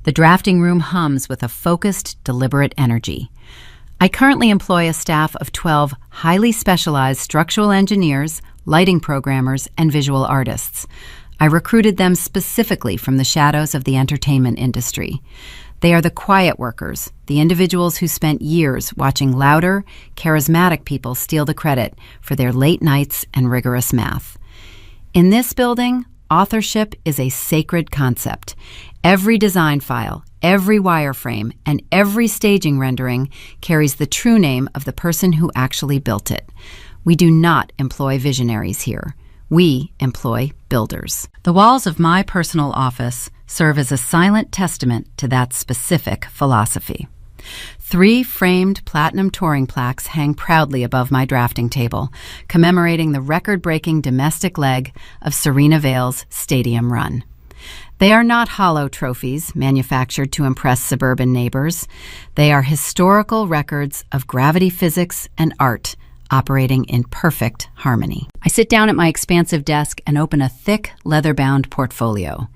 The drafting room hums with a focused, deliberate energy. I currently employ a staff of 12 highly specialized structural engineers, lighting programmers, and visual artists. I recruited them specifically from the shadows of the entertainment industry. They are the quiet workers, the individuals who spent years watching louder, charismatic people steal the credit for their late nights and rigorous math. In this building, authorship is a sacred concept. Every design file, every wireframe, and every staging rendering carries the true name of the person who actually built it. We do not employ visionaries here. We employ builders. The walls of my personal office serve as a silent testament to that specific philosophy. 3 framed platinum touring plaques hang proudly above my drafting table, commemorating the record-breaking domestic leg of Serena Vale's stadium run. They are not hollow trophies manufactured to impress suburban neighbors. They are historical records of gravity physics and art operating in perfect harmony. I sit down at my expansive desk and open a thick, leather-bound portfolio.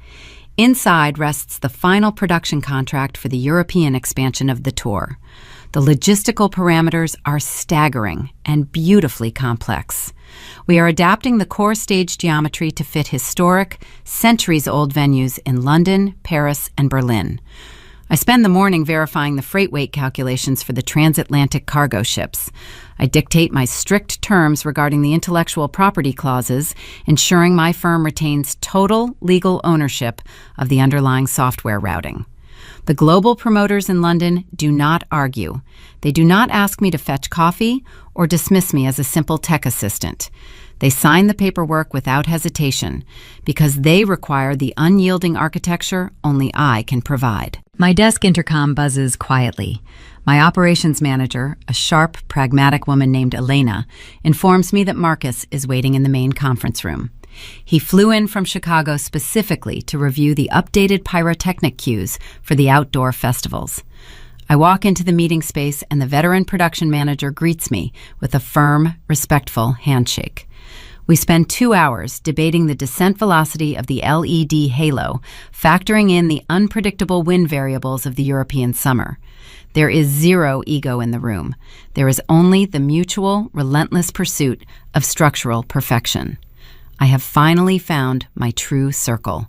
Inside rests the final production contract for the European expansion of the tour. The logistical parameters are staggering and beautifully complex. We are adapting the core stage geometry to fit historic, centuries-old venues in London, Paris, and Berlin. I spend the morning verifying the freight weight calculations for the transatlantic cargo ships. I dictate my strict terms regarding the intellectual property clauses, ensuring my firm retains total legal ownership of the underlying software routing. The global promoters in London do not argue. They do not ask me to fetch coffee or dismiss me as a simple tech assistant. They sign the paperwork without hesitation because they require the unyielding architecture only I can provide. My desk intercom buzzes quietly. My operations manager, a sharp, pragmatic woman named Elena, informs me that Marcus is waiting in the main conference room. He flew in from Chicago specifically to review the updated pyrotechnic cues for the outdoor festivals. I walk into the meeting space and the veteran production manager greets me with a firm, respectful handshake. We spend 2 hours debating the descent velocity of the LED halo, factoring in the unpredictable wind variables of the European summer. There is zero ego in the room. There is only the mutual, relentless pursuit of structural perfection. I have finally found my true circle.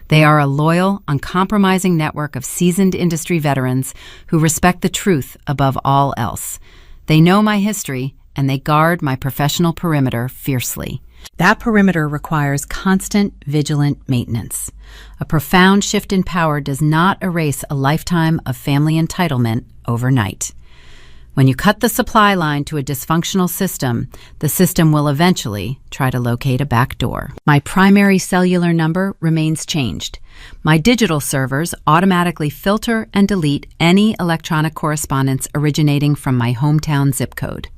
They are a loyal, uncompromising network of seasoned industry veterans who respect the truth above all else. They know my history, and they guard my professional perimeter fiercely. That perimeter requires constant, vigilant maintenance. A profound shift in power does not erase a lifetime of family entitlement overnight. When you cut the supply line to a dysfunctional system, the system will eventually try to locate a back door. My primary cellular number remains changed. My digital servers automatically filter and delete any electronic correspondence originating from my hometown zip code.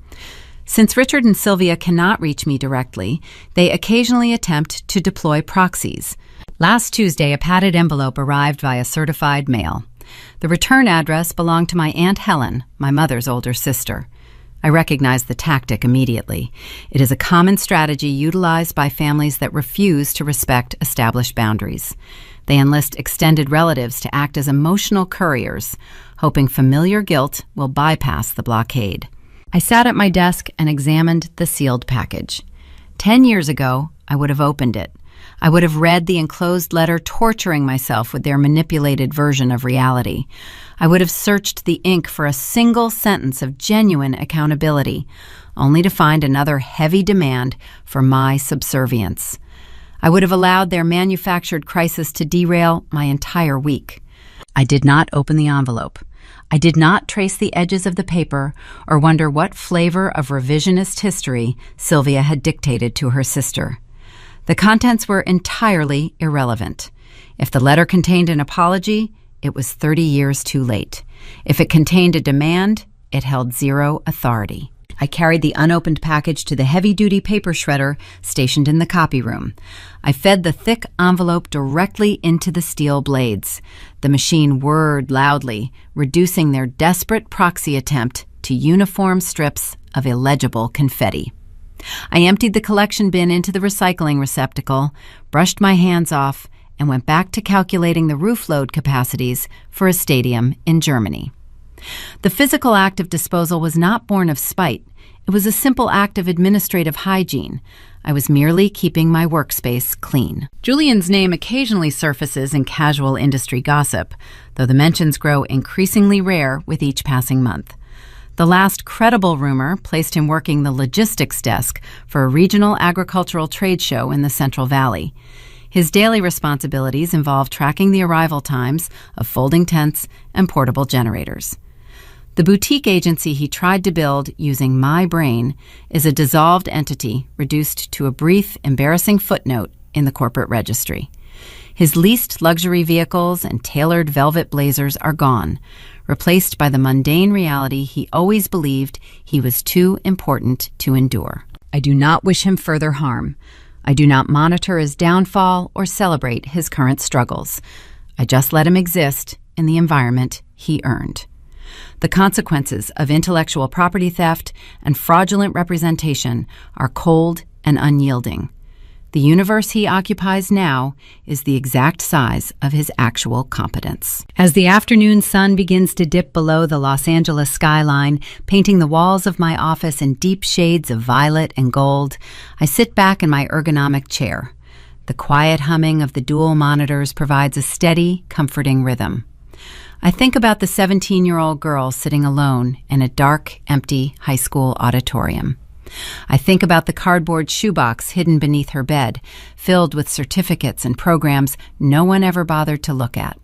Since Richard and Sylvia cannot reach me directly, they occasionally attempt to deploy proxies. Last Tuesday, a padded envelope arrived via certified mail. The return address belonged to my Aunt Helen, my mother's older sister. I recognized the tactic immediately. It is a common strategy utilized by families that refuse to respect established boundaries. They enlist extended relatives to act as emotional couriers, hoping familiar guilt will bypass the blockade. I sat at my desk and examined the sealed package. 10 years ago, I would have opened it. I would have read the enclosed letter, torturing myself with their manipulated version of reality. I would have searched the ink for a single sentence of genuine accountability, only to find another heavy demand for my subservience. I would have allowed their manufactured crisis to derail my entire week. I did not open the envelope. I did not trace the edges of the paper or wonder what flavor of revisionist history Sylvia had dictated to her sister. The contents were entirely irrelevant. If the letter contained an apology, it was 30 years too late. If it contained a demand, it held zero authority. I carried the unopened package to the heavy-duty paper shredder stationed in the copy room. I fed the thick envelope directly into the steel blades. The machine whirred loudly, reducing their desperate proxy attempt to uniform strips of illegible confetti. I emptied the collection bin into the recycling receptacle, brushed my hands off, and went back to calculating the roof load capacities for a stadium in Germany. The physical act of disposal was not born of spite. It was a simple act of administrative hygiene. I was merely keeping my workspace clean. Julian's name occasionally surfaces in casual industry gossip, though the mentions grow increasingly rare with each passing month. The last credible rumor placed him working the logistics desk for a regional agricultural trade show in the Central Valley. His daily responsibilities involve tracking the arrival times of folding tents and portable generators. The boutique agency he tried to build using my brain is a dissolved entity reduced to a brief, embarrassing footnote in the corporate registry. His leased luxury vehicles and tailored velvet blazers are gone, replaced by the mundane reality he always believed he was too important to endure. I do not wish him further harm. I do not monitor his downfall or celebrate his current struggles. I just let him exist in the environment he earned. The consequences of intellectual property theft and fraudulent representation are cold and unyielding. The universe he occupies now is the exact size of his actual competence. As the afternoon sun begins to dip below the Los Angeles skyline, painting the walls of my office in deep shades of violet and gold, I sit back in my ergonomic chair. The quiet humming of the dual monitors provides a steady, comforting rhythm. I think about the 17-year-old girl sitting alone in a dark, empty high school auditorium. I think about the cardboard shoebox hidden beneath her bed, filled with certificates and programs no one ever bothered to look at.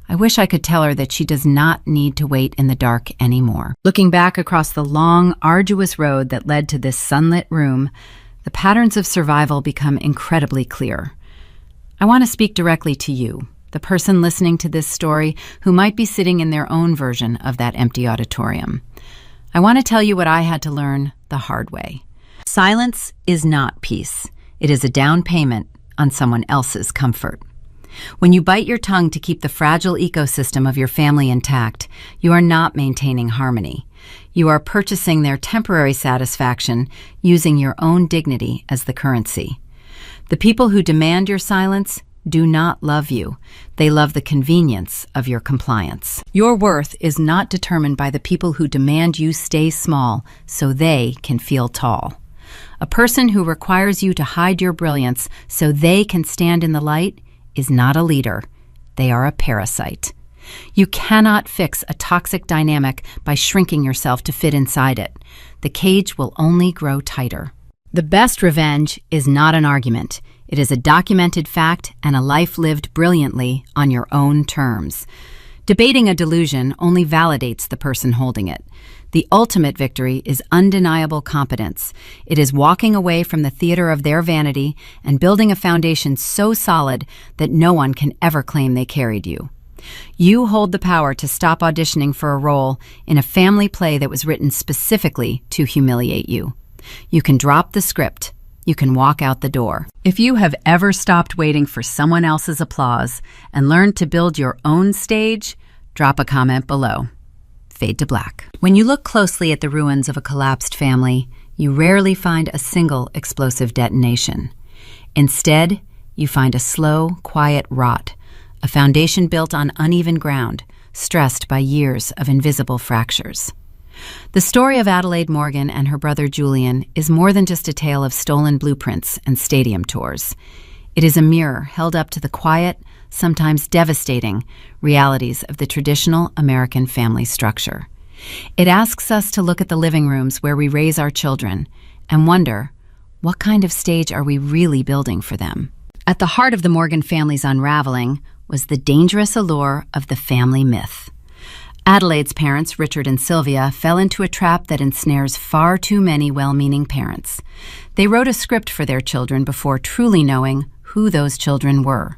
I wish I could tell her that she does not need to wait in the dark anymore. Looking back across the long, arduous road that led to this sunlit room, the patterns of survival become incredibly clear. I want to speak directly to you, the person listening to this story who might be sitting in their own version of that empty auditorium. I want to tell you what I had to learn the hard way. Silence is not peace. It is a down payment on someone else's comfort. When you bite your tongue to keep the fragile ecosystem of your family intact, you are not maintaining harmony. You are purchasing their temporary satisfaction using your own dignity as the currency. The people who demand your silence do not love you. They love the convenience of your compliance. Your worth is not determined by the people who demand you stay small so they can feel tall. A person who requires you to hide your brilliance so they can stand in the light is not a leader. They are a parasite. You cannot fix a toxic dynamic by shrinking yourself to fit inside it. The cage will only grow tighter. The best revenge is not an argument. It is a documented fact and a life lived brilliantly on your own terms. Debating a delusion only validates the person holding it. The ultimate victory is undeniable competence. It is walking away from the theater of their vanity and building a foundation so solid that no one can ever claim they carried you. You hold the power to stop auditioning for a role in a family play that was written specifically to humiliate you. You can drop the script. You can walk out the door. If you have ever stopped waiting for someone else's applause and learned to build your own stage, drop a comment below. Fade to black. When you look closely at the ruins of a collapsed family, you rarely find a single explosive detonation. Instead, you find a slow, quiet rot, a foundation built on uneven ground, stressed by years of invisible fractures. The story of Adelaide Morgan and her brother Julian is more than just a tale of stolen blueprints and stadium tours. It is a mirror held up to the quiet, sometimes devastating, realities of the traditional American family structure. It asks us to look at the living rooms where we raise our children and wonder, what kind of stage are we really building for them? At the heart of the Morgan family's unraveling was the dangerous allure of the family myth. Adelaide's parents, Richard and Sylvia, fell into a trap that ensnares far too many well-meaning parents. They wrote a script for their children before truly knowing who those children were.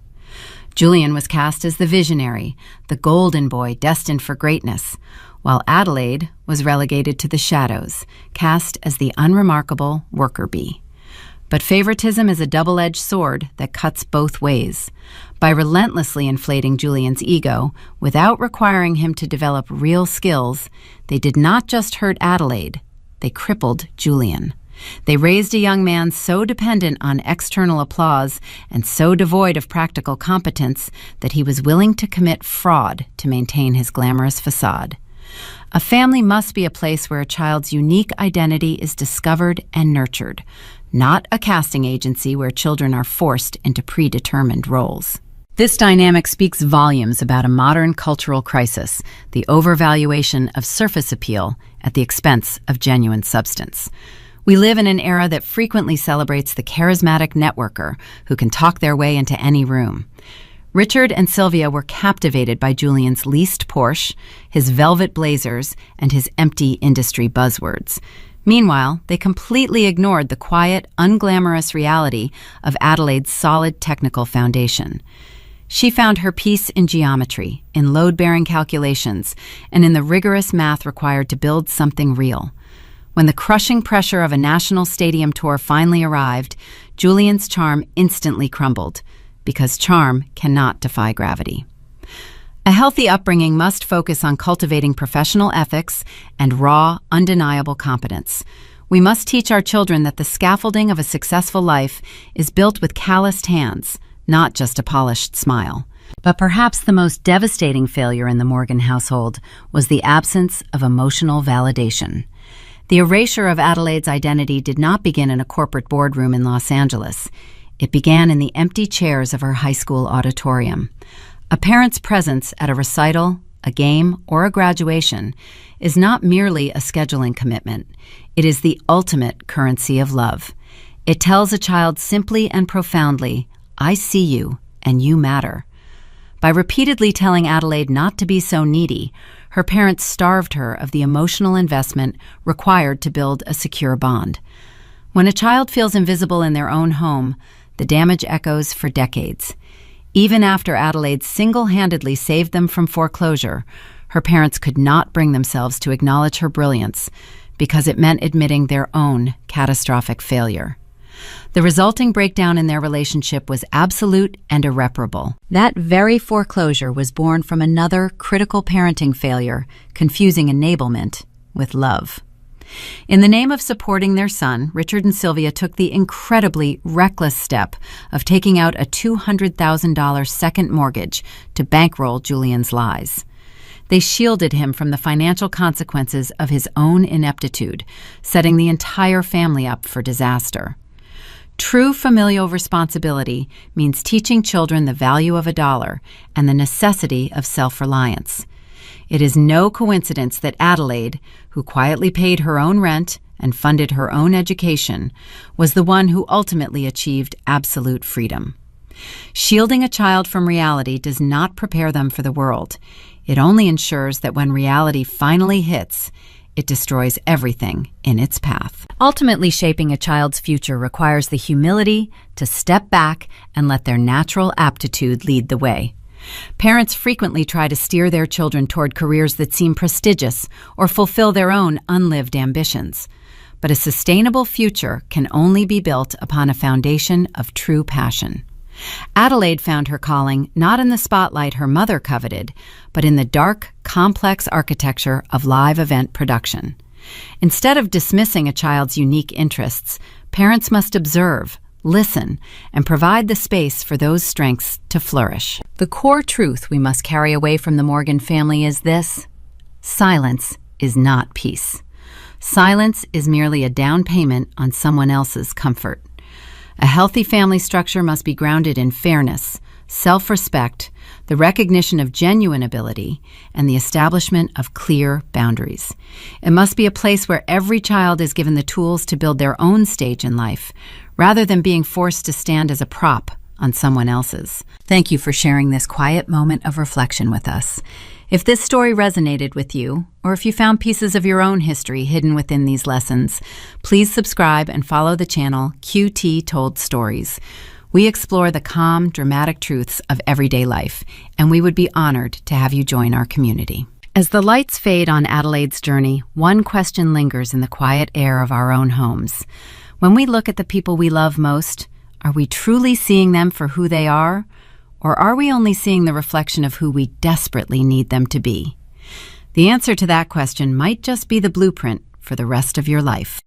Julian was cast as the visionary, the golden boy destined for greatness, while Adelaide was relegated to the shadows, cast as the unremarkable worker bee. But favoritism is a double-edged sword that cuts both ways. By relentlessly inflating Julian's ego, without requiring him to develop real skills, they did not just hurt Adelaide, they crippled Julian. They raised a young man so dependent on external applause and so devoid of practical competence that he was willing to commit fraud to maintain his glamorous facade. A family must be a place where a child's unique identity is discovered and nurtured, not a casting agency where children are forced into predetermined roles. This dynamic speaks volumes about a modern cultural crisis, the overvaluation of surface appeal at the expense of genuine substance. We live in an era that frequently celebrates the charismatic networker who can talk their way into any room. Richard and Sylvia were captivated by Julian's leased Porsche, his velvet blazers, and his empty industry buzzwords. Meanwhile, they completely ignored the quiet, unglamorous reality of Adelaide's solid technical foundation. She found her peace in geometry, in load-bearing calculations, and in the rigorous math required to build something real. When the crushing pressure of a national stadium tour finally arrived, Julian's charm instantly crumbled, because charm cannot defy gravity. A healthy upbringing must focus on cultivating professional ethics and raw, undeniable competence. We must teach our children that the scaffolding of a successful life is built with calloused hands, not just a polished smile. But perhaps the most devastating failure in the Morgan household was the absence of emotional validation. The erasure of Adelaide's identity did not begin in a corporate boardroom in Los Angeles. It began in the empty chairs of her high school auditorium. A parent's presence at a recital, a game, or a graduation is not merely a scheduling commitment. It is the ultimate currency of love. It tells a child simply and profoundly, "I see you, and you matter." By repeatedly telling Adelaide not to be so needy, her parents starved her of the emotional investment required to build a secure bond. When a child feels invisible in their own home, the damage echoes for decades. Even after Adelaide single-handedly saved them from foreclosure, her parents could not bring themselves to acknowledge her brilliance because it meant admitting their own catastrophic failure. The resulting breakdown in their relationship was absolute and irreparable. That very foreclosure was born from another critical parenting failure, confusing enablement with love. In the name of supporting their son, Richard and Sylvia took the incredibly reckless step of taking out a $200,000 second mortgage to bankroll Julian's lies. They shielded him from the financial consequences of his own ineptitude, setting the entire family up for disaster. True familial responsibility means teaching children the value of a dollar and the necessity of self-reliance. It is no coincidence that Adelaide, who quietly paid her own rent and funded her own education, was the one who ultimately achieved absolute freedom. Shielding a child from reality does not prepare them for the world. It only ensures that when reality finally hits, it destroys everything in its path. Ultimately, shaping a child's future requires the humility to step back and let their natural aptitude lead the way. Parents frequently try to steer their children toward careers that seem prestigious or fulfill their own unlived ambitions. But a sustainable future can only be built upon a foundation of true passion. Adelaide found her calling not in the spotlight her mother coveted, but in the dark, complex architecture of live event production. Instead of dismissing a child's unique interests, parents must observe, listen, and provide the space for those strengths to flourish. The core truth we must carry away from the Morgan family is this: silence is not peace. Silence is merely a down payment on someone else's comfort. A healthy family structure must be grounded in fairness, self-respect, the recognition of genuine ability, and the establishment of clear boundaries. It must be a place where every child is given the tools to build their own stage in life, rather than being forced to stand as a prop on someone else's. Thank you for sharing this quiet moment of reflection with us. If this story resonated with you, or if you found pieces of your own history hidden within these lessons, please subscribe and follow the channel QT Told Stories. We explore the calm, dramatic truths of everyday life, and we would be honored to have you join our community. As the lights fade on Adelaide's journey, one question lingers in the quiet air of our own homes. When we look at the people we love most, are we truly seeing them for who they are? Or are we only seeing the reflection of who we desperately need them to be? The answer to that question might just be the blueprint for the rest of your life.